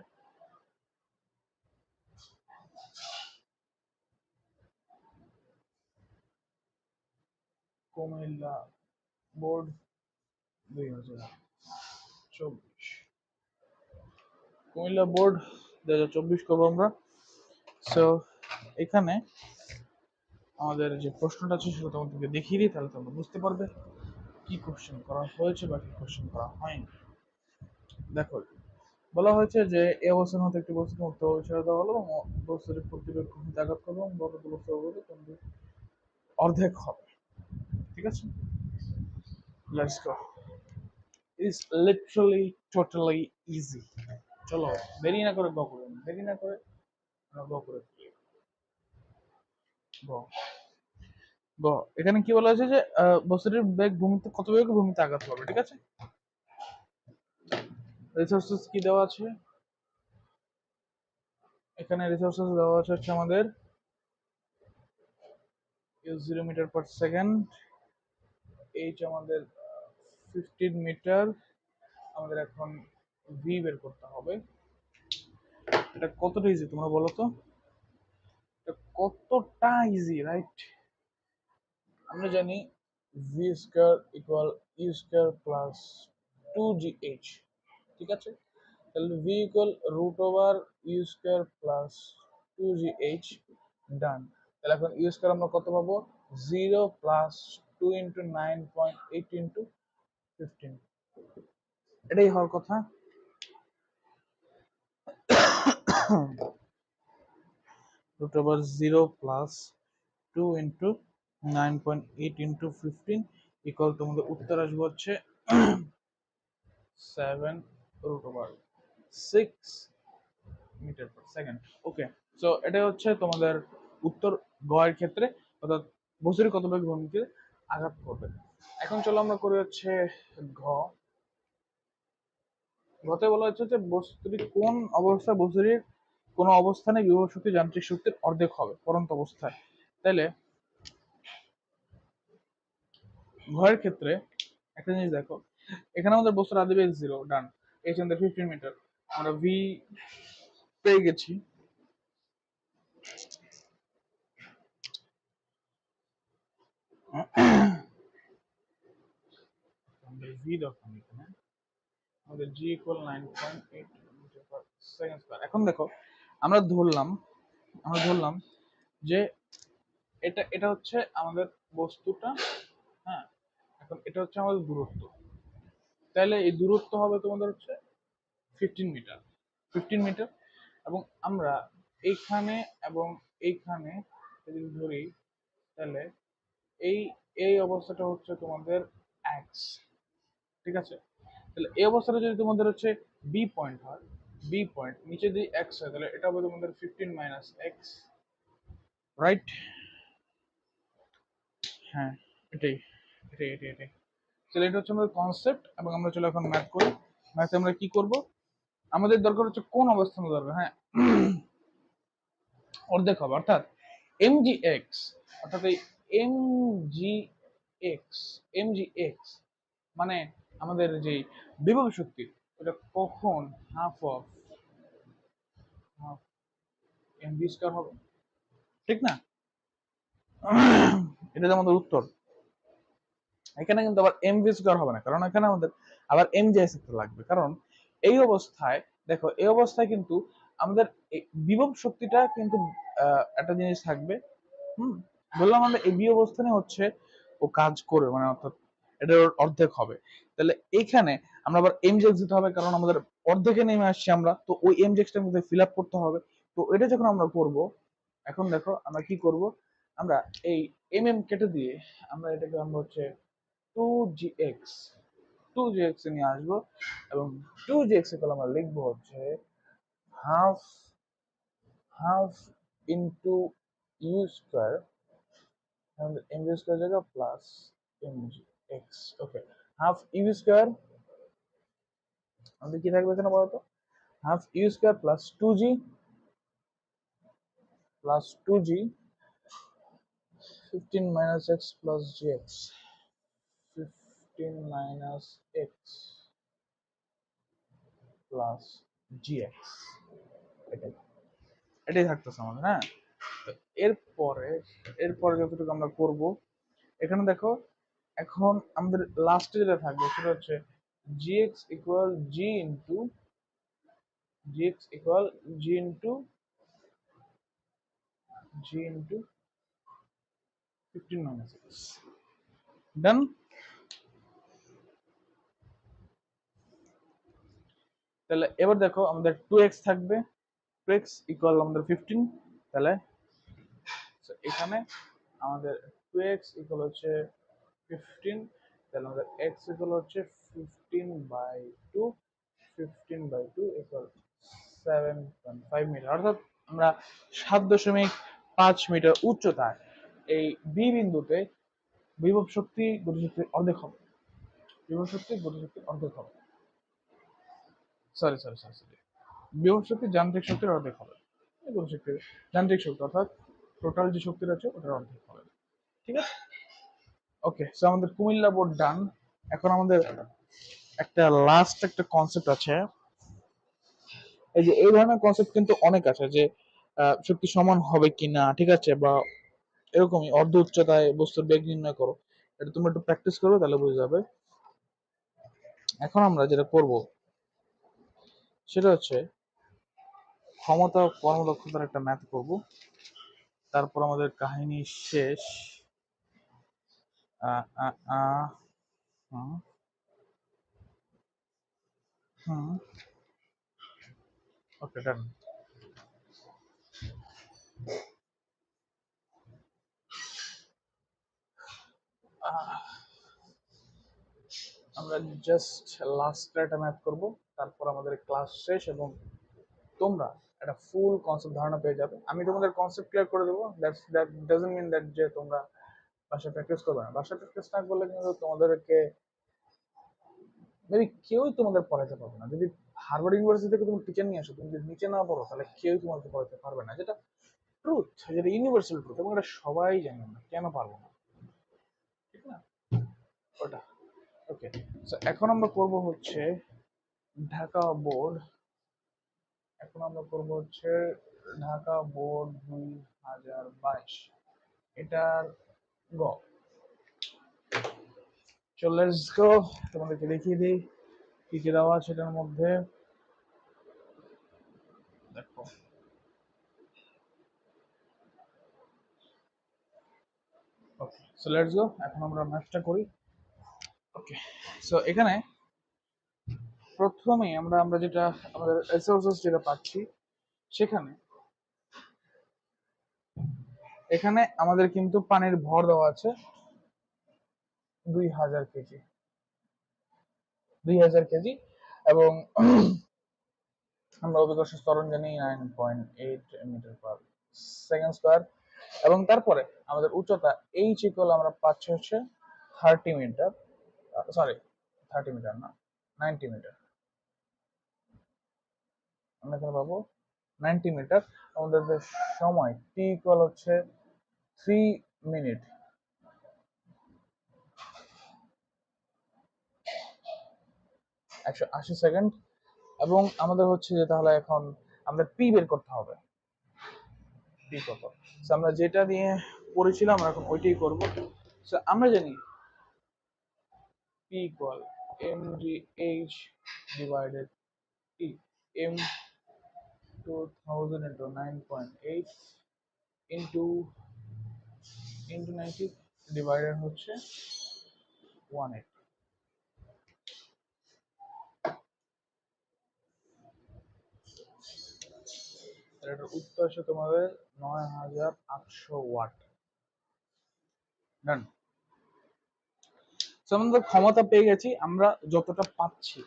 কুমিল্লা বোর্ড 2024, কুমিল্লা বোর্ড 2024 করবো আমরা। সো এখানে আমাদের যে প্রশ্নটা আছে সেটা তোমাদেরকে দেখিয়ে দিই, তাহলে তোমরা বুঝতে পারবে কি কোশ্চেন করা হয়েছে বা কি কোশ্চেন করা হয়নি। দেখো, বলা হয়েছে যে এই অবস্থান হতে একটি বস্তুকে মুক্তভাবে ছেড়ে দেওয়া হলো এবং বস্তুটি প্রতিবেগ ঘুমিতে আঘাত করবে এবং বর্গত বস্তু অর্ধেক হবে। ঠিক আছে, let's go. Is literally totally easy. চলো দেরি না করে গ করুন, দেরি না করে আমরা গ করে ফেলি। গ, গ, এখানে কি বলা হয়েছে যে বস্তুটির বেগ ভূমিতে কত বেগে ভূমিতে আঘাত করবে। ঠিক আছে, রিসোর্সেস কি দেওয়া আছে এখানে? রিসোর্সেস দেওয়া আছে হচ্ছে আমাদের 0 মিটার পার সেকেন্ড, এইচ আমাদের 15 মিটার। আমাদের এখন ভি বের করতে হবে। এটা কতটা ইজি তোমরা বলো তো? এটা কতটা ইজি, রাইট? আমরা জানি V square equal U square plus 2gh। ঠিক আছে, তাহলে V equal root over U square plus 2gh। Done. তাহলে এখন ইউ স্কয়ার আমরা কত পাবো? 0 প্লাস 2 ইন্টু 9.8 ইন্টু 15, এটাই হওয়ার কথা। Root over 0 plus 2 into 9.8 into 15 equal তোমাদের উত্তর আসবে হচ্ছে 7 root over 6 metre per second. Okay, so এটা হচ্ছে তোমাদের উত্তর গ এর ক্ষেত্রে, অর্থাৎ বস্তুটি কত বেগে ভূমিতে আঘাত করবে। এখন চলো আমরা করি হচ্ছে ঘ। ঘতে বলা হচ্ছে যে বস্তুটি কোন অবস্থায় বস্তুটির কোন অবস্থানে বিভব শক্তি যান্ত্রিক শক্তির অর্ধেক হবে পরন্ত অবস্থায়। তাইলে ঘয়ের ক্ষেত্রে একটা জিনিস দেখো, এখানে আমাদের বস্তুর আদি বেগ 0, ডান। এইচ আমাদের 15 মিটার, আমরা ভি পেয়ে গেছি। আমাদের ভি দরকার এখানে, আমাদের G equal 9.8 metre per second square. এখন দেখো, আমরা ধরলাম আমরা ধরলাম যে এটা এটা হচ্ছে আমাদের বস্তুটা। হ্যাঁ, এখন এটা হচ্ছে আমাদের দূরত্ব। তাহলে এই দূরত্ব হবে তোমাদের হচ্ছে 15 মিটার, 15 মিটার। এবং আমরা এইখানে এবং এইখানে যদি ধরি, তাহলে এই এই অবস্থাটা হচ্ছে তোমাদের এক্স। ঠিক আছে, তাহলে এই অবস্থাটা যদি তোমাদের হচ্ছে বি পয়েন্ট হয়, বি পয়েন্ট নিচে যদি এক্স হয়, তাহলে এটা হবে তোমাদের 15 মাইনাস এক্স, রাইট? হ্যাঁ, এটাই এটাই এটাই এটাই। তাহলে এটা হচ্ছে আমাদের কনসেপ্ট, এবং আমরা চলো এখন ম্যাথ করি। ম্যাথে আমরা কি করব? আমাদের দরকার হচ্ছে কোন অবস্থানে দরকার, হ্যাঁ, অর্ধেক হবে, অর্থাৎ এম জি এক্স, অর্থাৎ এই M G X, M G X মানে আমাদের যে বিভব শক্তি, ওটা কখন half of half M V square হবে, ঠিক না? এটা আমাদের উত্তর। এখানে কিন্তু আবার এম ভি স্কয়ার হবে না, কারণ এখানে আমাদের আবার এম জি এস লাগবে। কারণ এই অবস্থায় দেখো, এই অবস্থায় কিন্তু আমাদের বিভব শক্তিটা কিন্তু একটা জিনিস থাকবে। বললাম আমরা এই বি অবস্থানে হচ্ছে ও কাজ করবে, মানে অর্থাৎ এটা অর্ধেক হবে। তাহলে এইখানে আমরা আবার এম জি এক্স দিতে হবে, কারণ আমাদের অর্ধেকে নেমে আসছি আমরা, তো ওই এম জি এক্সটার মধ্যে ফিল আপ করতে হবে। তো এটা যখন আমরা করব, এখন দেখো আমরা কি করব, আমরা এই কেটে দিয়ে আমরা এটাকে আমরা হচ্ছে 2gx 2gx এ নিয়ে আসবো, এবং 2gx এ আমরা লিখবো হচ্ছে half half into U square, আমাদের এমজি স্কোয়ার জায়গা plus MG X. Okay, half U square আমাদের কি থাকবে এখানে বলতো, half U square plus two G 15 minus x plus gx, 15 minus x plus gx, এটাই এটাই থাকতেছে আমাদের। হ্যাঁ, তো এরপরে এরপরে যতটুকু আমরা করব, এখানে দেখো এখন আমাদের লাস্টে যেটা থাকবে সেটা হচ্ছে gx equal g into 15 minus x। ডান। তাহলে এবার দেখো আমাদের 2x থাকবে, 2x ইকুয়াল আমাদের 15, তাহলে এখানে আমাদের 2x ইকুয়াল হচ্ছে 15, তাহলে আমাদের x ইকুয়াল হচ্ছে 15/2, 15/2 ইকুয়াল 7.5 মিটার, অর্থাৎ আমরা 7.5 মিটার উচ্চতায় এই বি বিন্দুতে বিভব শক্তি গতিশক্তির অর্ধেক হবে, বিভব শক্তি গতিশক্তির অর্ধেক হবে, সরি, বিভব শক্তি যান্ত্রিক শক্তির অর্ধেক হবে, গতিশক্তির যান্ত্রিক শক্তি অর্থাৎ টোটাল যে শক্তি আছে ওটার অর্ধেক হবে। ঠিক আছে, ওকে, সো আমাদের কুমিল্লা বোর্ড ডান। এখন আমাদের একটা লাস্ট একটা কনসেপ্ট আছে, এই যে এই ধরনের কনসেপ্ট কিন্তু অনেক আছে, যে শক্তি সমান হবে কিনা, ঠিক আছে, বা এরকমই অর্ধ উচ্চতায় বস্তুর বেগ নির্ণয় করো, এটা তোমরা একটু প্র্যাকটিস করো তাহলে বুঝে যাবে। এখন আমরা যেটা করব সেটা হচ্ছে ক্ষমতা ও কর্মদক্ষতার একটা ম্যাথ করব, তারপর আমাদের কাহিনী শেষ। আ, আ, আ, হুম, হুম, ওকে, ডান। আমরা জাস্ট লাস্ট একটা ম্যাথ করব, তারপর আমাদের ক্লাস শেষ, এবং তোমরা একটা ফুল কনসেপ্ট ধারণা পেয়ে যাবে। আমি তোমাদের কনসেপ্ট ক্লিয়ার করে দেবো, দ্যাট ডাজন্ট মিন দ্যাট যে তোমরা বাসায় প্র্যাকটিস করবে না। বাসায় প্র্যাকটিস না করলে কিন্তু তোমাদেরকে মেবি কেউই তোমাদের পড়াতে পারবে না। যদি হার্ভার্ড ইউনিভার্সিটি থেকে তুমি টিচার নিয়ে আসো, তুমি যদি নিচে না পড়ো তাহলে কেউই তোমাকে পড়াতে পারবে না, যেটা ট্রুথ, যেটা ইউনিভার্সাল ট্রুথ, এবং এটা সবাই জানে, না কেন পারবো না, ঠিক না ওটা। ওকে, এখন আমরা করব হচ্ছে ঢাকা বোর্ড, এখন আমরা করব হচ্ছে ঢাকা বোর্ড 2022, এটার গ। চল লেটস গো, তোমাদেরকে দেখিয়ে দিই কি কি দেওয়া আছে এটার মধ্যে। দেখো, ওকে, সো লেটস গো, এখন আমরা ম্যাথটা করি। ওকে, সো এখানে প্রথমে আমরা আমরা যেটা আমাদের রিসোর্সেস যেটা পাচ্ছি, সেখানে এখানে আমাদের কিন্তু পানির ভর দেওয়া আছে 2000 কেজি, 2000 কেজি, এবং আমরা অভিকর্ষ ত্বরণ জানি 9.8 মিটার/সেকেন্ড স্কোয়ার, এবং তারপরে আমাদের উচ্চতা এইচ ইকুয়াল আমরা পাচ্ছি হচ্ছে 30 মিটার, সরি 30 মিটার না, 90 মিটার, আমরা এখানে পাবো 90 মিটার। আমাদের যে সময় টি ইকুয়াল হচ্ছে 3 মিনিট, 180 সেকেন্ড, এবং আমাদের হচ্ছে যে তাহলে এখন আমাদের পি বের করতে হবে, পি কত। আমরা যেটা নিয়ে পড়েছিলাম আমরা এখন ওইটাই করব। আমরা জানি P equal M G H divided T, M 2000 into 9.8 into 90 divided হচ্ছে 180। এটার উত্তর আসে তোমাদের 9800 ওয়াট। ডান। আমাদের ক্ষমতা পেয়ে গেছি আমরা যতটা পাচ্ছি,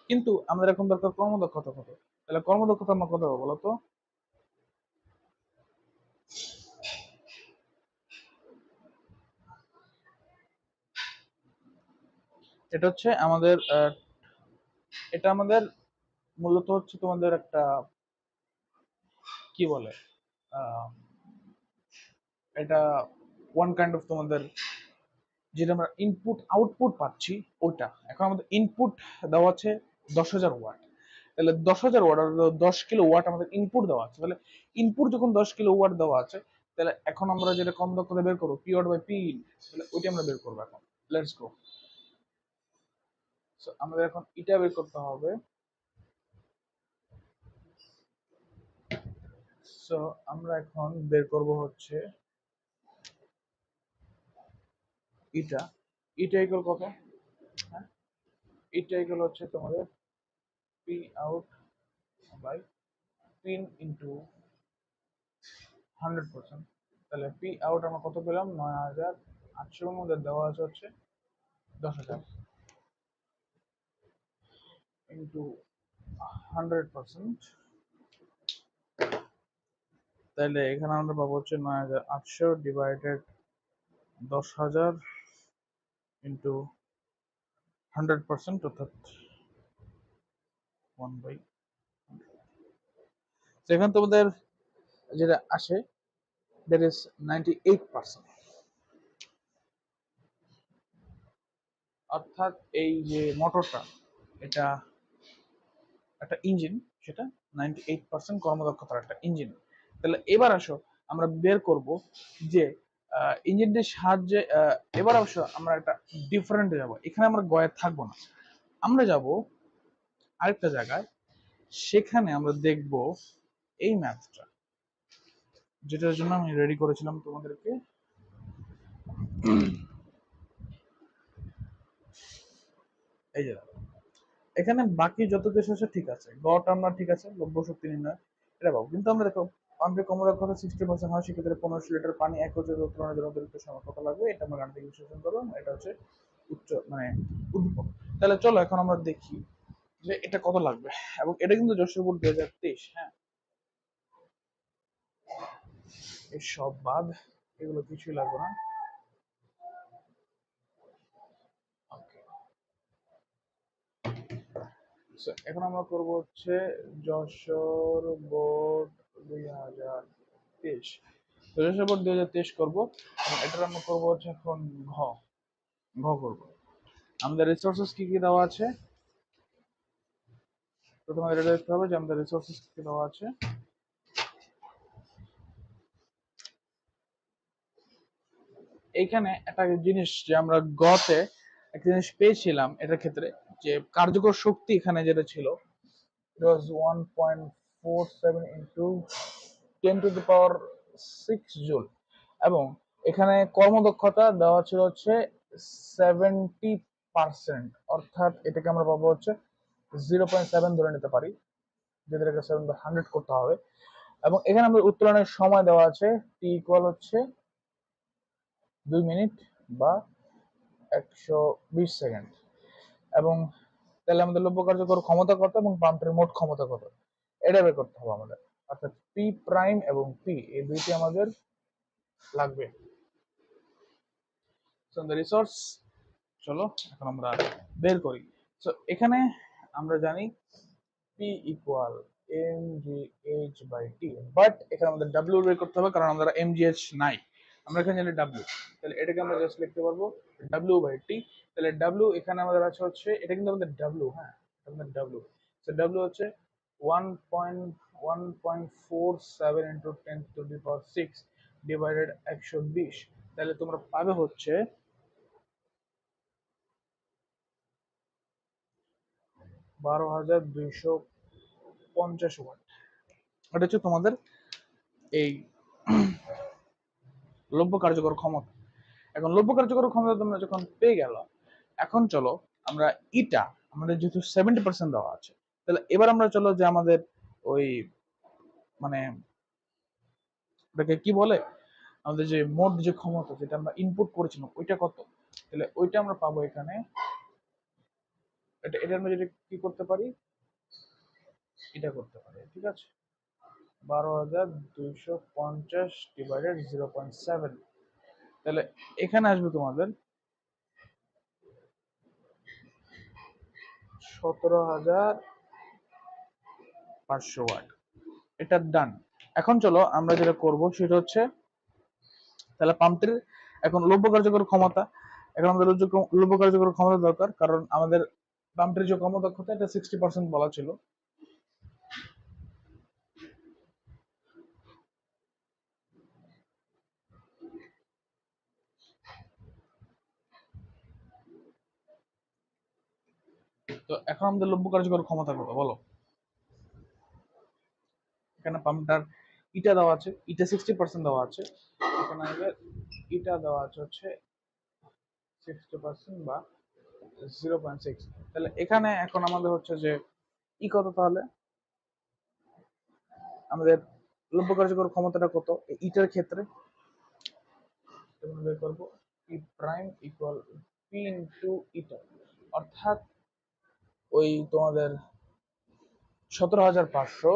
কিন্তু আমাদের এখন দরকার কর্মদক্ষতা কত। তাহলে কর্মদক্ষতা আমরা কত হবে বলতো? এটা হচ্ছে আমাদের এটা আমাদের মূলত হচ্ছে তোমাদের একটা কি বলে, আহ, এটা ওয়ান কাইন্ড অফ তোমাদের যেটা আমরা ইনপুট আউটপুট পাচ্ছি ওটা। এখন আমাদের ইনপুট দেওয়া আছে 10,000 ওয়াট। তাহলে 10,000 ওয়াট আর 10 কিলো ওয়াট আমাদের ইনপুট দেওয়া আছে। তাহলে ইনপুট যখন 10 কিলো ওয়াট দেওয়া আছে, তাহলে এখন আমরা যেটা কম দক্ষতা বের করবো P watt by P in, তাহলে ওইটা আমরা বের করবো এখন। Let's go. আমাদের এখন এটা বের করতে হবে। সো আমরা এখন বের করব হচ্ছে এটা। এটা ইকুয়াল কত? হ্যাঁ, এটা ইকুয়াল হচ্ছে তোমাদের P out by P in into 100%। তাহলে পি আউট আমরা কত পেলাম? 9,800 এর মধ্যে দেওয়া আছে হচ্ছে 10,000 ইন্টু 100%। তাহলে এখানে আমরা পাবো হচ্ছে 9,800 ডিভাইডেড 10,000 ইন্টু 100%, অর্থাৎ 1/। সেখানে তোমাদের যেটা আসে দ্যাট ইজ 98%। অর্থাৎ এই যে মোটরটা, এটা একটা ইঞ্জিন, সেটা 98% কর্মদক্ষতার একটা ইঞ্জিন। তাহলে এবার আসো আমরা বের করব যে ইঞ্জিনটির সাহায্যে এবার অবশ্য আমরা একটা ডিফারেন্ট যাব। এখানে আমরা গয়ে থাকবো না, আমরা যাব আরেকটা জায়গায়। সেখানে আমরা দেখব এই ম্যাথটা, যেটার জন্য আমি রেডি করেছিলাম তোমাদেরকে। এই যে এখানে বাকি যত কিছু আছে ঠিক আছে, গড় আমরা ঠিক আছে, লব্য শক্তি নির্ণয় এটা পাবো। কিন্তু আমরা দেখো পাম্পের কর্মদক্ষতা 60% হয়, সেক্ষেত্রে 1500 লিটার পানি 1 হাজার উত্তোলনের জন্য অতিরিক্ত সময় কত লাগবে, এটা আমরা গাণিতিক বিশ্লেষণ করবো। এটা হচ্ছে উচ্চ মানে উদ্দীপক। তাহলে চলো এখন আমরা দেখি যে এটা কত লাগবে। এবং এটা কিন্তু যশোর বোর্ড 2023। হ্যাঁ, এই সব বাদ, এগুলো কিছুই লাগবে না। Okay. এখন আমরা করব হচ্ছে যশোর বোর্ড 2023। যশোর বোর্ড 2023 করবো। এবং এটার আমরা করবো হচ্ছে এখন ঘ ঘ করবো। আমাদের রিসোর্সেস কি কি দেওয়া আছে? প্রথমে এটা দেখতে হবে যে আমাদের রিসোর্সেস কি কি দেওয়া আছে। এইখানে একটা জিনিস যে আমরা গতে একটা জিনিস পেয়েছিলাম এটার ক্ষেত্রে, যে কার্যকর শক্তি এখানে যেটা ছিল it was 1.47 into 10 to the power 6 joule. এবং এখানে কর্মদক্ষতা দেওয়া ছিল হচ্ছে 70%। অর্থাৎ এটাকে আমরা পাবো হচ্ছে 0.7 ধরে নিতে পারি, যেটাকে 7/100 করতে হবে। এবং এখানে আমাদের উত্তোলনের সময় দেওয়া আছে টি ইকুয়াল হচ্ছে 2 মিনিট বা 120 সেকেন্ড। এবং তাহলে আমাদের লব্য কার্যকর ক্ষমতা কত এবং পাম্পের মোট ক্ষমতা কত, এটা বের করতে হবে আমাদের। অর্থাৎ পি প্রাইম এবং পি এই দুইটি আমাদের লাগবে। রিসোর্স চলো এখন আমরা বের করি। সো এখানে আমরা জানি P equal M G H by T, but এখানে আমাদের ডাব্লিউ বের করতে হবে, কারণ আমাদের এম জি এইচ নাই, আমরা এখানে জানি ডাব্লিউ। তাহলে এটাকে আমরা জাস্ট লিখতে পারবো ডাব্লিউ বাই টি। তাহলে ডাব্লিউ এখানে আমাদের আছে হচ্ছে, এটা কিন্তু আমাদের ডাব্লিউ, হ্যাঁ আমাদের ডাব্লিউ। তো ডাব্লিউ হচ্ছে 1.1.47 into 10 to the power 6 divided 120। তাহলে তোমরা পাবে হচ্ছে 12,250 ওয়াট। এটা হচ্ছে তোমাদের এই লব্য কার্যকর ক্ষমতা। এখন লব্য কার্যকর ক্ষমতা তোমরা যখন পেয়ে গেল, এখন চলো আমরা ইটা, আমাদের যেহেতু 70% দেওয়া আছে, তাহলে এবার আমরা চলো যে আমাদের ওই মানে ওটাকে কি বলে, আমাদের যে মোট যে ক্ষমতা যেটা আমরা ইনপুট করেছিলাম ওইটা কত, তাহলে ওইটা আমরা পাবো এখানে। এটার মধ্যে যেটা কি করতে পারি, এটা করতে পারি, ঠিক আছে। 12,250 ডিভাইডেড 0.7, তাহলে এখানে আসবে তোমাদের 17,500 ওয়াট। এটা ডান। এখন চলো আমরা যেটা করব সেটা হচ্ছে, তাহলে পাম্পটির এখন লব্য কার্যকর ক্ষমতা, এখন আমাদের লব্য কার্যকর ক্ষমতা দরকার, কারণ আমাদের পাম্পটির যে কর্মদক্ষতা এটা 60% বলা ছিল। তো এখন আমাদের লব্য কার্যকর ক্ষমতা কত বলো। এখানে পাম্পটার ইটা দেওয়া আছে, ইটা 60% দেওয়া আছে, এখানে আমাদের ইটা দেওয়া আছে হচ্ছে 60% বা 0.6। তাহলে এখানে এখন আমাদের হচ্ছে যে ই কত, তাহলে আমাদের লব্য কার্যকর ক্ষমতাটা কত ইটার ক্ষেত্রে, বের করবো ই প্রাইম ইকুয়াল পি ইন্টু ইটা, অর্থাৎ ওই তোমাদের 17,500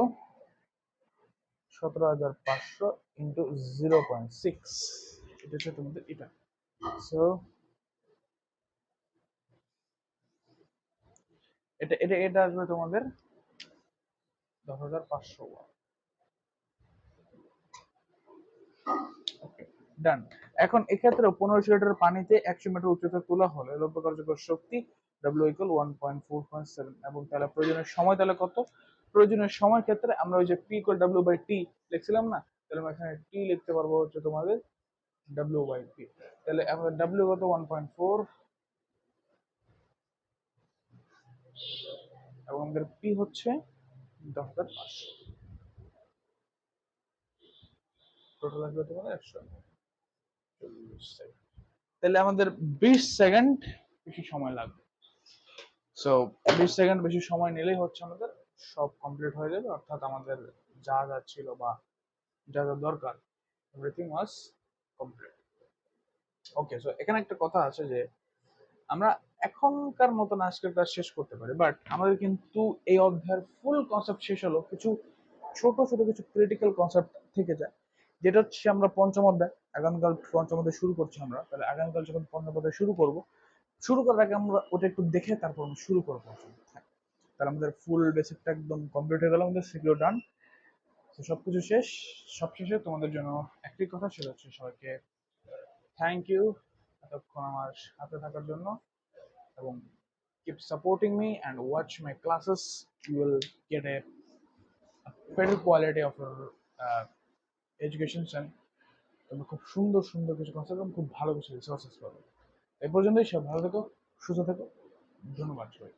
ইন্টু 0.6, এটা হচ্ছে তোমাদের এটা। সো এটা এটা এটা আসবে তোমাদের 10,500 ওয়াট। ওকে, ডান। এখন এক্ষেত্রে 1500 লিটার পানিতে 100 মিটার উচ্চতা তোলা হলে লব্ধ কার্যকর শক্তি W ইকুয়াল 1.4.7, এবং তাহলে প্রয়োজনের সময় তাহলে কত, প্রয়োজনের সময় ক্ষেত্রে আমরা ওই যে P equal W by T লিখছিলাম না, তাহলে আমরা এখানে T লিখতে পারবো হচ্ছে তোমাদের W বাই P। তাহলে আমাদের W কত 1.4, এবং আমাদের P হচ্ছে 10,500, টোটাল আসবে তোমাদের 140 সেকেন্ড। তাহলে আমাদের 20 সেকেন্ড বেশি সময় লাগবে। সো 20 সেকেন্ড বেশি সময় নিলেই হচ্ছে আমাদের সব কমপ্লিট হয়ে যাবে, অর্থাৎ আমাদের যা যা ছিল বা যা যা দরকার everything was complete. Okay, so এখানে একটা কথা আছে যে আমরা এখনকার মতন আজকের ক্লাস শেষ করতে পারি, বাট আমাদের কিন্তু এই অধ্যায়ের ফুল কনসেপ্ট শেষ হলো কিছু ছোট ছোট কিছু ক্রিটিক্যাল কনসেপ্ট থেকে যায়, যেটা হচ্ছে আমরা পঞ্চম অধ্যায়, আগামীকাল পঞ্চম অধ্যায় শুরু করছি আমরা। তাহলে আগামীকাল যখন পঞ্চম অধ্যায় শুরু করব, শুরু করার আগে আমরা ওটা একটু দেখে তারপর আমরা শুরু করবো। তাহলে আমাদের ফুল বেসিকটা একদম কমপ্লিট হয়ে গেল, আমাদের সিকিউর ডান। তো সবকিছু শেষ, সবশেষে তোমাদের জন্য একটি কথা, সেটা হচ্ছে সবাইকে থ্যাংক ইউ এতক্ষণ আমার সাথে থাকার জন্য, এবং keep supporting me and watch my classes. You will get a better quality of your education, and তোমরা খুব সুন্দর সুন্দর কিছু কনসেপ্ট এবং খুব ভালো কিছু রিসোর্সেস পাবে। এই পর্যন্তই, সব ভালো থেকো, সুস্থ থেকো, ধন্যবাদ সবাই।